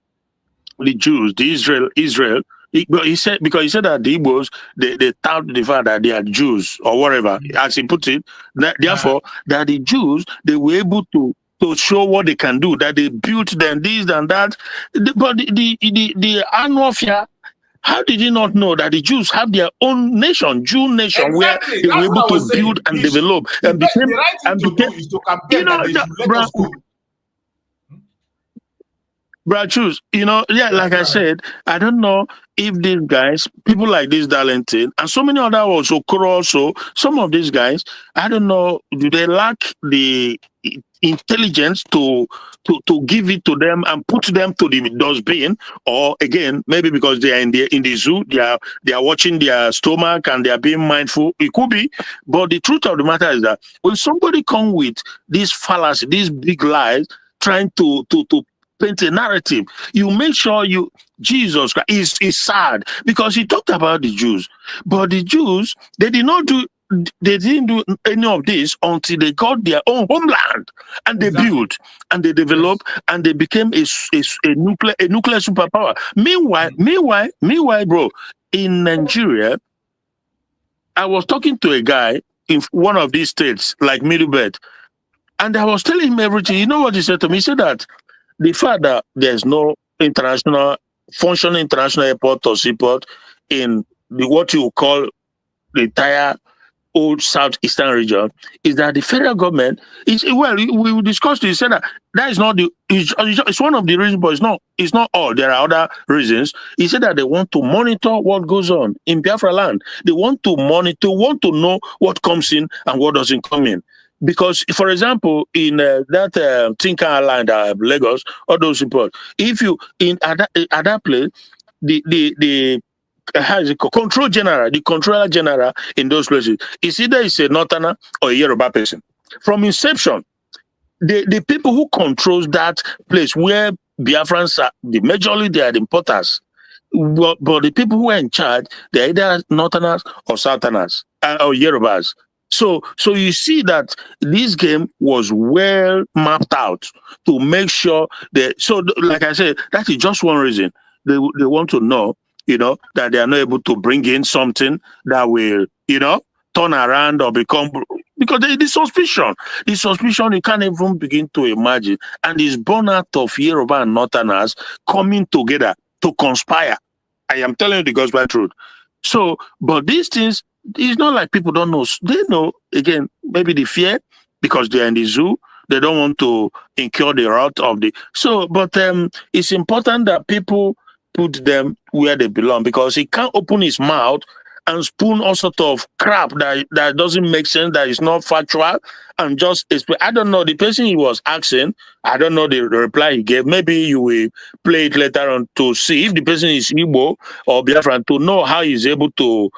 the Jews, the Israel. He said that the Igbo'S, they tout the fact that they are Jews or whatever, as he put it. Therefore, that the Jews, they were able to show what they can do, that they built them this and that. But the annual fair, how did you not know that the Jews have their own nation, Jew nation, where they were able to build and develop and became, Brad Choose, like I said, I don't know if these guys, people like this Darlington, and so many other also, some of these guys, I don't know, do they lack the intelligence to give it to them and put them to the dustbin, or again, maybe because they are in the zoo, they are watching their stomach and they are being mindful. It could be, but the truth of the matter is that when somebody come with this fallacy, these big lies, trying to paint a narrative, you make sure Jesus Christ is sad, because he talked about the Jews, but the Jews, they didn't do any of this until they got their own homeland, and they built and they developed and they became a nuclear superpower. Meanwhile, bro, in Nigeria, I was talking to a guy in one of these states, like Middlebelt, and I was telling him everything. You know what he said to me? He said that the fact that there's no functioning international airport or seaport in what you call the entire old southeastern region is that the federal government is, well, we discussed it. He said that is not it's one of the reasons, but it's not all. There are other reasons. He said that they want to monitor what goes on in Biafra land. They want to to know what comes in and what doesn't come in. Because, for example, in that Tinker Island, Lagos, all those reports, if you at that place, the controller general in those places is either it's a Northerner or a Yoruba person. From inception, the people who controls that place where Biafrans are, majorly they are the importers, but the people who are in charge, they're either Northerners or Southerners or Yorubas. So you see that this game was well mapped out to make sure that. So, like I said, that is just one reason they want to know, that they are not able to bring in something that will, turn around or become, because the suspicion you can't even begin to imagine, and is born out of Yoruba and Northerners coming together to conspire. I am telling you the gospel truth. So, but these things, it's not like people don't know. They know, again, maybe the fear because they're in the zoo. They don't want to incur the wrath of the. So, but it's important that people put them where they belong, because he can't open his mouth and spoon all sort of crap that doesn't make sense, that is not factual, and just I don't know the person he was asking. I don't know the reply he gave. Maybe you will play it later on to see if the person is Igbo or Biafra, to know how he's able to,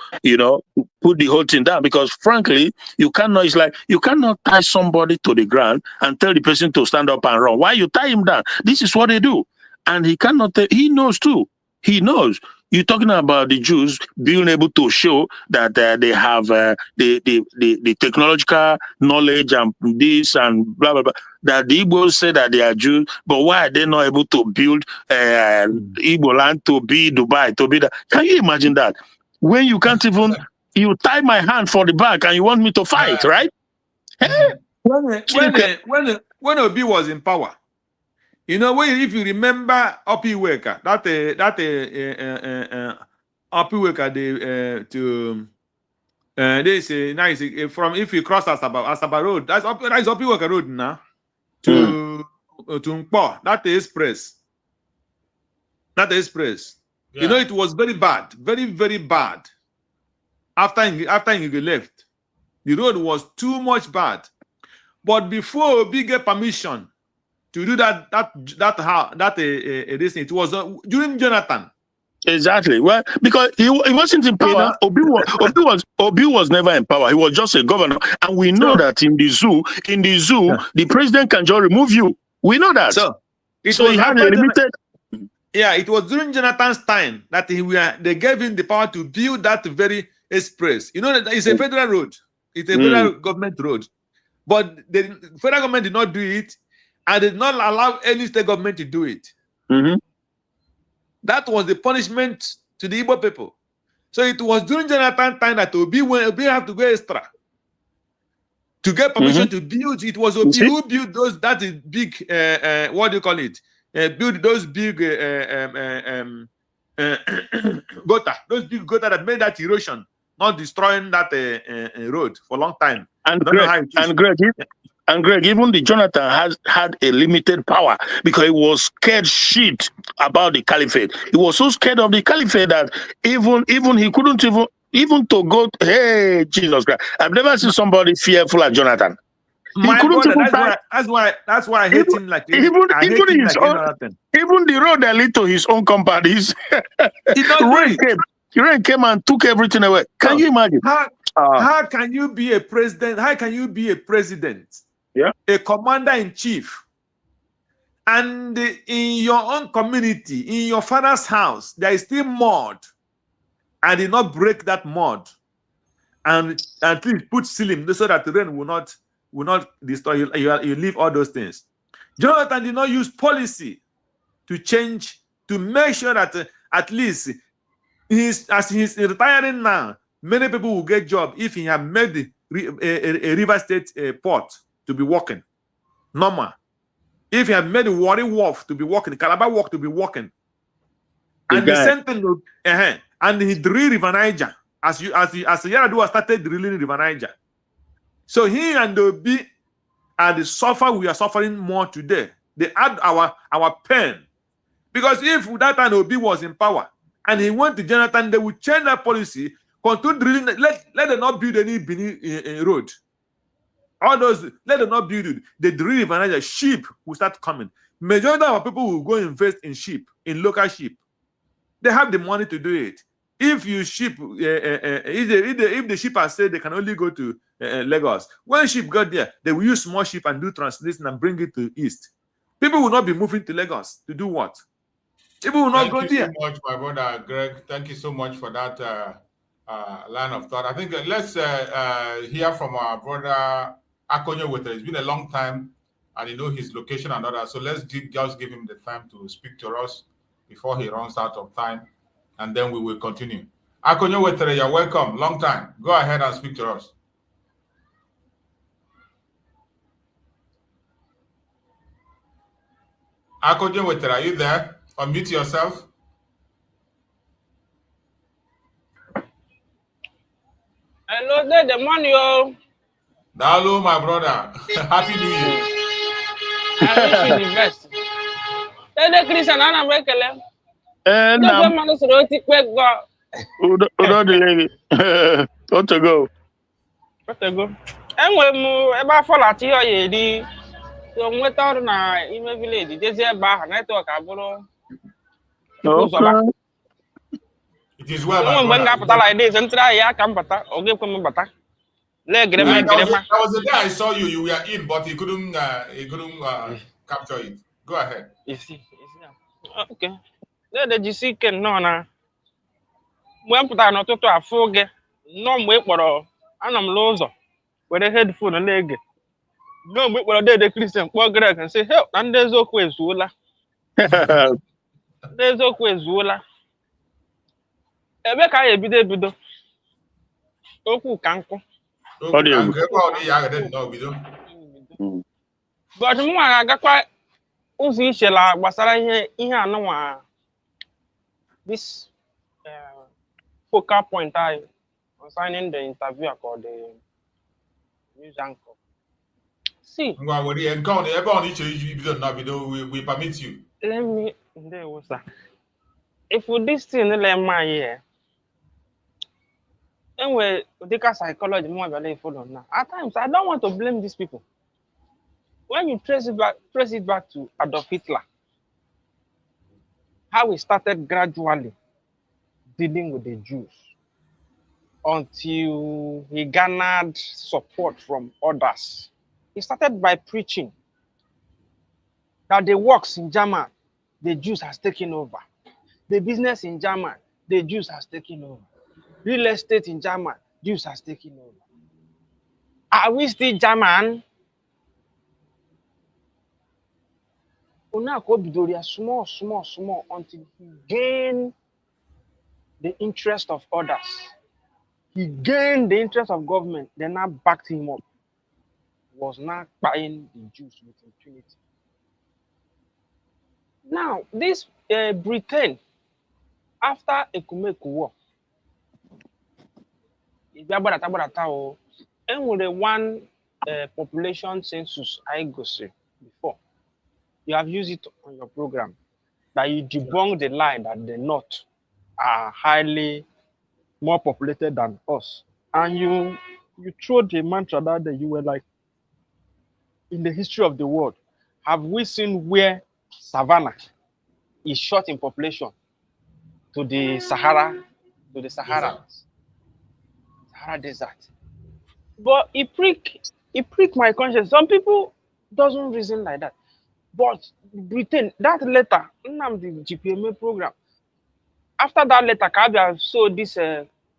put the whole thing down. Because frankly, you cannot. It's like you cannot tie somebody to the ground and tell the person to stand up and run. Why you tie him down? This is what they do, and he cannot. He knows too. He knows. You're talking about the Jews being able to show that they have the technological knowledge and this and blah, blah, blah. That the Igbo'S say that they are Jews, but why are they not able to build Igboland to be Dubai, to be that? Can you imagine that? When you can't even, you tie my hand for the back and you want me to fight, right? When Obi was in power, if you remember Opi Weka, Opi Weka, they say nice from if you cross Asaba Road, that's Opi Weka Road now to Nkpo, that express. That express. Yeah. It was very bad, very, very bad. After you left, the road was too much bad. But before Obi get permission to do this thing, it was during Jonathan. Exactly. Well, because he wasn't in power. Obi was never in power. He was just a governor, and we know that in the zoo, the president can just remove you. We know that. So he had a limited. Yeah, it was during Jonathan's time that they gave him the power to build that very express. It's a federal road. It's a federal government road, but the federal government did not do it, and did not allow any state government to do it. Mm-hmm. That was the punishment to the Igbo people. So it was during Jonathan's time that Obi have to go extra to get permission to build. It was Obi who built those. That is big. What do you call it? Build those big gutter. Those big gutter that made that erosion, not destroying that road for a long time. And Greg, even the Jonathan had a limited power because he was scared shit about the caliphate. He was so scared of the caliphate that even he couldn't even to go. Hey, Jesus Christ! I've never seen somebody fearful like Jonathan. That's why I hate him like even the road that lead to his own compound is rain came and took everything away. Can you imagine? How can you be a president? How can you be a president? Yeah, a commander-in-chief, and in your own community, in your father's house, there is still mud, and did not break that mud, and at least put ceiling so that the rain will not destroy you. You leave all those things. Jonathan did not use policy to change, to make sure that at least as he's retiring now, many people will get job if he had made a River State port to be working normal. If he had made the Warri Wharf to be working, Calabar Wharf to be working, and the same thing, and he drilled River Niger as Yaradua started drilling River Niger. So he and Obi are the suffer. We are suffering more today. They add our pain, because if that time Obi was in power and he went to Jonathan, they would change that policy, continue drilling. Let them not build any road. All those, let them not build it. They drill River Niger, sheep will start coming. Majority of our people will go invest in sheep, in local sheep. They have the money to do it. If you sheep, if the sheep are said they can only go to Lagos, when sheep got there, they will use small sheep and do translation and bring it to East. People will not be moving to Lagos to do what? People will not go there. Thank you so much, my brother Greg. Thank you so much for that line of thought. I think let's hear from our brother Akonyo Wetere. It's been a long time, and you know his location and others. So let's just give him the time to speak to us before he runs out of time, and then we will continue. Akonyo Wetere, you're welcome. Long time. Go ahead and speak to us. Akonyo Wetere, are you there? Unmute yourself. Hello, there, the money, oh. Hello, my brother. Happy New Year. I wish you the best. There, the Christian, I'm making them. Nam, Udo delay. Got to go. Got to go. And when I fall at you, you so what out na ime village, just here back network, I borrow. Okay. It is well, my my brother. Like this, and try ya come bata, or give come bata. Leg grandma, That was the day I saw you. You were in, but he couldn't capture it. Go ahead. You see. Okay. There the GC can no na. When put on to a fuge, no wait for all. And I'm loser. With a headphone and leg. No wait for a day the Christian poor Greg and say, help, and there's no quiz, Zula. There's no quiz, Zula. Ebeka be there, Bido. Oku Kanko. I didn't know. We don't. But I got quite Uzi Shella, Basara here, no this focal point I concerning the interview called the news anchor. See, we permit you. Let me if with this thing let my year. Anyway, the psychology more value follow now. At times I don't want to blame these people. When you trace it back to Adolf Hitler, how we started gradually dealing with the Jews until he garnered support from others. He started by preaching that the works in German, the Jews has taken over. The business in German, the Jews has taken over. Real estate in German, Jews has taken over. Are we still German? Small until he gained the interest of others. He gained the interest of government, then now backed him up. Was not buying the Jews with impunity. Now, this Britain, after Ekumeku War, and with the one population census Igbo'S before, you have used it on your program, that you debunk the lie that the North are highly more populated than us. And you threw the mantra that you were like, in the history of the world, have we seen where Savannah is short in population to the Sahara Desert? But it pricked my conscience. Some people doesn't reason like that. But Britain, that letter, Nnamdi GPMA program, after that letter, Kabia sowed this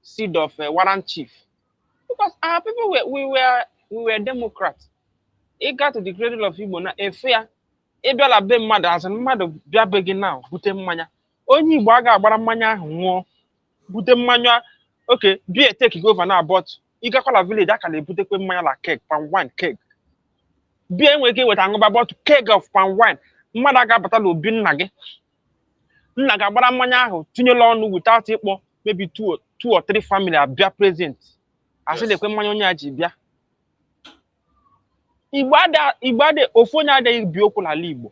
seed of warrant chief. Because our people we were Democrats. It got to the cradle of Igbo now. A fair, Ebiola be mad as a mother be begging now, Butem Mania. Only Waga Baramania, Butem Mania. Okay, be a take over now, but Igakola village, that can put a mania like cake, pan wine cake. Be a waking with an about keg of pan wine. Madaga Batalo bin Nage. Nagabara Mania, Tinelon without it, maybe two or three family are be present. I said the Quemania Jibia. Ibade Ofonia de Biokola Libo.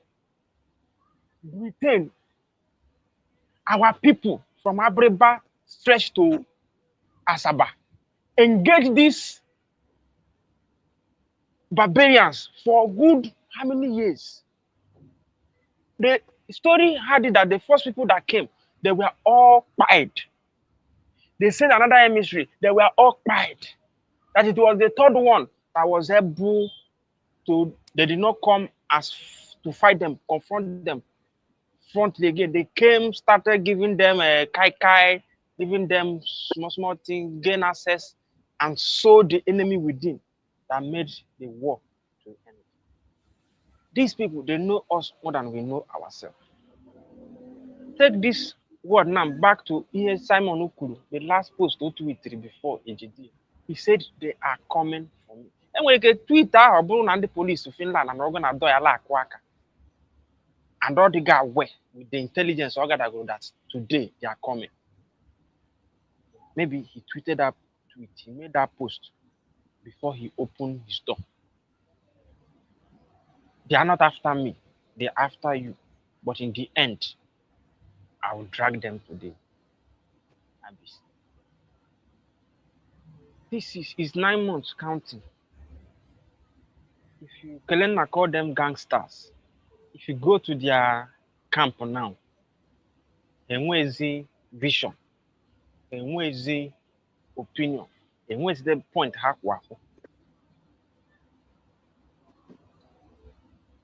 Britain, our people from Abreba stretched to Asaba, engage these barbarians for good how many years? The story had it that the first people that came, they were all quiet. They sent another emissary, they were all quiet. That it was the third one that was able to, they did not come as to fight them, confront them, front again. They came, started giving them a kai, giving them small things, gain access, and sow the enemy within that made the war to end. These people, they know us more than we know ourselves. Take this word now back to Simon Ukuru, the last post to tweet before AGD. He said they are coming for me. And when you tweet out about the police to Finland and we're gonna do a lot and all the guy aware with the intelligence that today they are coming. Maybe he tweeted that tweet, he made that post before he opened his door. They are not after me, they are after you. But in the end, I will drag them to the abyss. This is 9 months counting. If you call them gangsters, if you go to their camp now, enwezi vision, enwezi opinion, enwezi the point hakwafu.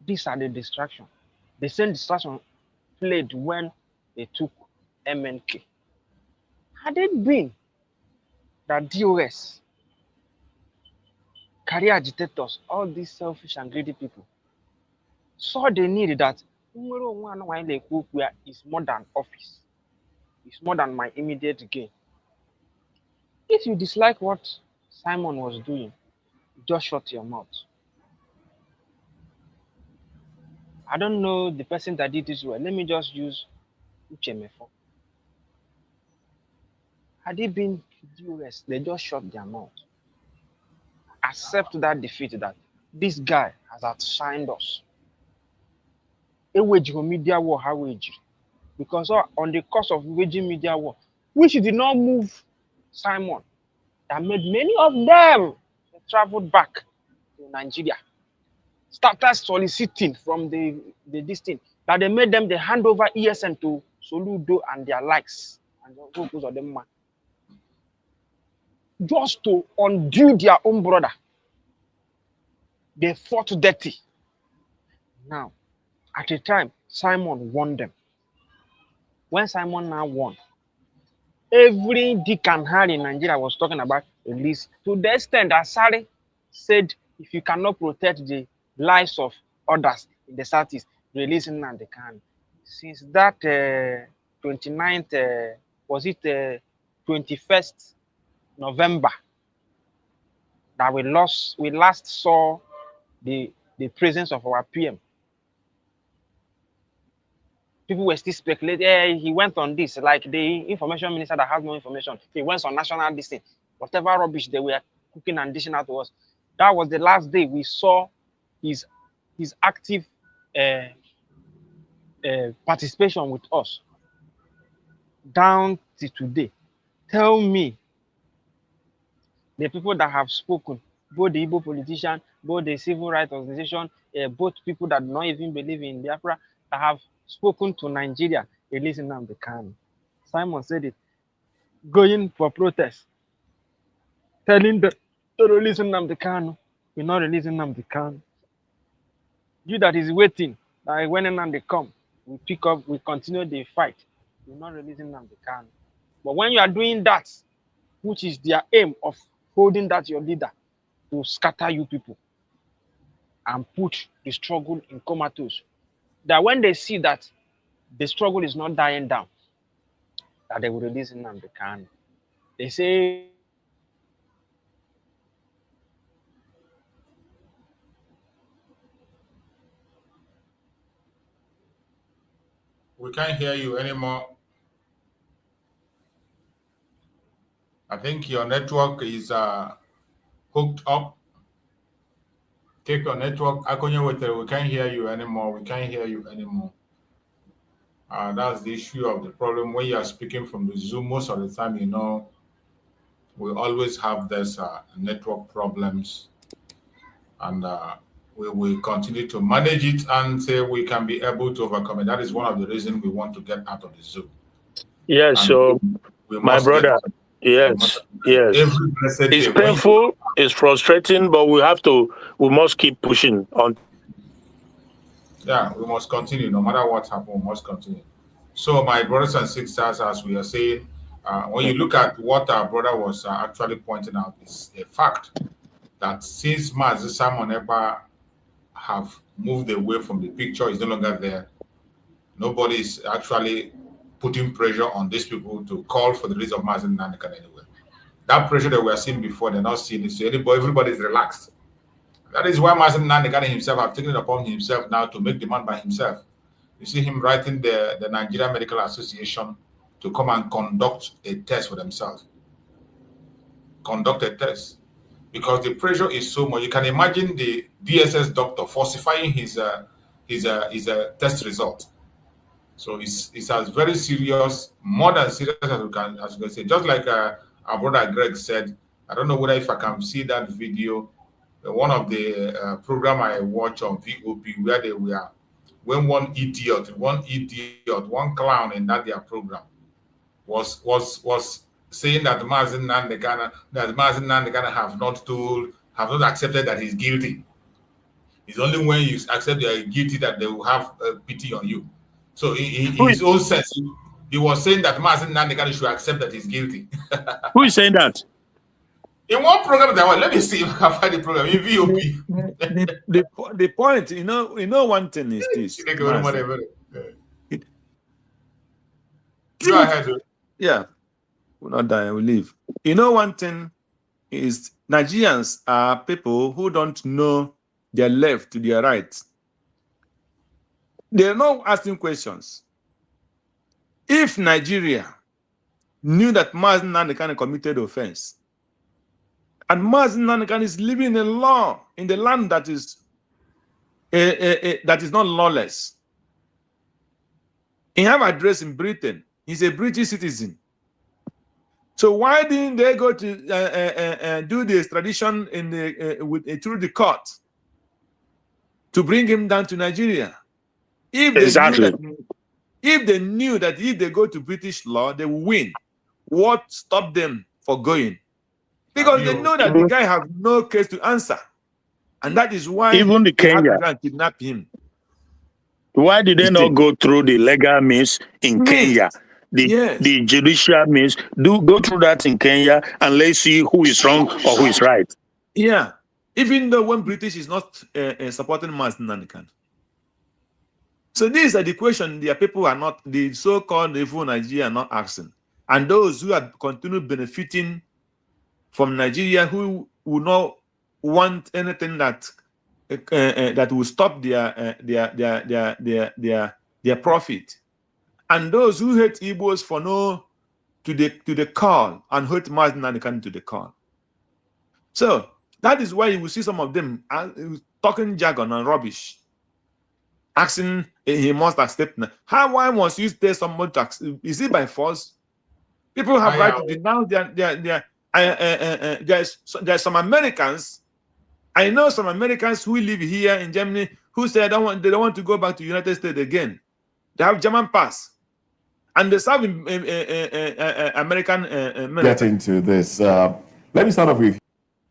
These are the distractions. The same distraction played when they took MNK. Had it been that DOS, career agitators, all these selfish and greedy people, saw the need that is more than office, it's more than my immediate gain. If you dislike what Simon was doing, just shut your mouth. I don't know the person that did this well. Let me just use Uchemefo. Had it been US, they just shut their mouth. Accept that defeat that this guy has outshined us. A wage media war, how wage? Because on the course of waging media war, which did not move Simon, that made many of them traveled back to Nigeria. Started soliciting from the distance that they made them the handover ESN to Soludo and their likes. And those of them just to undo their own brother. They fought dirty. Now, at the time, Simon won them. When Simon now won, every Dick and Harry in Nigeria was talking about release. To the extent that Sari said, if you cannot protect the lives of others in the Southeast, release Nnamdi Kanu. Since that 29th, was it 21st November, that we last saw the presence of our PM. People were still speculating, hey, he went on this, like the information minister that has no information. He went on national listing. Whatever rubbish they were cooking and dishing out to us. That was the last day we saw his active participation with us. Down to today. Tell me, the people that have spoken, both the Igbo politician, both the civil rights organization, both people that do not even believe in Biafra, that have spoken to Nigeria, releasing Nnamdi Kanu. Simon said it, going for protest, telling them to release Nnamdi Kanu. We're not releasing Nnamdi Kanu. You that is waiting, like when Nnamdi come, we pick up, we continue the fight. We're not releasing Nnamdi Kanu. But when you are doing that, which is their aim of holding that your leader to scatter you people and put the struggle in comatose, that when they see that the struggle is not dying down, that they will release Nnamdi Kanu. They say we can't hear you anymore. I think your network is hooked up. Take your network. We can't hear you anymore. We can't hear you anymore. That's the issue of the problem. When you are speaking from the Zoom, most of the time, you know, we always have this network problems. And we will continue to manage it until we can be able to overcome it. That is one of the reasons we want to get out of the Zoom. Yes, and so my brother, yes. It's painful, it's frustrating, but we must keep pushing on. Yeah, we must continue. No matter what happens, we must continue. So, my brothers and sisters, as we are saying, When you look at what our brother was actually pointing out, is a fact that since Mazi Simon Ekpa have moved away from the picture, is no longer there, nobody is actually putting pressure on these people to call for the release of Mazi Nnamdi Kanu anyway. That pressure that we were seeing before, they're not seeing it. So everybody is relaxed. That is why Mazi Nnamdi Kanu himself have taken it upon himself now to make demand by himself. You see him writing the Nigerian Medical Association to come and conduct a test for themselves. Conduct a test. Because the pressure is so much. You can imagine the DSS doctor falsifying his test result. So it's as very serious, more than serious as you can say. Just like our brother Greg said, I don't know whether if I can see that video, one of the program I watch on VOP where they were, when one clown in that their program was saying that Mazi Nnamdi Kanu have not accepted that he's guilty. It's only when you accept you are guilty that they will have pity on you. So in his own sense, he was saying that Mazi Nnamdi Kanu should accept that he's guilty. Who is saying that? In one program that one, let me see if I can find the program in VOP. The point, you know, one thing is this. Go ahead. Yeah, we'll not die, we'll leave. You know, one thing is Nigerians are people who don't know their left to their right. They're not asking questions. If Nigeria knew that Mazi Nnamdi Kanu committed offense, and Mazi Nnamdi Kanu is living in a law in the land that is not lawless. He have address in Britain. He's a British citizen. So why didn't they go to do the extradition through the court to bring him down to Nigeria? If they knew that if they go to British law, they will win, what stopped them for going? Because they know that the guy have no case to answer. And that is why even the Kenya kidnap him. Why did they not go through the legal means in Kenya? The judicial means, go through that in Kenya and let's see who is wrong or who is right. Yeah. Even though when British is not supporting Mazi Nnamdi Kanu. So these are the questions the people are not, the so-called evil Nigeria are not asking. And those who are continue benefiting from Nigeria, who will not want anything that that will stop their profit. And those who hate Igbo'S for no to the call and hate Mazi Nnamdi Kanu to the call. So that is why you will see some of them talking jargon and rubbish, asking he must accept. Why must you tell someone to accept? Is it by force? People have right to denounce there's some Americans. I know some Americans who live here in Germany who say they don't want to go back to the United States again. They have German pass, and they serve American military. Get into this. Let me start off with.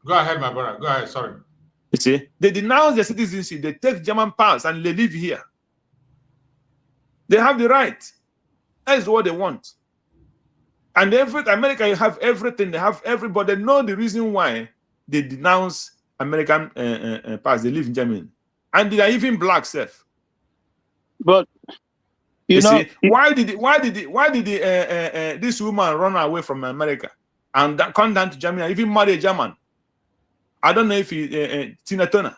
Go ahead, my brother. Go ahead. Sorry. You see, they denounce their citizenship. They take German pass and they live here. They have the right. That is what they want. And America, you have everything. They have everybody. They know the reason why they denounce American pass. They live in Germany, and they are even black self. But you know, see, why did this woman run away from America and come down to Germany, even marry a German? I don't know if he Tina Turner.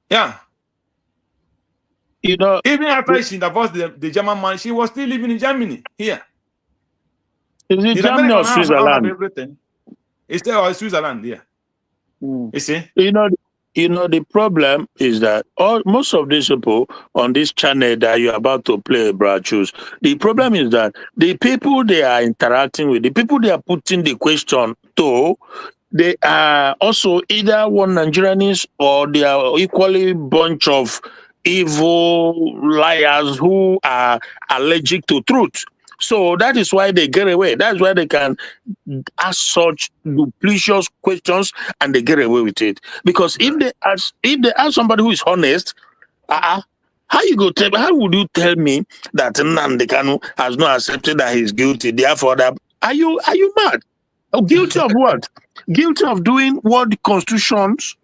Yeah. You know, even after she divorced the German man, she was still living in Germany here. Is it Germany or Switzerland? Everything. It's still Switzerland, yeah. You see? You know, the problem is that most of these people on this channel that you're about to play, Brad Choose, the problem is that the people they are interacting with, the people they are putting the question to, they are also either one Nigerians or they are equally bunch of evil liars who are allergic to truth. So that is why they get away. That's why they can ask such duplicitous questions and they get away with it. Because if they ask somebody who is honest, How would you tell me that Nnamdi Kanu has not accepted that he's guilty? Therefore, are you mad? Oh, guilty of what? Guilty of doing what the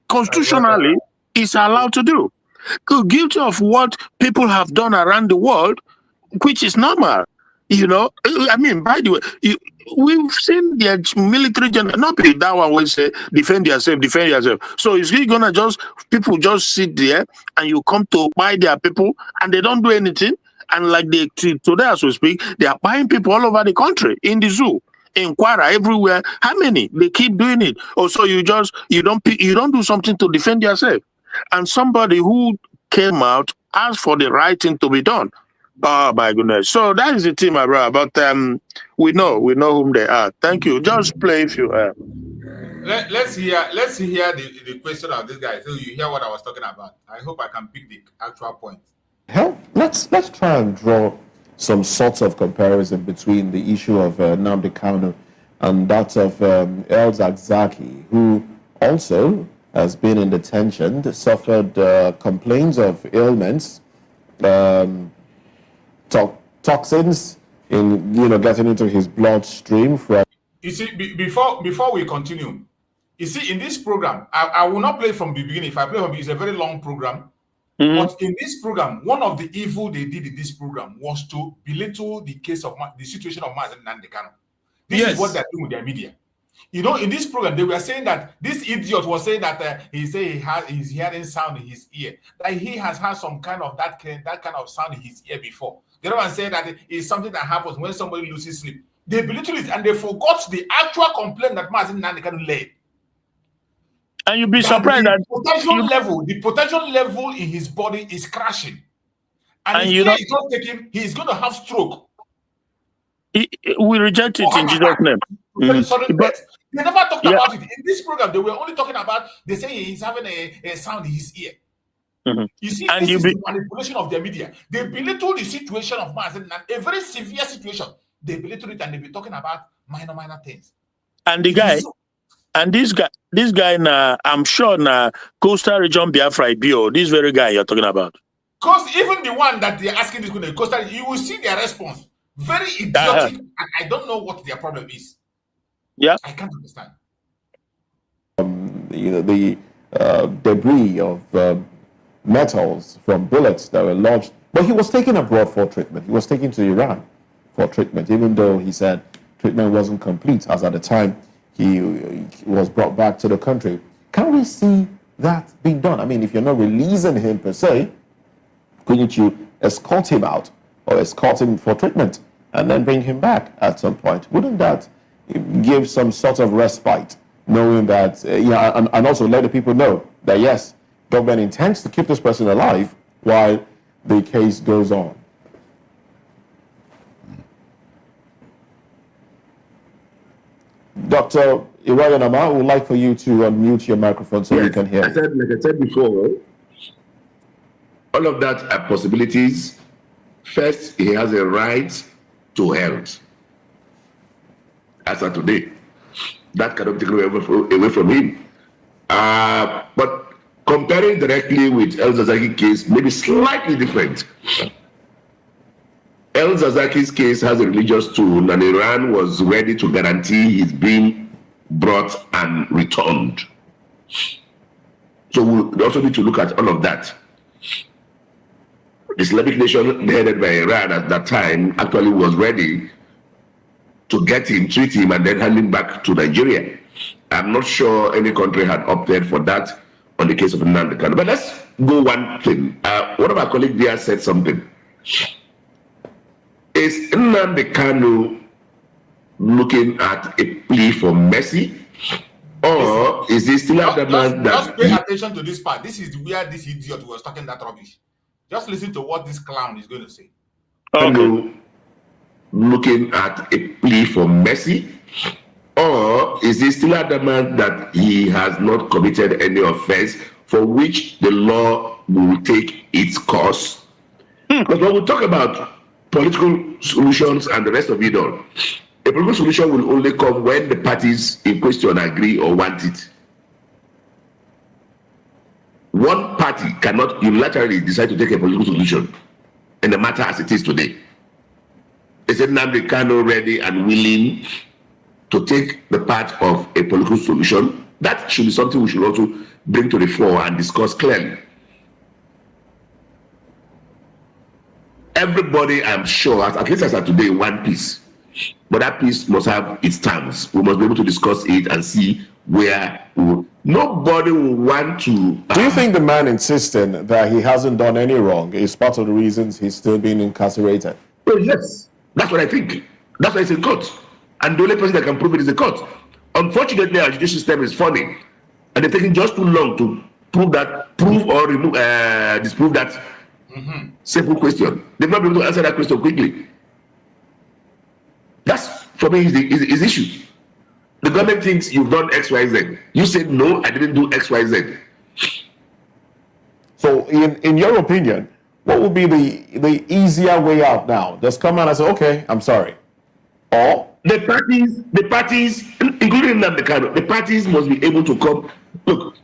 constitutionally is allowed to do. Guilty of what people have done around the world, which is normal. You know, I mean, by the way, we've seen the military general, not be that one will say, defend yourself. So is he gonna people just sit there and you come to buy their people and they don't do anything? And like today as we speak, they are buying people all over the country, in the zoo, in Kwara, everywhere. How many? They keep doing it. Or so you don't do something to defend yourself. And somebody who came out asked for the right thing to be done. Oh my goodness! So that is the team, my brother. But we know whom they are. Thank you. Just play if you. Let's hear the question of this guy. So you hear what I was talking about. I hope I can pick the actual point. Let's try and draw some sorts of comparison between the issue of Nnamdi Kanu and that of El Zakzaky, who also has been in detention, suffered complaints of ailments. Toxins in getting into his bloodstream from. You see, before we continue, you see, in this program, I will not play from the beginning. If I play from it's a very long program. Mm-hmm. But in this program, one of the evil they did in this program was to belittle the case of the situation of Nnamdi Kanu. This is what they're doing with their media. You know, in this program, they were saying that this idiot was saying that he's hearing sound in his ear, that he has had some kind of that kind of sound in his ear before. The other one said that it's something that happens when somebody loses sleep. They belittle it and they forgot the actual complaint that Nnamdi Kanu led. And you'll be surprised that the potential level in his body is crashing. And if he's not taking, he's going to have stroke. We reject it in Jesus' name. But they never talked about it. In this program, they were only talking about, they say he's having a sound in his ear. Mm-hmm. You see, this is the manipulation of their media. They belittle the situation of Mazen, a very severe situation. They belittle it and they be talking about minor things. And this guy now, I'm sure now, Coastal Region Biafra Ibio, this very guy you're talking about. Because even the one that they're asking this question, Coastal, you will see their response. Very idiotic, and I don't know what their problem is. Yeah, I can't understand. The debris of metals from bullets that were lodged, but he was taken abroad for treatment. He was taken to Iran for treatment, even though he said treatment wasn't complete, as at the time he was brought back to the country. Can we see that being done? I mean, if you're not releasing him per se, couldn't you escort him out or escort him for treatment and then bring him back at some point? Wouldn't that give some sort of respite, knowing that, and also let the people know that, yes, government intends to keep this person alive while the case goes on? Dr. Iwayanama, I would like for you to unmute your microphone so we can hear. Like I said before, all of that are possibilities. First, he has a right to health. As of today, that cannot be taken away from him. But comparing directly with El Zakzaky case, maybe slightly different. El Zakzaky's case has a religious tone, and Iran was ready to guarantee his being brought and returned. So we also need to look at all of that. The Islamic nation headed by Iran at that time actually was ready to get him, treat him, and then hand him back to Nigeria. I'm not sure any country had opted for that on the case of Nnamdi Kanu. But let's go one thing. One of our colleagues there said something. Is Nnamdi Kanu looking at a plea for mercy? Or is he still adamant that... Just pay attention to this part. This is where this idiot was talking that rubbish. Just listen to what this clown is going to say. Okay. Looking at a plea for mercy? Or is he still adamant that he has not committed any offense for which the law will take its course? Because when we talk about political solutions and the rest of it all, a political solution will only come when the parties in question agree or want it. one party cannot unilaterally decide to take a political solution in the matter as it is today. Is Nnamdi Kanu ready and willing to take the part of a political solution? That should be something we should also bring to the fore and discuss clearly. Everybody, I'm sure, at least as of today, one piece. But that piece must have its terms. We must be able to discuss it and see where nobody will want to. Do you think the man insisting that he hasn't done any wrong is part of the reasons he's still being incarcerated? Oh, yes. That's what I think. That's why it's in court. And the only person that can prove it is the court. Unfortunately, our judicial system is funny. And they're taking just too long to prove or remove, disprove that simple question. They've not been able to answer that question quickly. That's, for me, is the issue. The government thinks you've done X, Y, Z. You said, no, I didn't do X, Y, Z. So, in your opinion, what would be the easier way out now? Just come out and say, okay, I'm sorry. Or the parties, including Nnamdi Kanu, the parties must be able to come. Look,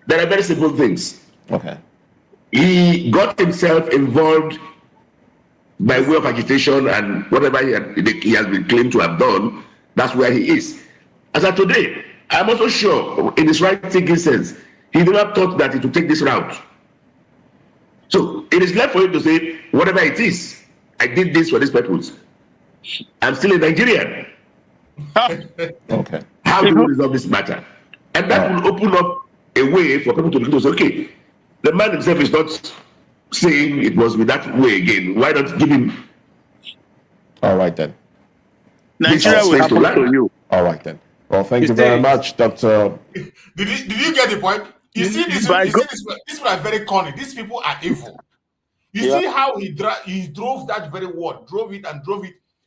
there are very simple things. Okay. He got himself involved by way of agitation and whatever he has been claimed to have done. That's where he is. As of today, I'm also sure, in his right thinking sense, he never thought that he would take this route. So it is left for him to say, whatever it is, I did this for this purpose. I'm still a Nigerian. Okay. How do we resolve this matter? And that will open up a way for people to begin to say, okay, the man himself is not saying it must be that way again. Why not give him? All right then. Nigeria will happen to you. All right then. Well, thank you very much, Dr. Did you get the point? You see, these people are very cunning. These people are evil. You see how he drove that very word, drove it.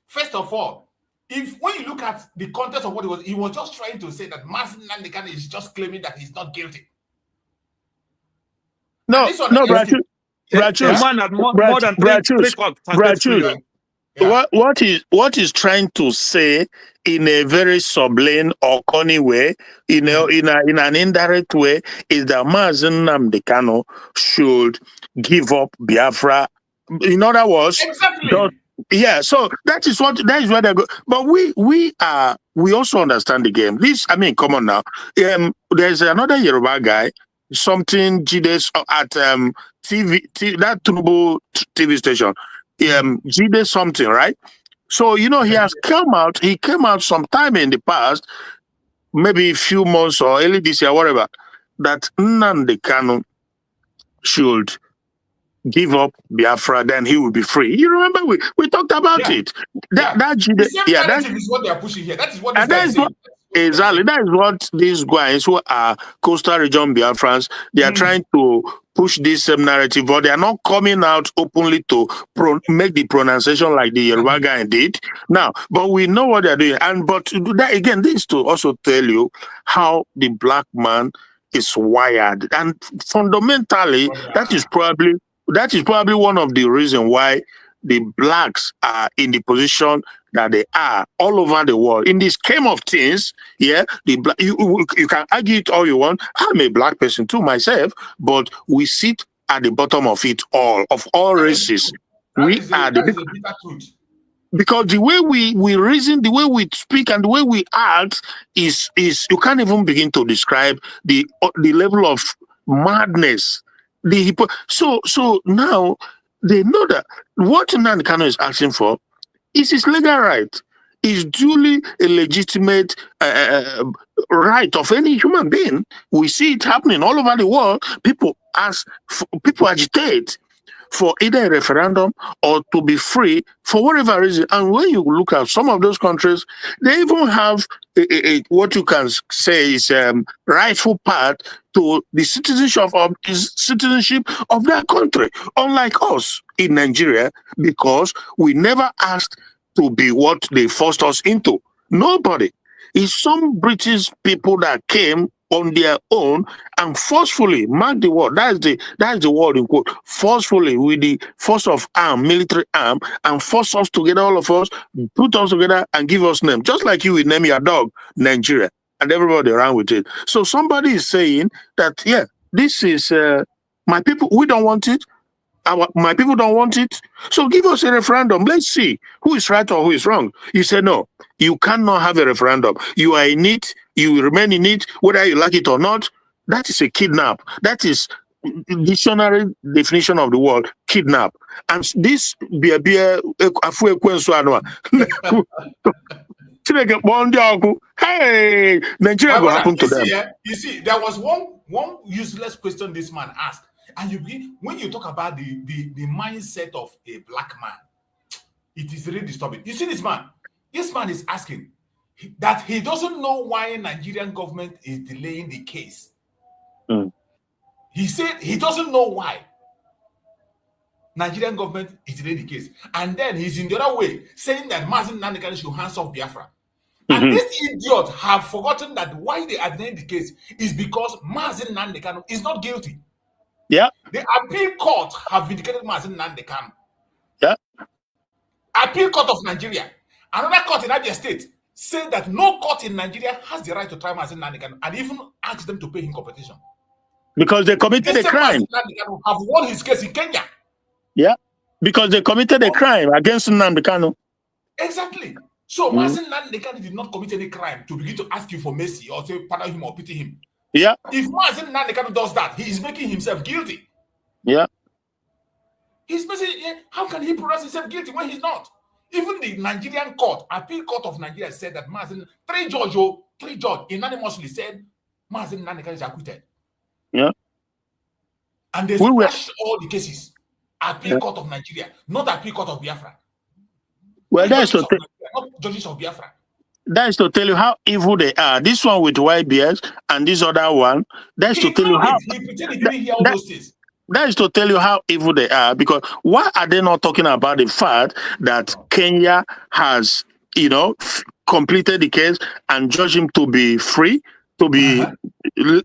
First of all, when you look at the context of what he was just trying to say that Nnamdi Kanu is just claiming that he's not guilty. No, Brachu. What he's trying to say in a very sublime or corny way, in an indirect way, is that Nnamdi Kanu should give up Biafra. In other words, so that is where they go. But we also understand the game. Come on now. There's another Yoruba guy, something Jides at TV, that Tunubu TV station. Jide something, right? So, he has come out, he came out sometime in the past, maybe a few months or early this year, whatever, that Nnamdi Kanu should give up Biafra, then he will be free. You remember we talked about it. That is what they are pushing here. That is what this guy is. Exactly. That is what these guys who are coastal region Biafrans, they are trying to push this same narrative, but they are not coming out openly to make the pronunciation like the Yoruba guy did. Now, but we know what they are doing. But that, again, this to also tell you how the black man is wired. And fundamentally, that is probably one of the reasons why the blacks are in the position that they are all over the world. In this scheme of things, you can argue it all you want. I'm a black person too myself, but we sit at the bottom of it all, of all races. We are the bitter truth. Because the way we reason, the way we speak, and the way we act is you can't even begin to describe the level of madness. So now they know that what Nnamdi Kanu is asking for is his legal right. Is duly a legitimate right of any human being. We see it happening all over the world. People agitate for either a referendum or to be free for whatever reason. And when you look at some of those countries, they even have what you can say is rightful path to the citizenship of that country. Unlike us in Nigeria, because we never asked to be what they forced us into. Nobody. It's some British people that came on their own and forcefully, mark the word, that's the word in quote, forcefully with the force of arm, military arm, and force us together, all of us, put us together and give us name. Just like you would name your dog Nigeria, and everybody around with it. So somebody is saying that, this is my people. We don't want it. My people don't want it. So give us a referendum. Let's see who is right or who is wrong. You say, no, you cannot have a referendum. You are in it. You will remain in it, whether you like it or not. That is a kidnap. That is dictionary definition of the word, kidnap. And this be a hey, Nigeria will happen to them. You see, there was one useless question this man asked. And when you talk about the mindset of a black man, it is really disturbing. You see this man is asking that he doesn't know why Nigerian government is delaying the case. He said he doesn't know why Nigerian government is delaying the case. And then he's in the other way saying that Mazi Nnamdi Kanu should hands off Biafra. And these idiots have forgotten that why they are delaying the case is because Mazi Nnamdi Kanu is not guilty. Yeah. The appeal court have vindicated Mazi Nnamdi Kanu. Yeah. Appeal court of Nigeria. Another court in Abia State said that no court in Nigeria has the right to try Mazi Nnamdi Kanu and even ask them to pay him compensation. Because they committed a crime. Mazi Nnamdi Kanu have won his case in Kenya. Yeah. Because they committed a crime against Nnamdi Kanu. Exactly. So Mazi Nnamdi Kanu did not commit any crime to begin to ask you for mercy or say pardon him or pity him. Yeah. If Mazi Nnamdi Kanu does that, he is making himself guilty. Yeah. He's basically, how can he pronounce himself guilty when he's not? Even the Nigerian court, appeal court of Nigeria, said that three judges unanimously said Mazi Nnamdi Kanu is acquitted. Yeah. And they squashed all the cases. Appeal court of Nigeria, not appeal court of Biafra. Well, that's not judges of Biafra. That is to tell you how evil they are. This one with YBS and this other one, that's to tell you how. He pretended he didn't hear all those things. That is to tell you how evil they are. Because why are they not talking about the fact that Kenya has, completed the case and judged him to be free, to be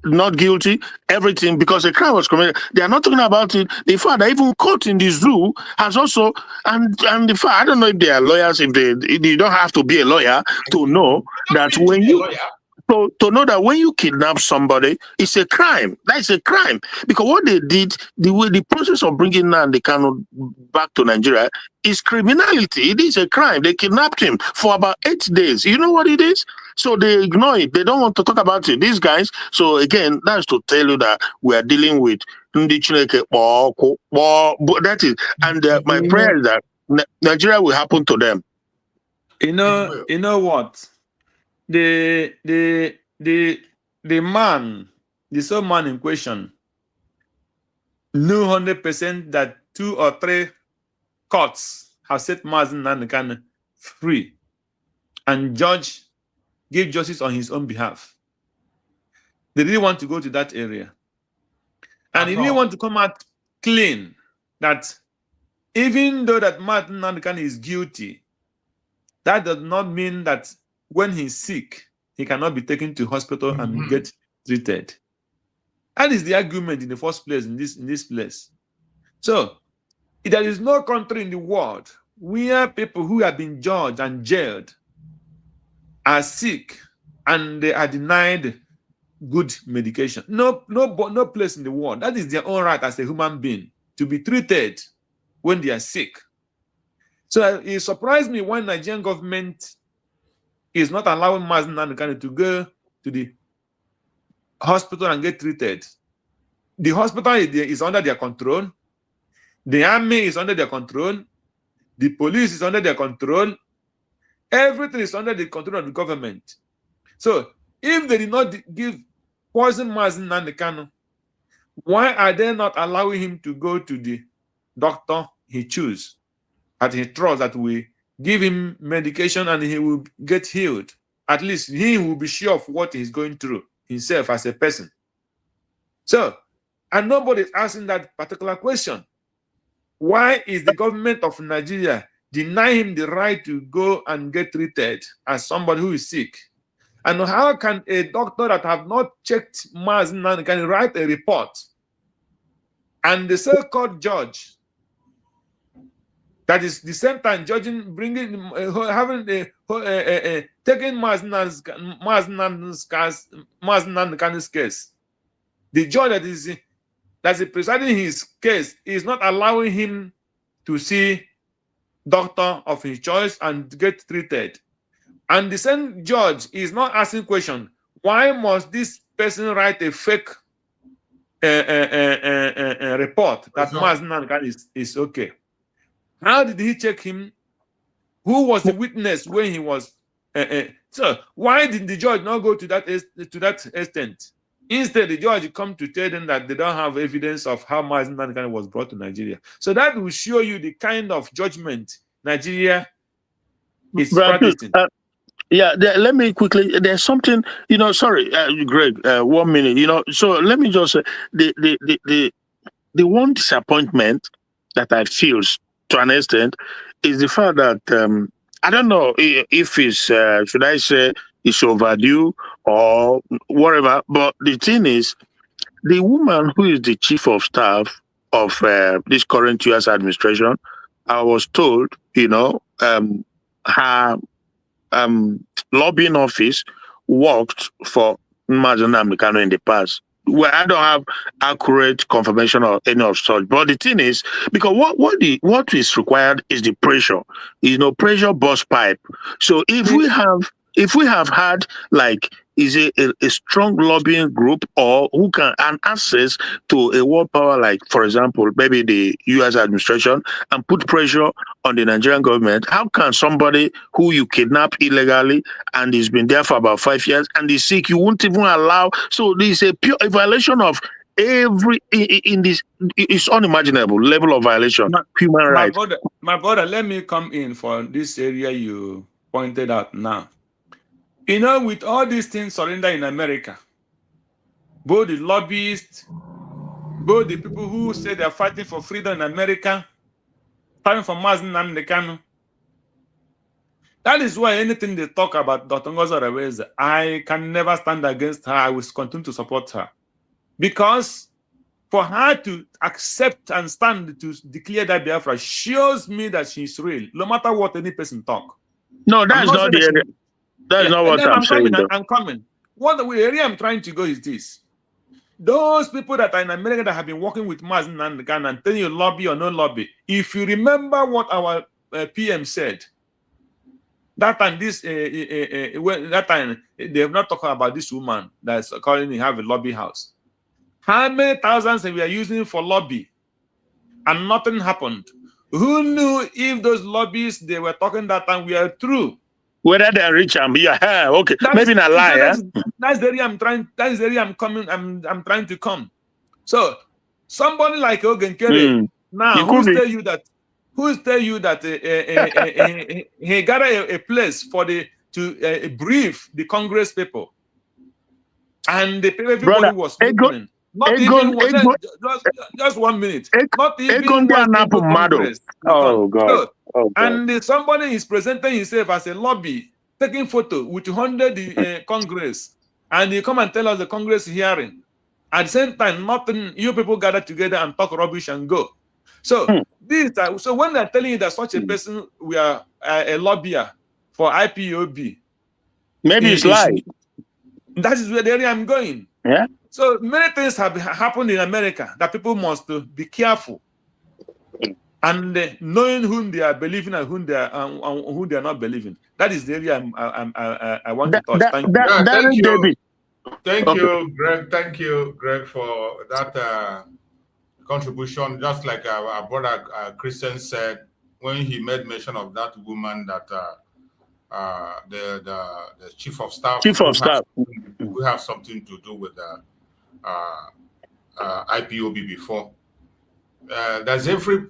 not guilty, everything, because a crime was committed. They are not talking about it. The fact that even court in the zoo has also, and the fact, I don't know if they are lawyers, if you don't have to be a lawyer to know that when you, to know that when you kidnap somebody, it's a crime. That's a crime. Because what they did, the process of bringing Nnamdi Kanu back to Nigeria is criminality. It is a crime. They kidnapped him for about 8 days. You know what it is? So they ignore it. They don't want to talk about it. These guys. So again, that's to tell you that we are dealing with Ndi Chineke. That is, and my prayer is that Nigeria will happen to them. You know what? The man, the sole man in question, knew 100% that 2 or 3 courts have set Mazi Nnamdi Kanu free, and judge gave justice on his own behalf. They didn't want to go to that area, and he didn't want to come out clean that even though that Mazi Nnamdi Kanu is guilty, that does not mean that when he's sick, he cannot be taken to hospital and get treated. That is the argument in the first place in this place. So there is no country in the world where people who have been judged and jailed are sick and they are denied good medication. No place in the world. That is their own right as a human being to be treated when they are sick. So it surprised me when Nigerian government is not allowing Mazi Nnamdi Kanu to go to the hospital and get treated. The hospital is under their control. The army is under their control. The police is under their control. Everything is under the control of the government. So if they did not give poison Mazi Nnamdi Kanu, why are they not allowing him to go to the doctor he chooses, that he trusts, that we give him medication and he will get healed? At least he will be sure of what he's going through himself as a person. So, and nobody is asking that particular question. Why is the government of Nigeria denying him the right to go and get treated as somebody who is sick? And how can a doctor that have not checked Mazi Nnamdi Kanu write a report, and the so-called judge that is the same time judging, bringing, taking Mazi Nnamdi Kanu's case, the judge that is presiding his case is not allowing him to see doctor of his choice and get treated. And the same judge is not asking question, why must this person write a fake report that Mazen is okay? How did he check him? Who was the witness when he was? So why did the judge not go to that extent? Instead, the judge come to tell them that they don't have evidence of how Mazen was brought to Nigeria. So that will show you the kind of judgment Nigeria is practicing. Yeah, let me quickly. There's something, sorry, Greg. 1 minute. So let me just say the one disappointment that I feel to an extent is the fact that I don't know if it's should I say it's overdue or whatever. But the thing is, the woman who is the chief of staff of this current U.S. administration, I was told, her lobbying office worked for Nnamdi Kanu in the past. Well, I don't have accurate confirmation or any of such. But the thing is, because what is required is the pressure. Pressure burst pipe. So if we have had a strong lobbying group or who can have access to a world power, like, for example, maybe the U.S. administration, and put pressure on the Nigerian government, how can somebody who you kidnap illegally and he's been there for about 5 years and is sick, you won't even allow? So there's a pure violation of it's unimaginable level of violation, human rights. My brother, let me come in for this area you pointed out now. With all these things surrender in America, both the lobbyists, both the people who say they're fighting for freedom in America, fighting for Mazen Nnamdi Kanu. That is why anything they talk about Dr. Ngozi Areweze, I can never stand against her. I will continue to support her. Because for her to accept and stand to declare that Biafra shows me that she's real, no matter what any person talk. No, that's not the area. That's not what I'm saying. I'm coming. What the area I'm trying to go is this. Those people that are in America that have been working with Mazen Nnamdi Kanu and telling you lobby or no lobby, if you remember what our PM said, that time that time they have not talked about this woman that's currently have a lobby house. How many thousands we are using for lobby and nothing happened? Who knew if those lobbies they were talking that time were true? Whether they reach them, yeah, okay. Maybe not lie. That's the area I'm trying. That's the area I'm coming. I'm trying to come. So somebody like Ogen Kere now, who's tell you that he got a place for to brief the Congress people, and the everybody was listening. Not even just 1 minute. Not even Congress. Oh God. So, and somebody is presenting himself as a lobby, taking photo with 100 Congress, and you come and tell us the Congress hearing. At the same time, nothing. You people gather together and talk rubbish and go. So so when they're telling you that such a person we are a lobbyer for IPOB, maybe it's lie. That is where the area I'm going. Yeah. So many things have happened in America that people must be careful and knowing whom they are believing and whom they are not believing. That is the area I want to touch. Thank you. Thank you, Greg. Thank you, Greg, for that contribution. Just like our brother Christian said when he made mention of that woman that the chief of staff. We have something to do with the IPOB before. There's every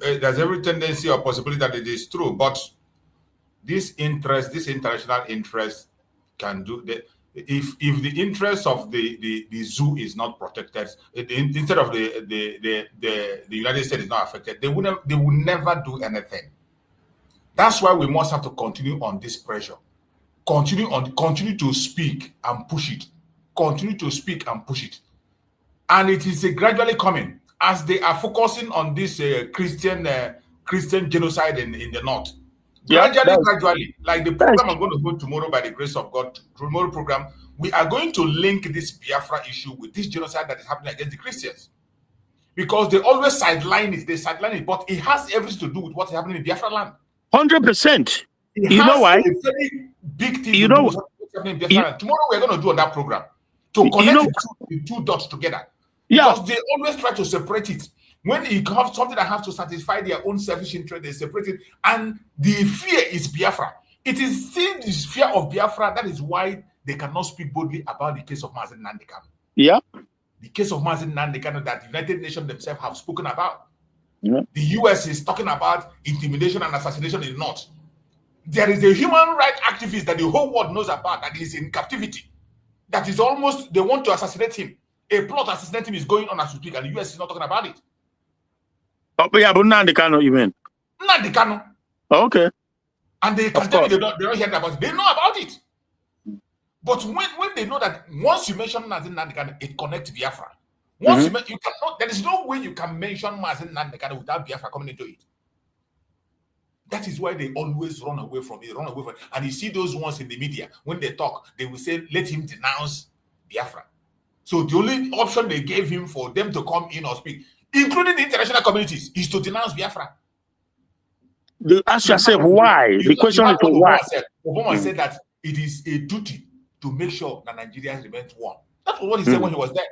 tendency or possibility that it is true, but this international interest can do that. If the interest of the zoo is not protected, instead of the United States is not affected, they will never do anything. That's why we must have to continue on this pressure. Continue to speak and push it. Continue to speak and push it. And it is gradually coming as they are focusing on this Christian genocide in the north. Gradually, like the program I'm going to go tomorrow by the grace of God, tomorrow program, we are going to link this Biafra issue with this genocide that is happening against the Christians. Because they always sideline it, but it has everything to do with what's happening in Biafra land. 100%. You know why? A very big thing to do with what's happening in Biafra land. Tomorrow we're going to do on that program to connect the two dots together. Because they always try to separate it. When you have something that has to satisfy their own selfish interest, they separate it. And the fear is Biafra. It is still this fear of Biafra. That is why they cannot speak boldly about the case of Nnamdi Kanu. Yeah. The case of Nnamdi Kanu that the United Nations themselves have spoken about. Yeah. The US is talking about intimidation and assassination in the North. There is a human rights activist that the whole world knows about that is in captivity. That is almost, they want to assassinate him. A plot to assassinate him is going on as we speak, and the US is not talking about it. Oh, yeah, but Nnamdi Kanu, you mean? Nnamdi Kanu. Oh, okay. And they can tell me they don't hear about it. They know about it. But when they know that once you mention Nnamdi Kanu, it connects Biafra. Once you cannot, there is no way you can mention Nnamdi Kanu without Biafra coming into it. That is why they always run away from it, And you see those ones in the media, when they talk, they will say, let him denounce Biafra. So the only option they gave him for them to come in or speak, including the international communities, is to denounce Biafra. You ask yourself why. The question is why. Obama said that it is a duty to make sure that Nigerians remain one. That's what he said when he was there.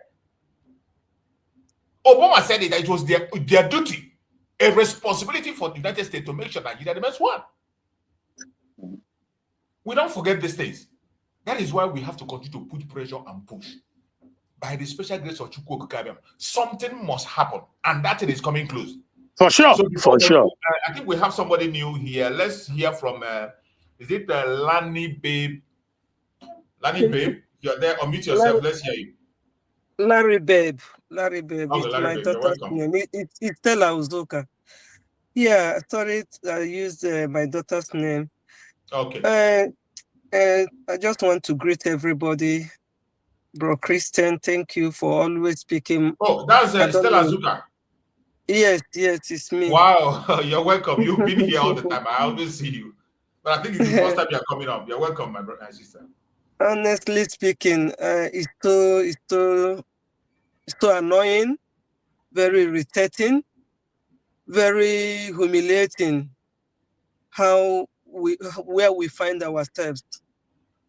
Obama said that it was their duty, a responsibility for the United States to make sure that Nigeria remains one. We don't forget these things. That is why we have to continue to put pressure and push. By the special grace of Chukwu Okikabiyam, something must happen, and that thing is coming close. For sure, for sure. I think we have somebody new here. Let's hear from, is it Lanny Babe? Lanny Babe, you're there. Unmute yourself. Let's hear you. Larry Babe. Okay, it's my daughter's name. It's Stella Uzoka. Yeah, sorry, I used my daughter's name. Okay. I just want to greet everybody. Bro Christian, thank you for always speaking. Oh, that's Stella Uzoka. Yes, it's me. Wow, you're welcome. You've been here all the time. I always see you. But I think it's the first time you're coming up. You're welcome, my brother and sister. Honestly speaking, it's so annoying, very irritating, very humiliating where we find ourselves.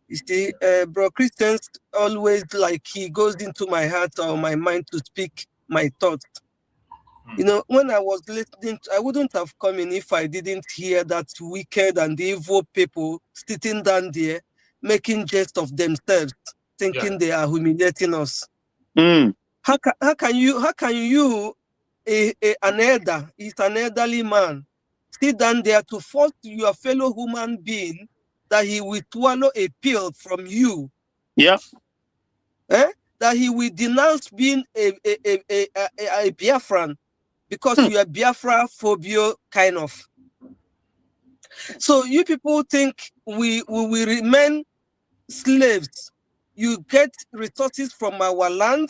You see, bro Christians always like he goes into my heart or my mind to speak my thoughts. You know, when I was listening, I wouldn't have come in if I didn't hear that wicked and evil people sitting down there making jest of themselves, thinking they are humiliating us. How can you, an elder, is an elderly man, sit down there to force your fellow human being that he will swallow a pill from you? Yeah. That he will denounce being a Biafran because you are Biafra phobia kind of. So you people think we will remain slaves. You get resources from our land.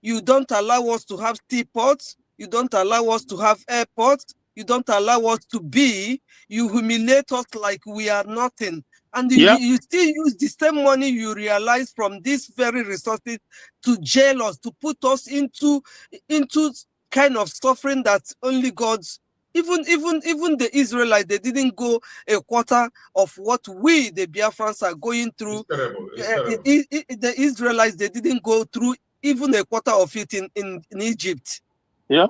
You don't allow us to have seaports. You don't allow us to have airports. You don't allow us to be. You humiliate us like we are nothing. And you still use the same money you realize from these very resources to jail us, to put us into kind of suffering that only God's. Even the Israelites, they didn't go a quarter of what we, the Biafrans, are going through. It's terrible. The Israelites, they didn't go through even a quarter of it in Egypt. Yeah.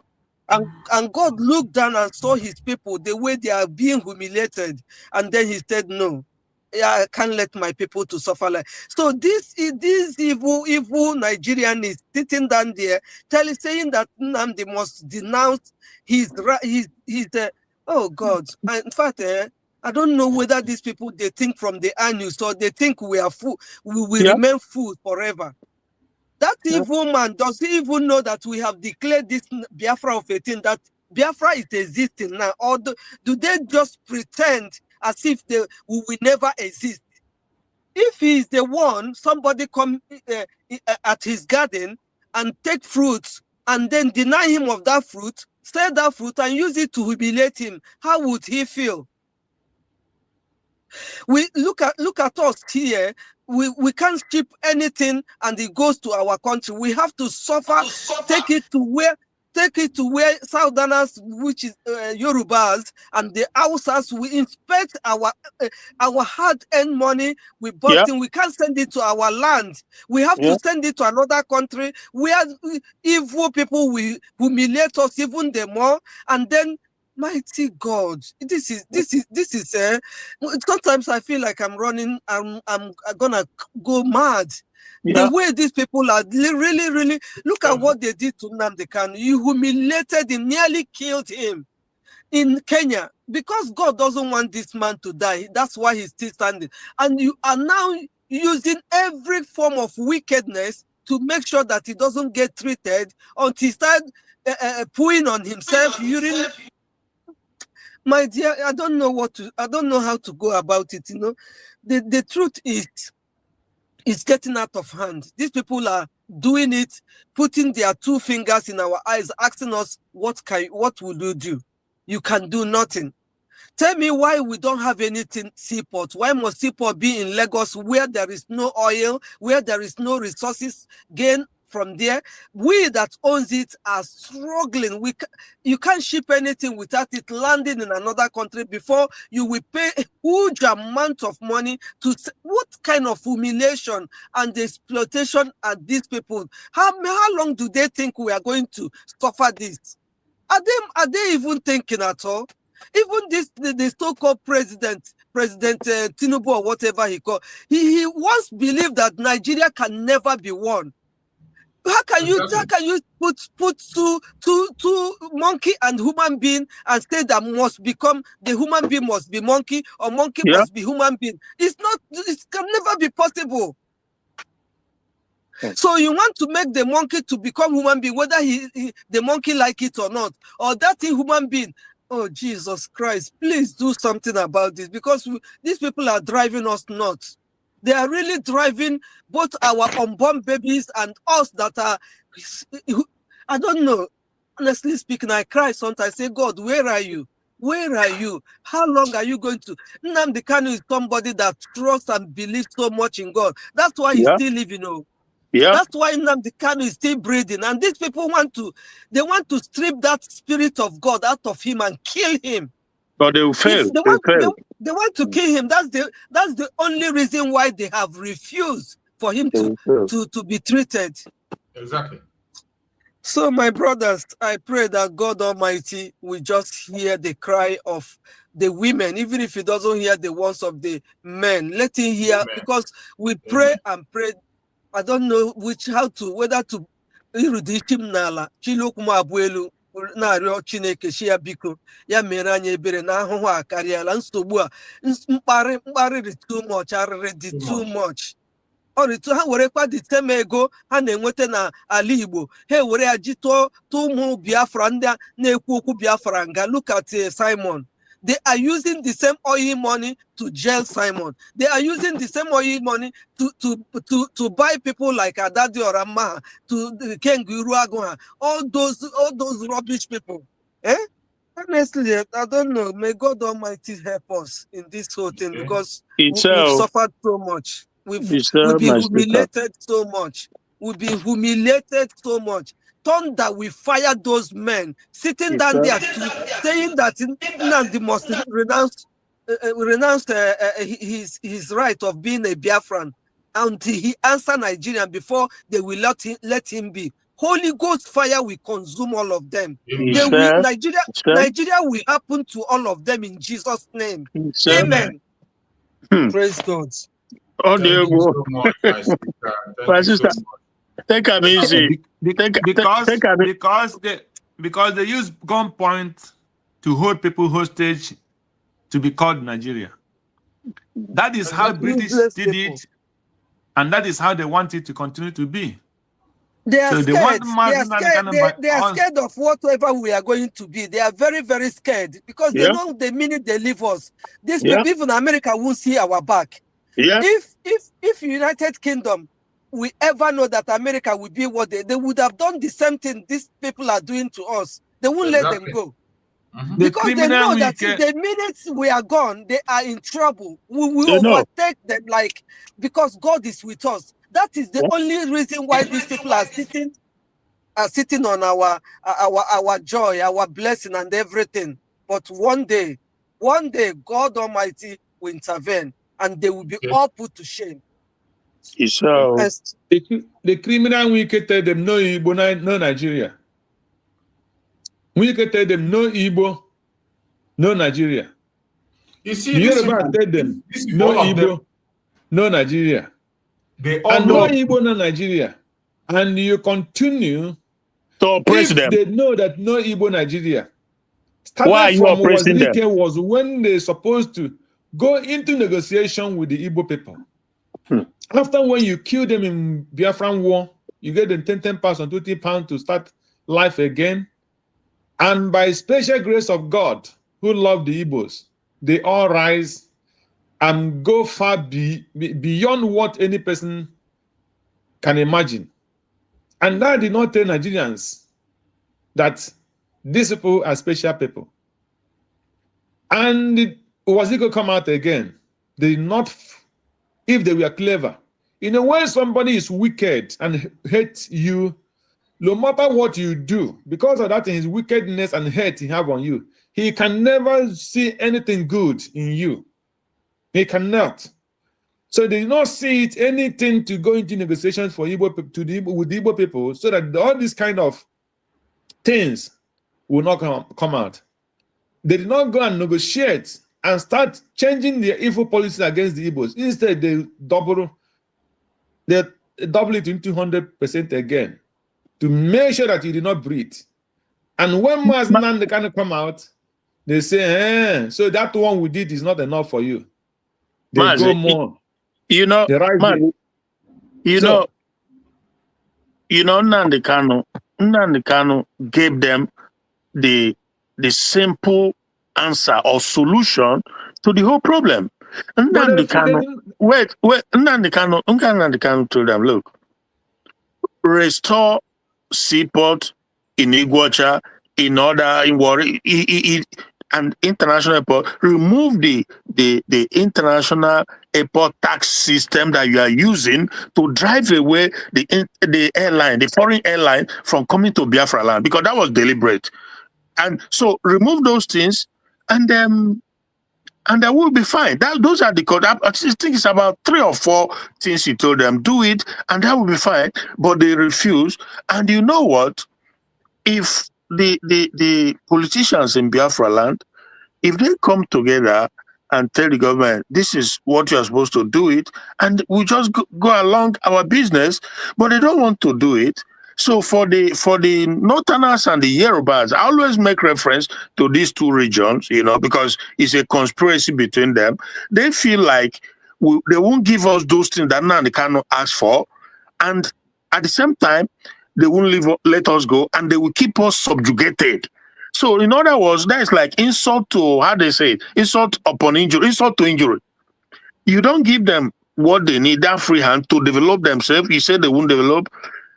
And God looked down and saw his people, the way they are being humiliated. And then he said, no, I can't let my people to suffer like. So this evil Nigerian is sitting down there saying that Nnamdi must denounce his oh God. In fact, I don't know whether these people, they think from the annuals or they think we are fool, we will remain fools forever. That evil man, does he even know that we have declared this Biafra of 18, that Biafra is existing now? Or do they just pretend as if we will never exist? If he is the one, somebody come at his garden and take fruits and then deny him of that fruit, sell that fruit and use it to humiliate him, how would he feel? We look at us here. We can't ship anything and it goes to our country. We have to suffer, take it to where Southerners, which is Yorubas, and the Hausas, we inspect our hard-earned money. We bought in. We can't send it to our land. We have to send it to another country where evil people will humiliate us even the more, and then. Mighty God, this is. Sometimes I feel like I'm running. I'm gonna go mad. The way these people are really. Look at what they did to Nnamdi Kanu. You humiliated him, nearly killed him in Kenya because God doesn't want this man to die. That's why he's still standing. And you are now using every form of wickedness to make sure that he doesn't get treated until he starts pooing on himself, urine. My dear, I don't know how to go about it. The truth is, it's getting out of hand. These people are doing it, putting their two fingers in our eyes, asking us, what will you do? You can do nothing. Tell me why we don't have anything seaport. Why must seaport be in Lagos where there is no oil, where there is no resources gained from there? We that owns it are struggling. You can't ship anything without it landing in another country before you will pay a huge amount of money to. What kind of humiliation and exploitation are these people? How long do they think we are going to suffer this? Are they even thinking at all? Even the so-called President Tinubu or whatever he called, he once believed that Nigeria can never be won. How can you put two monkey and human being and say that the human being must be monkey or monkey must be human being? It can never be possible. So you want to make the monkey to become human being, whether the monkey like it or not, or that human being. Oh, Jesus Christ, please do something about this, because these people are driving us nuts. They are really driving both our unborn babies and us that are, I don't know. Honestly speaking, I cry sometimes. I say, God, where are you? Where are you? How long are you going to? Nnamdi Kanu is somebody that trusts and believes so much in God. That's why he's still living. That's why Nnamdi Kanu is still breathing. And these people want to strip that spirit of God out of him and kill him. But they will fail. They want to kill him. That's the only reason why they have refused for him to be treated. Exactly. So, my brothers, I pray that God Almighty will just hear the cry of the women, even if he doesn't hear the ones of the men. Let him hear, because we pray and pray. I don't know whether to irudishim nala chilokuma abuelu na-arịọ Chineke shi ya biko ya mere anyị ebere na ahụhụ a karịala nsogbu a mkparịrị too much arịrị dị too much. Ọrịtụ ha werekwa dị teme ego ha na-enweta na ala Igbo ha ewere ya ji tụọ ụmụ Biafra ndị a na-ekwu okwu Biafra nga. Look at Simon. They are using the same oil money to jail Simon. They are using the same oil money to buy people like Adadi or Amaha, to Kenguru Agoha, all those rubbish people. Honestly, I don't know. May God Almighty help us in this whole thing, because we've suffered so much. We've been humiliated so much. We've been humiliated so much. Thunder will fire those men sitting down there saying that Nnamdi must renounce his right of being a Biafran until he answer Nigerian before they will let him be. Holy Ghost fire will consume all of them. Nigeria will happen to all of them in Jesus' name. Amen. Praise God. Oh, dear God. My sister, take it easy. Because they use gunpoint to hold people hostage to be called Nigeria. That is how British did it, and that is how they want it to continue to be. They are scared. They are scared of whatever we are going to be. They are very, very scared, because they know the minute they leave us, these people, even America, won't see our back. If United Kingdom we ever know that America will be what they would have done the same thing these people are doing to us. They won't let them go. Because they know that the minute we are gone, they are in trouble. We will overtake them, like, because God is with us. That is the only reason why these people are sitting on our joy, our blessing, and everything. But one day, God Almighty will intervene, and they will be all put to shame. So the criminal we can tell them no Igbo, no Nigeria. We can tell them no Igbo, no Nigeria. You see, the Yoruba tell them no Igbo, no Nigeria. And no Igbo, no Nigeria. And you continue to oppress them. They know that no Igbo, Nigeria. Why are you oppressing them? Was when they supposed to go into negotiation with the Igbo people. After when you kill them in Biafran war, you get them 10 pounds and 20 pounds to start life again. And by special grace of God, who love the Igbo's, they all rise and go far beyond what any person can imagine. And that did not tell Nigerians that these people are special people. And was it going to come out again? They did not, if they were clever. You know, when somebody is wicked and hates you, no matter what you do, because of that, his wickedness and hate he have on you, he can never see anything good in you. He cannot. So they did not see it anything to go into negotiations for Igbo with the Igbo people, so that all these kind of things will not come out. They did not go and negotiate and start changing their evil policies against the Igbos. Instead, they double it into 100% again to make sure that you did not breathe. And when Nnamdi Kanu come out, they say, so that one we did is not enough for you. They go more. You know, Nnamdi Kanu gave them the simple answer or solution to the whole problem. Nnamdi Kanu told them, look, restore seaport in Igbo'S, in Warri, and international airport, remove the international airport tax system that you are using to drive away the foreign airline from coming to Biafra land, because that was deliberate. And so remove those things, and that will be fine. Those are the code. I think it's about 3 or 4 things he told them. Do it, and that will be fine. But they refuse. And you know what? If the politicians in Biafra land, if they come together and tell the government, this is what you are supposed to do it, and we just go along our business, but they don't want to do it. So for the Northerners and the Yorubas, I always make reference to these 2 regions, you know, because it's a conspiracy between them. They feel like they won't give us those things that Nnamdi Kanu asked for, and at the same time, they won't let us go, and they will keep us subjugated. So in other words, that is like insult to, how they say, insult upon injury, insult to injury. You don't give them what they need, that free hand to develop themselves. You say they won't develop,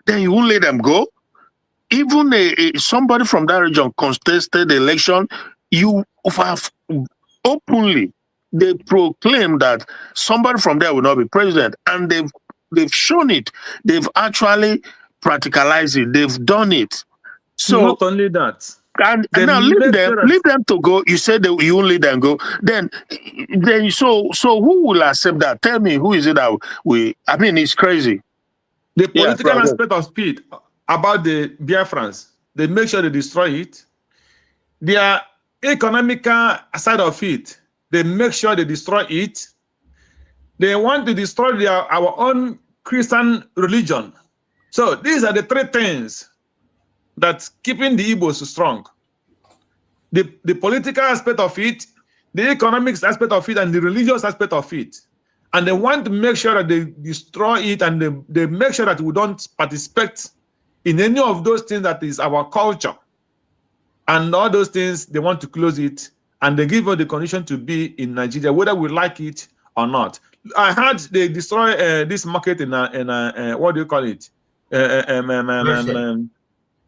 then you won't let them go. Even somebody from that region contested the election, you have openly, they proclaim that somebody from there will not be president, and they've shown it. They've actually practicalized it. They've done it. So not only that, and now leave them to go. You said that you won't let them go. Then so who will accept that? Tell me, who is it that we? I mean, it's crazy. The political aspect of speed about the Biafrans, they make sure they destroy it. Their economical side of it, they make sure they destroy it. They want to destroy our own Christian religion. So these are the 3 things that's keeping the Igbos strong. The political aspect of it, the economics aspect of it, and the religious aspect of it. And they want to make sure that they destroy it, and they make sure that we don't participate in any of those things that is our culture. And all those things, they want to close it, and they give us the condition to be in Nigeria, whether we like it or not. I heard they destroy this market in what do you call it?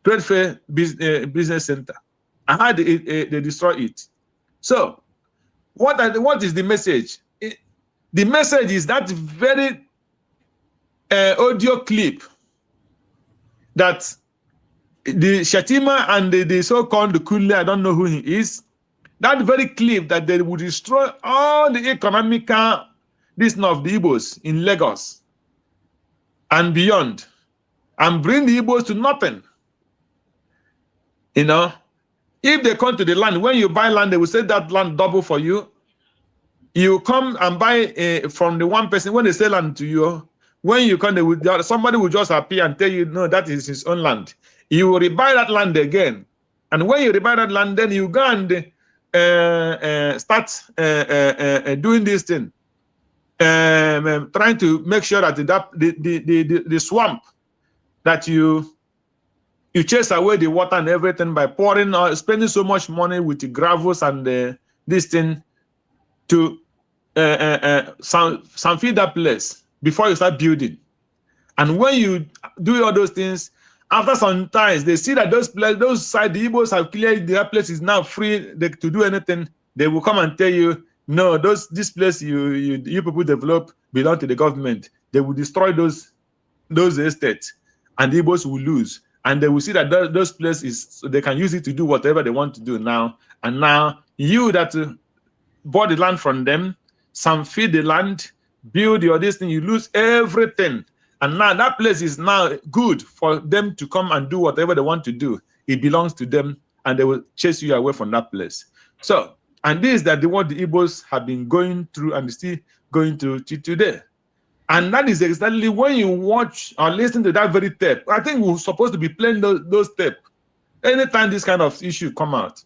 Trade fair business center. and how they destroy it. So, what is the message? The message is that very audio clip that the Shatima and the so-called Kule, I don't know who he is, that very clip that they would destroy all the economical business of the Igbos in Lagos and beyond, and bring the Igbos to nothing. You know, if they come to the land, when you buy land, they will say that land double for you. You come and buy from the one person. When they sell land to you, when you come, somebody will just appear and tell you, no, that is his own land. You will rebuy that land again. And when you rebuy that land, then you go and start doing this thing, trying to make sure that the swamp that you chase away the water and everything by pouring or spending so much money with the gravels and this thing to feed that place before you start building. And when you do all those things, after some time, they see that those side, the Igbos have cleared, their place is now free to do anything. They will come and tell you, no, this place you people develop belong to the government. They will destroy those estates, and the Igbos will lose. And they will see that those places, they can use it to do whatever they want to do now. And now you that bought the land from them, some feed the land, build your this thing, you lose everything. And now that place is now good for them to come and do whatever they want to do. It belongs to them, and they will chase you away from that place. So, and this is what the Igbos have been going through and still going through today. And that is exactly when you watch or listen to that very tape. I think we're supposed to be playing those tapes anytime this kind of issue come out,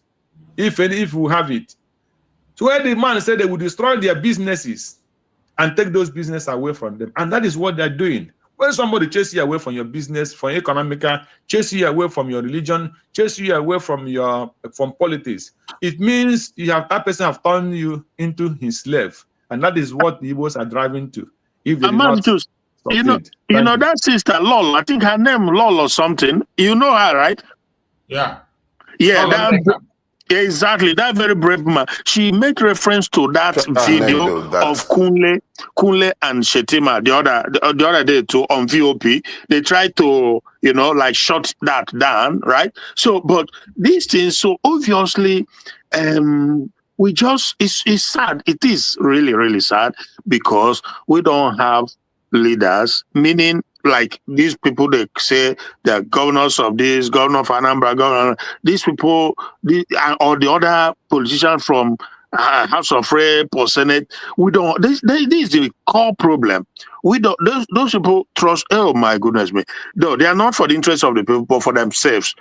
if we have it. So where the man said they would destroy their businesses and take those businesses away from them. And that is what they're doing. When somebody chases you away from your business, from economical, chases you away from your religion, chases you away from politics, it means that person have turned you into his slave. And that is what the Igbos are driving to. If they just, you know that sister Lol, I think her name Lol or something. You know her, right? Yeah. Yeah, exactly. That very brave woman. She made reference to that video of Kunle and Shetima the other day too on VOP. They tried to, like shut that down, right? So, but these things, so obviously, it's sad. It is really, really sad because we don't have leaders, meaning like these people, they say they're governors of this, governor of Anambra, governor, these people, or the other politicians from House of Rep or Senate, we don't, this is the core problem. We don't, those people trust, oh my goodness me, no, they are not for the interest of the people, but for themselves.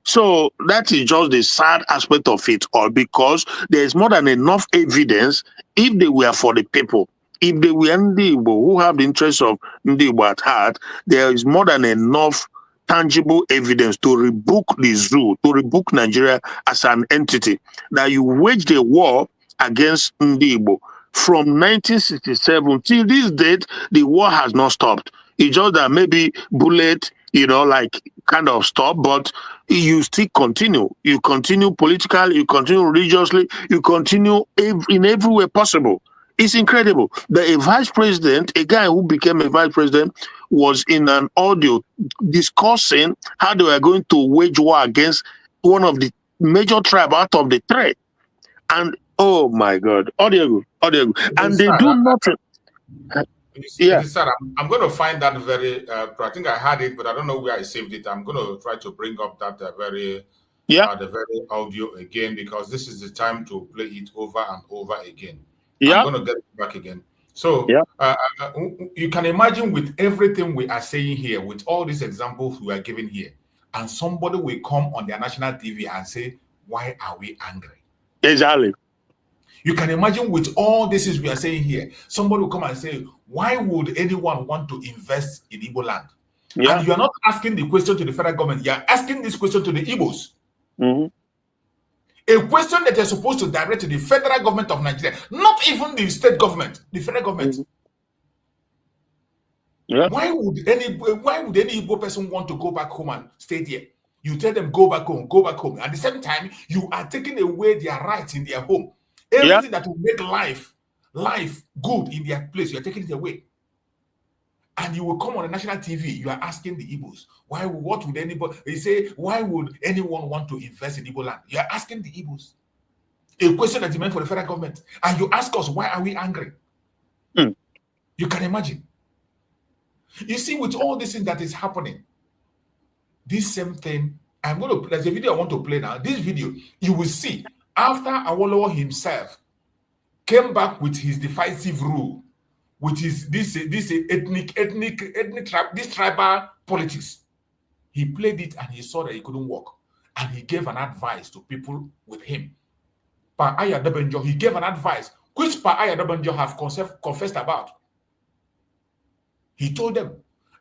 So that is just the sad aspect of it all, because there is more than enough evidence if they were for the people. If they were Igbo who have the interest of Igbo at heart, there is more than enough tangible evidence to rebook the zoo, to rebook Nigeria as an entity. That you waged a war against Igbo from 1967 till this date. The war has not stopped. It's just that maybe bullet, like kind of stop, but you still continue. You continue politically, you continue religiously, you continue in every way possible. It's incredible. A vice president, a guy who became a vice president, was in an audio discussing how they were going to wage war against one of the major tribes out of the three. And oh my God, audio. And they do nothing. Yeah, I'm going to find that very. I think I had it, but I don't know where I saved it. I'm going to try to bring up that the very audio again, because this is the time to play it over and over again. I'm going to get it back again. So you can imagine with everything we are saying here, with all these examples we are giving here, and somebody will come on their national TV and say, "Why are we angry?" Exactly. You can imagine with all this we are saying here, somebody will come and say, why would anyone want to invest in Igboland? And you are not asking the question to the federal government, you are asking this question to the Igbos. A question that you're supposed to direct to the federal government of Nigeria, not even the state government, the federal government. Why would any Igbo person want to go back home and stay there? You tell them, go back home, go back home. At the same time, you are taking away their rights in their home. Everything that will make life good in their place, you're taking it away. And you will come on a national TV, you are asking the Igbos, what would anybody, they say, why would anyone want to invest in Igboland? You are asking the Igbos a question that is meant for the federal government. And you ask us, why are we angry? You can imagine. You see, with all this thing that is happening, this same thing, there's a video I want to play now. This video, you will see, after Awolowo himself came back with his divisive rule, which is this tribal politics. He played it and he saw that it couldn't work. And he gave an advice to people with him. Pa Aya Debenjo, he gave an advice, which Pa Aya Debenjo have confessed about. He told them,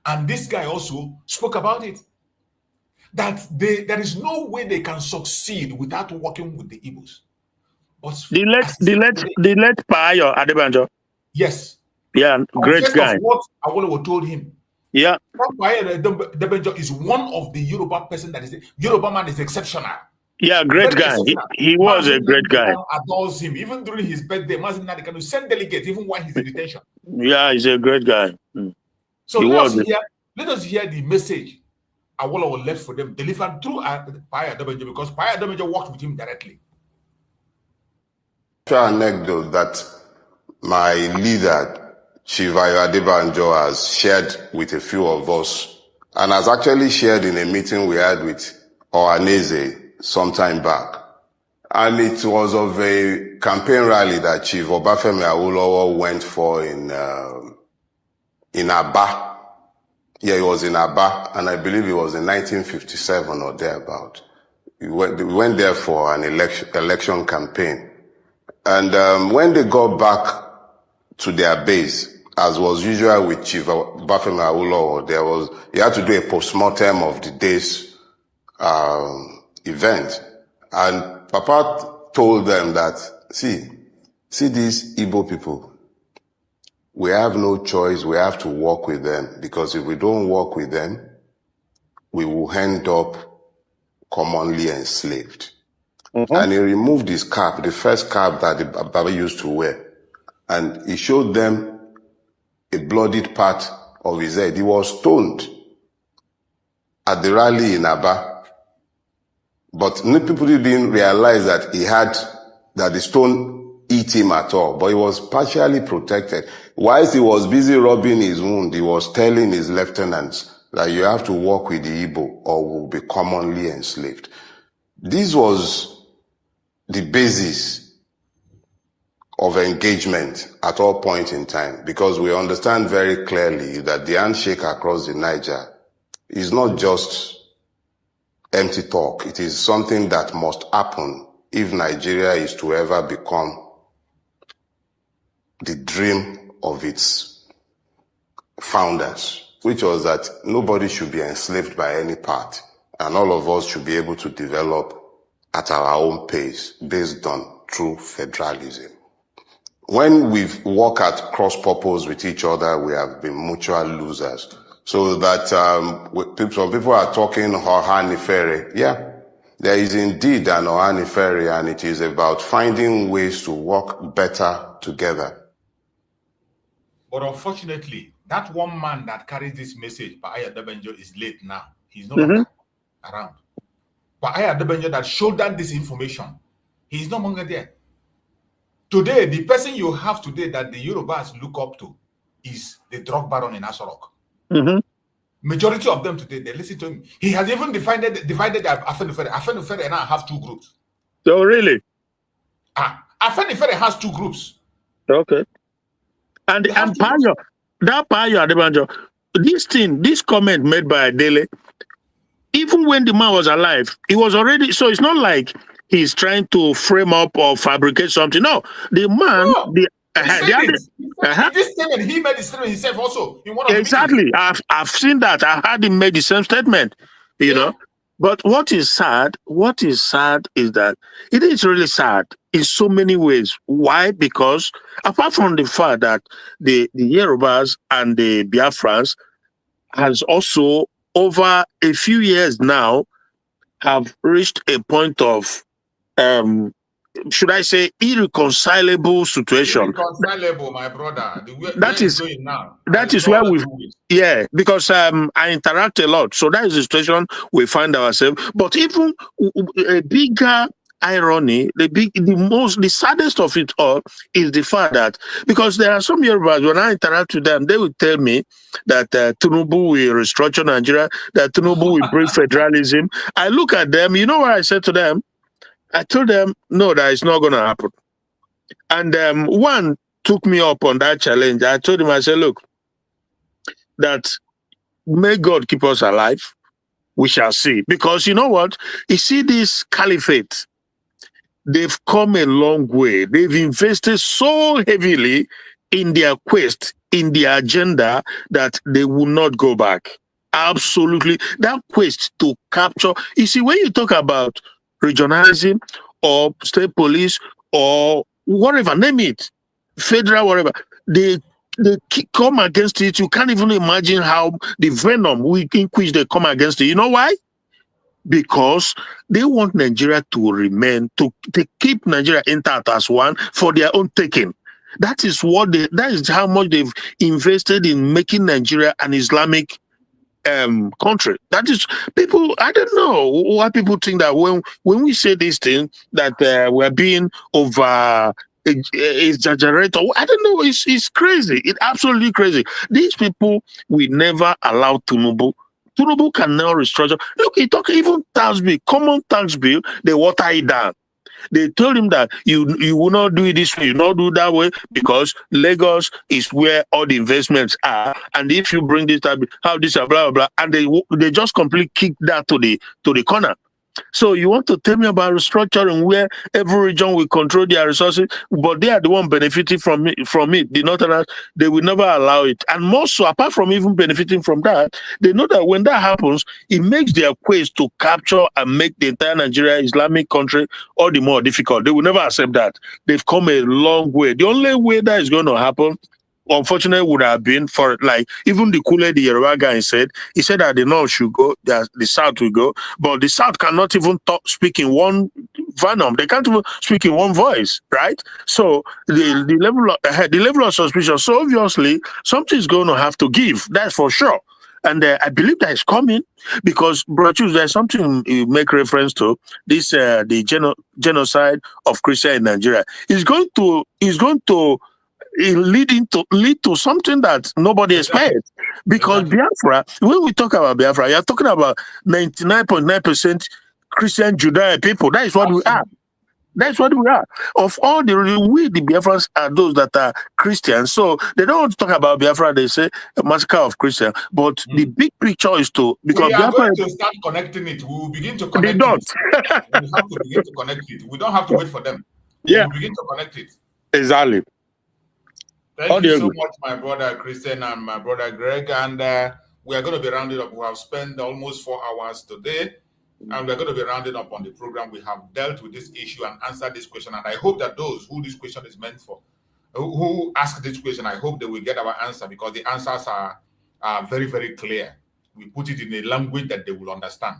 and this guy also spoke about it, that there is no way they can succeed without working with the Igbos. But the late Pa Aya Debenjo. Yes. Yeah, great guy. Of what Awolowo told him. Yeah. Pa Aya Debenjo is one of the Yoruba person that is Yoruba man is exceptional. Yeah, great guy. He was a great guy. Adores him. Even during his birthday, Nnamdi Kanu send delegates even while he's in detention. Yeah, he's a great guy. So let us hear the message Awolowo left for them, delivered through Pa Aya Debenjo, because Pa Aya Debenjo worked with him directly. Anecdote that my leader, Chief Ayo Adebanjo, has shared with a few of us, and has actually shared in a meeting we had with Ohaneze some time back. And it was of a campaign rally that Chief Obafemi Awolowo went for in Aba. Yeah, it was in Aba, and I believe it was in 1957 or thereabout. We went there for an election campaign. And when they got back to their base, as was usual with Chief Obafemi Awolowo, you had to do a post-mortem of the day's event. And Papa told them that, see these Igbo people, we have no choice, we have to work with them, because if we don't work with them, we will end up commonly enslaved. And he removed his cap, the first cap that the Baba used to wear, and he showed them a bloodied part of his head. He was stoned at the rally in Aba, but people didn't realize that that the stone hit him at all, but he was partially protected. Whilst he was busy rubbing his wound, he was telling his lieutenants that you have to work with the Igbo or will be commonly enslaved. This was the basis of engagement at all points in time, because we understand very clearly that the handshake across the Niger is not just empty talk. It is something that must happen if Nigeria is to ever become the dream of its founders, which was that nobody should be enslaved by any part, and all of us should be able to develop at our own pace based on true federalism. When we work at cross purpose with each other, we have been mutual losers. So that some people are talking Ohanifere. Yeah, there is indeed an Ohanifere, and it is about finding ways to work better together. But unfortunately, that one man that carries this message, Pa Aya Debenjo, is late now. He's no longer around. Pa Aya Debenjo that showed them this information, he is no longer there. Today, the person you have today that the Yorubas look up to is the drug baron in Asorok. Majority of them today, they listen to him. He has even divided Afenifere. Afenifere now have two groups. Oh, really? Afenifere has two groups. Okay. And Payo, that Payo Adebanjo, this comment made by Adele, even when the man was alive, he was already, so it's not like he's trying to frame up or fabricate something. No, the man, this statement, he made the statement himself also in one of exactly. I've seen that. I heard him make the same statement, you know. But what is sad is that it is really sad in so many ways. Why? Because apart from the fact that the Yorubas and the Biafrans has also over a few years now have reached a point of, should I say, irreconcilable situation. Irreconcilable, my brother. Where That it's is going now. that is where we, yeah, because I interact a lot, so that is the situation we find ourselves. But even a bigger irony, the saddest of it all is the fact that, because there are some Yorubas, when I interact with them, they will tell me that Tinubu will restructure Nigeria, that Tinubu will bring federalism. I look at them, you know what I said to them? I told them, no, that is not going to happen. And one took me up on that challenge. I told him, I said, look, that may God keep us alive. We shall see. Because you know what? You see this caliphate, they've come a long way. They've invested so heavily in their quest, in their agenda, that they will not go back. Absolutely. That quest to capture. You see, when you talk about regionalism or state police or whatever, name it, federal, whatever, they come against it. You can't even imagine how the venom in which they come against it. You know why? Because they want Nigeria to remain, to keep Nigeria intact as one for their own taking. That is what that is how much they've invested in making Nigeria an Islamic country. That is, people, I don't know why people think that when we say this thing that we're being over exaggerated. I don't know, it's crazy. It's absolutely crazy. These people will never allow Tinubu. Tinubu can now restructure. Look, he talk even tax bill, common tax bill, they water it down. They told him that you will not do it this way, you not do that way, because Lagos is where all the investments are. And if you bring this type, how this blah blah blah, and they just completely kick that to the corner. So you want to tell me about restructuring where every region will control their resources, but they are the one benefiting from it. The Northerners, they will never allow it. And more so, apart from even benefiting from that, they know that when that happens, it makes their quest to capture and make the entire Nigeria Islamic country all the more difficult. They will never accept that. They've come a long way. The only way that is going to happen, unfortunately, would have been for, like, even the Kule, the Yoruba guy said that the North should go, the South will go, but the South cannot even speak in one venom. They can't even speak in one voice, right? So the level of suspicion. So obviously, something's going to have to give. That's for sure. And I believe that is coming, because, Bro Choose, there's something you make reference to, this the genocide of Christians in Nigeria. Is going to lead to something that nobody expects. Because Biafra, when we talk about Biafra, you're talking about 99.9% Christian Judaic people. That is what we are. That's what we are. Of all the Biafrans are those that are Christians. So they don't want to talk about Biafra. They say a massacre of Christians. But the big picture is because we are Biafra going to start connecting it. We will begin to connect they don't. it. We have to begin to connect it. We don't have to wait for them. Yeah. We will begin to connect it. Exactly. Thank you so much, my brother Christian and my brother Greg. And we are going to be rounding up. We have spent almost 4 hours today. And we're going to be rounding up on the program. We have dealt with this issue and answered this question. And I hope that those who this question is meant for, who ask this question, I hope they will get our answer, because the answers are very, very clear. We put it in a language that they will understand.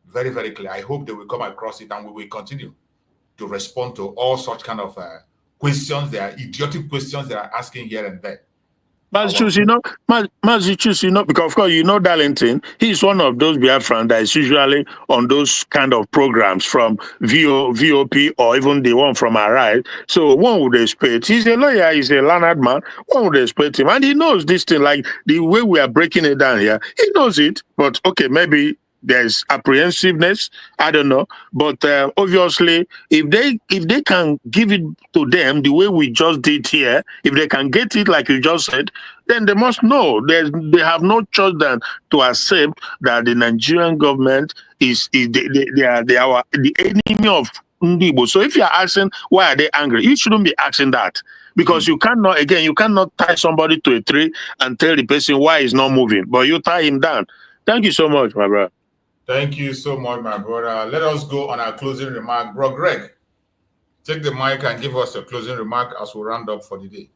Very, very clear. I hope they will come across it, and we will continue to respond to all such kind of questions. They are idiotic questions they are asking here and there. Because of course, Darlington, he's one of those Biafran that is usually on those kind of programs from VOP or even the one from Arise. So one would expect, he's a lawyer, he's a learned man, one would expect him. And he knows this thing, like the way we are breaking it down here, he knows it. But okay, maybe there's apprehensiveness, I don't know. But obviously, if they can give it to them the way we just did here, if they can get it like you just said, then they must know. They have no choice than to accept that the Nigerian government is they are the enemy of Igbo. So if you are asking why are they angry, you shouldn't be asking that. Because you cannot tie somebody to a tree and tell the person why he's not moving, but you tie him down. Thank you so much, my brother. Thank you so much, my brother. Let us go on our closing remark. Bro Greg, take the mic and give us a closing remark as we round up for the day.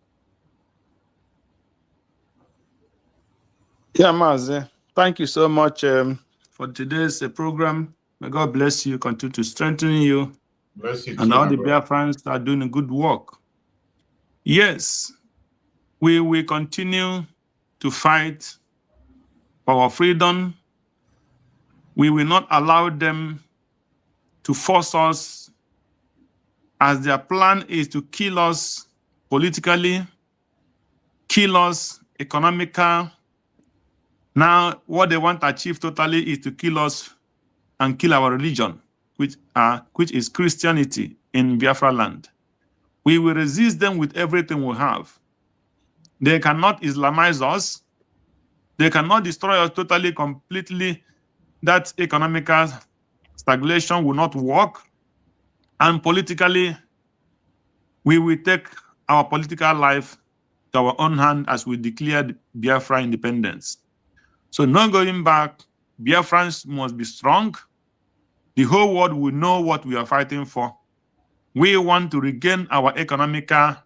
Yeah, Mazi, thank you so much for today's program. May God bless you, continue to strengthen you. Bless you And too, all my the brother. Biafrans are doing a good work. Yes, we will continue to fight for our freedom. We will not allow them to force us, as their plan is to kill us politically, kill us economically. Now, what they want to achieve totally is to kill us and kill our religion, which is Christianity in Biafra land. We will resist them with everything we have. They cannot Islamize us. They cannot destroy us totally, completely. That economical stagnation will not work. And politically, we will take our political life to our own hand as we declared Biafra independence. So no going back. Biafrans must be strong. The whole world will know what we are fighting for. We want to regain our economical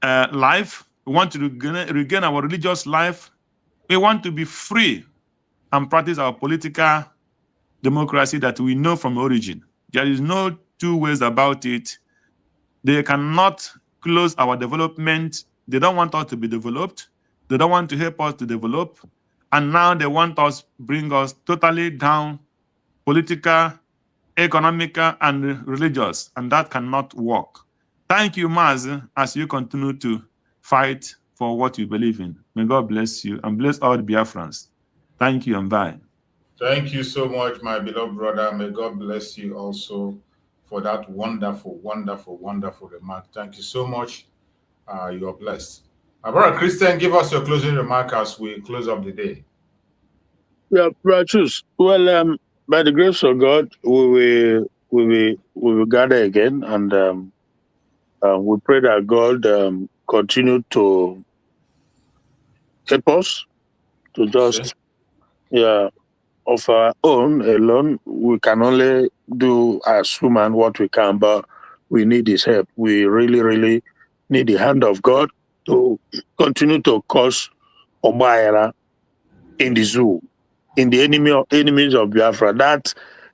life. We want to regain our religious life. We want to be free and practice our political democracy that we know from origin. There is no two ways about it. They cannot close our development. They don't want us to be developed. They don't want to help us to develop. And now they want us, bring us totally down, political, economical, and religious. And that cannot work. Thank you, Maz, as you continue to fight for what you believe in. May God bless you and bless all the Biafrans. Thank you and bye. Thank you so much, my beloved brother. May God bless you also for that wonderful, wonderful, wonderful remark. Thank you so much. You are blessed. My brother Christian, give us your closing remark as we close up the day. Yeah, righteous. Well, by the grace of God, we will gather again, and we pray that God continue to help us to just of our own alone. We can only do as human what we can, but we need His help. We really, really need the hand of God to continue to cause Obaira in the zoo, in the enemies of Biafra. That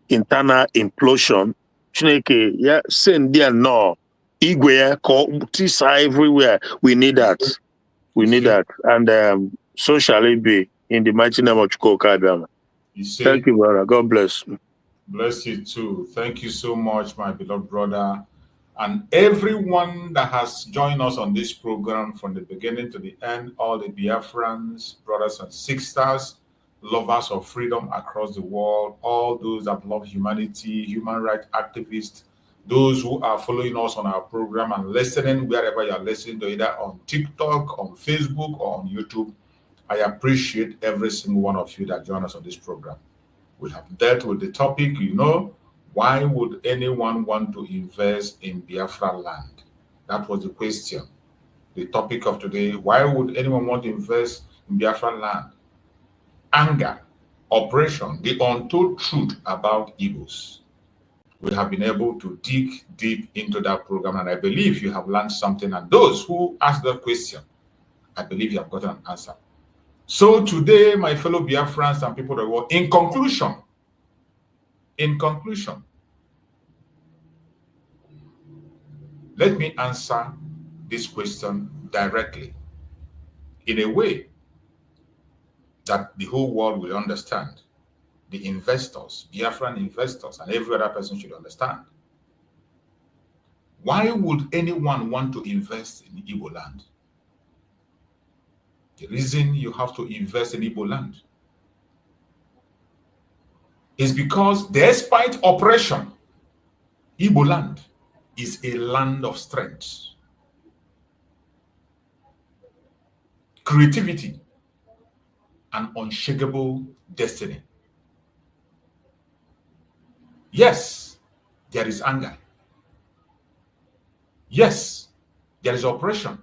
internal implosion, Chineke, yeah, send there no Igwe, Tisa everywhere. We need that. We need that. And so shall it be in the mighty name of Chukwuka. Thank you, brother. God bless. Bless you too. Thank you so much, my beloved brother. And everyone that has joined us on this program from the beginning to the end, all the Biafrans, brothers and sisters, lovers of freedom across the world, all those that love humanity, human rights activists, those who are following us on our program and listening wherever you're listening to, either on TikTok, on Facebook, or on YouTube. I appreciate every single one of you that join us on this program. We have dealt with the topic, why would anyone want to invest in Biafra land? That was the question. The topic of today, why would anyone want to invest in Biafra land? Anger, oppression, the untold truth about Igbo'S. We have been able to dig deep into that program, and I believe you have learned something. And those who asked that question, I believe you have gotten an answer. So today, my fellow Biafrans and people of the world, in conclusion, let me answer this question directly in a way that the whole world will understand. The investors, Biafran investors, and every other person should understand. Why would anyone want to invest in Igboland? The reason you have to invest in Igboland is because despite oppression, Igboland is a land of strength, creativity, and unshakable destiny. Yes, there is anger. Yes, there is oppression.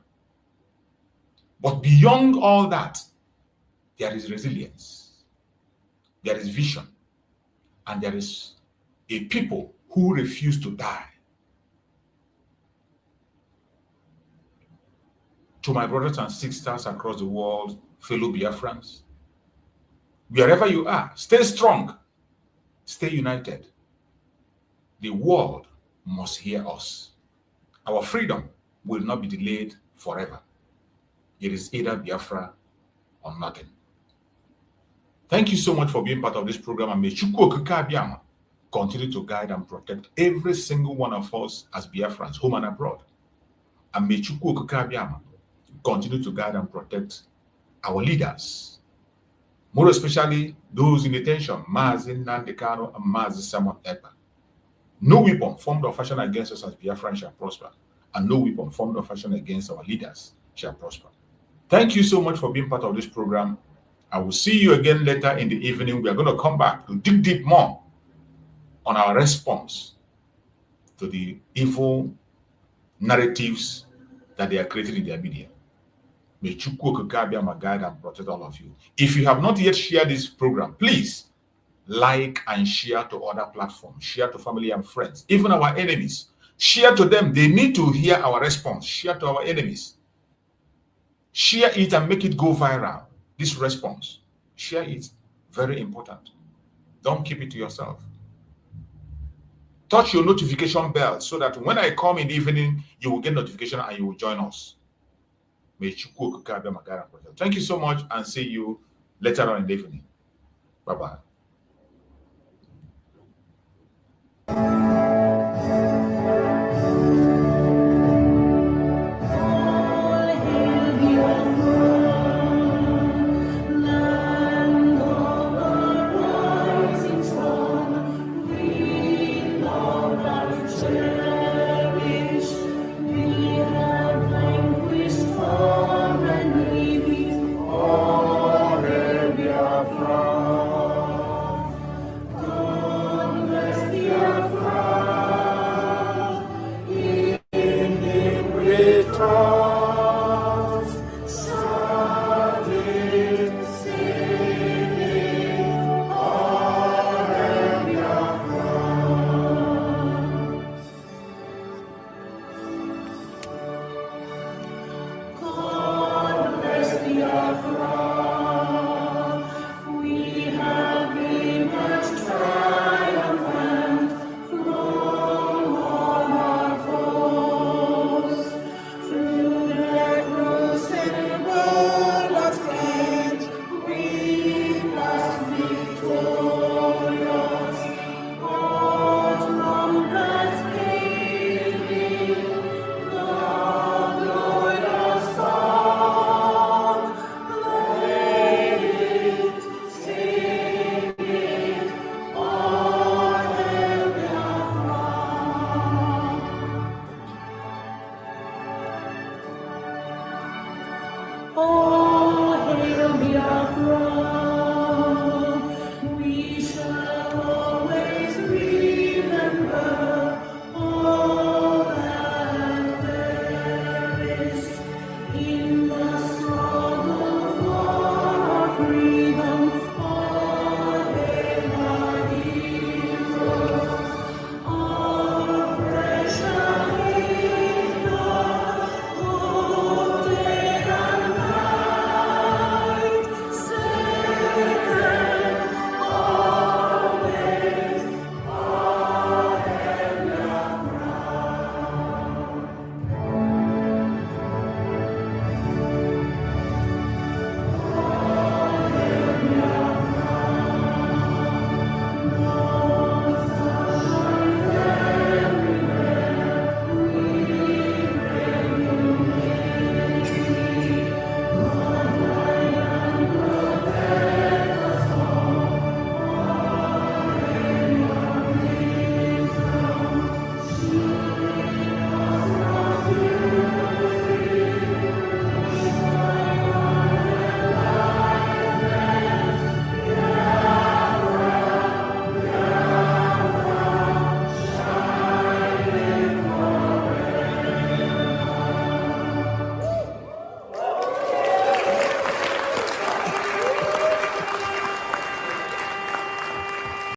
But beyond all that, there is resilience, there is vision, and there is a people who refuse to die. To my brothers and sisters across the world, fellow Biafrans, wherever you are, stay strong. Stay united. The world must hear us. Our freedom will not be delayed forever. It is either Biafra or nothing. Thank you so much for being part of this program, and may Chukwu Okike Abiama continue to guide and protect every single one of us as Biafrans, home and abroad. And may Chukwu Okike Abiama continue to guide and protect our leaders, more especially those in detention, Mazi Nnamdi Kanu and Mazi Simon Ekpa. No weapon formed or fashioned against us as Biafrans shall prosper, and no weapon formed or fashioned against our leaders shall prosper. Thank you so much for being part of this program. I will see you again later in the evening. We are going to come back to dig deep more on our response to the evil narratives that they are creating in their media. May Chukwu Okike Abiama guide and protect all of you. If you have not yet shared this program, please like and share to other platforms. Share to family and friends, even our enemies. Share to them. They need to hear our response. Share to our enemies. Share it and make it go viral. This response. Share it. Very important. Don't keep it to yourself. Touch your notification bell so that when I come in the evening, you will get notification and you will join us. May Chukwu Okike Abiama guide and protect. Thank you so much, and see you later on in the evening. Bye-bye. Return.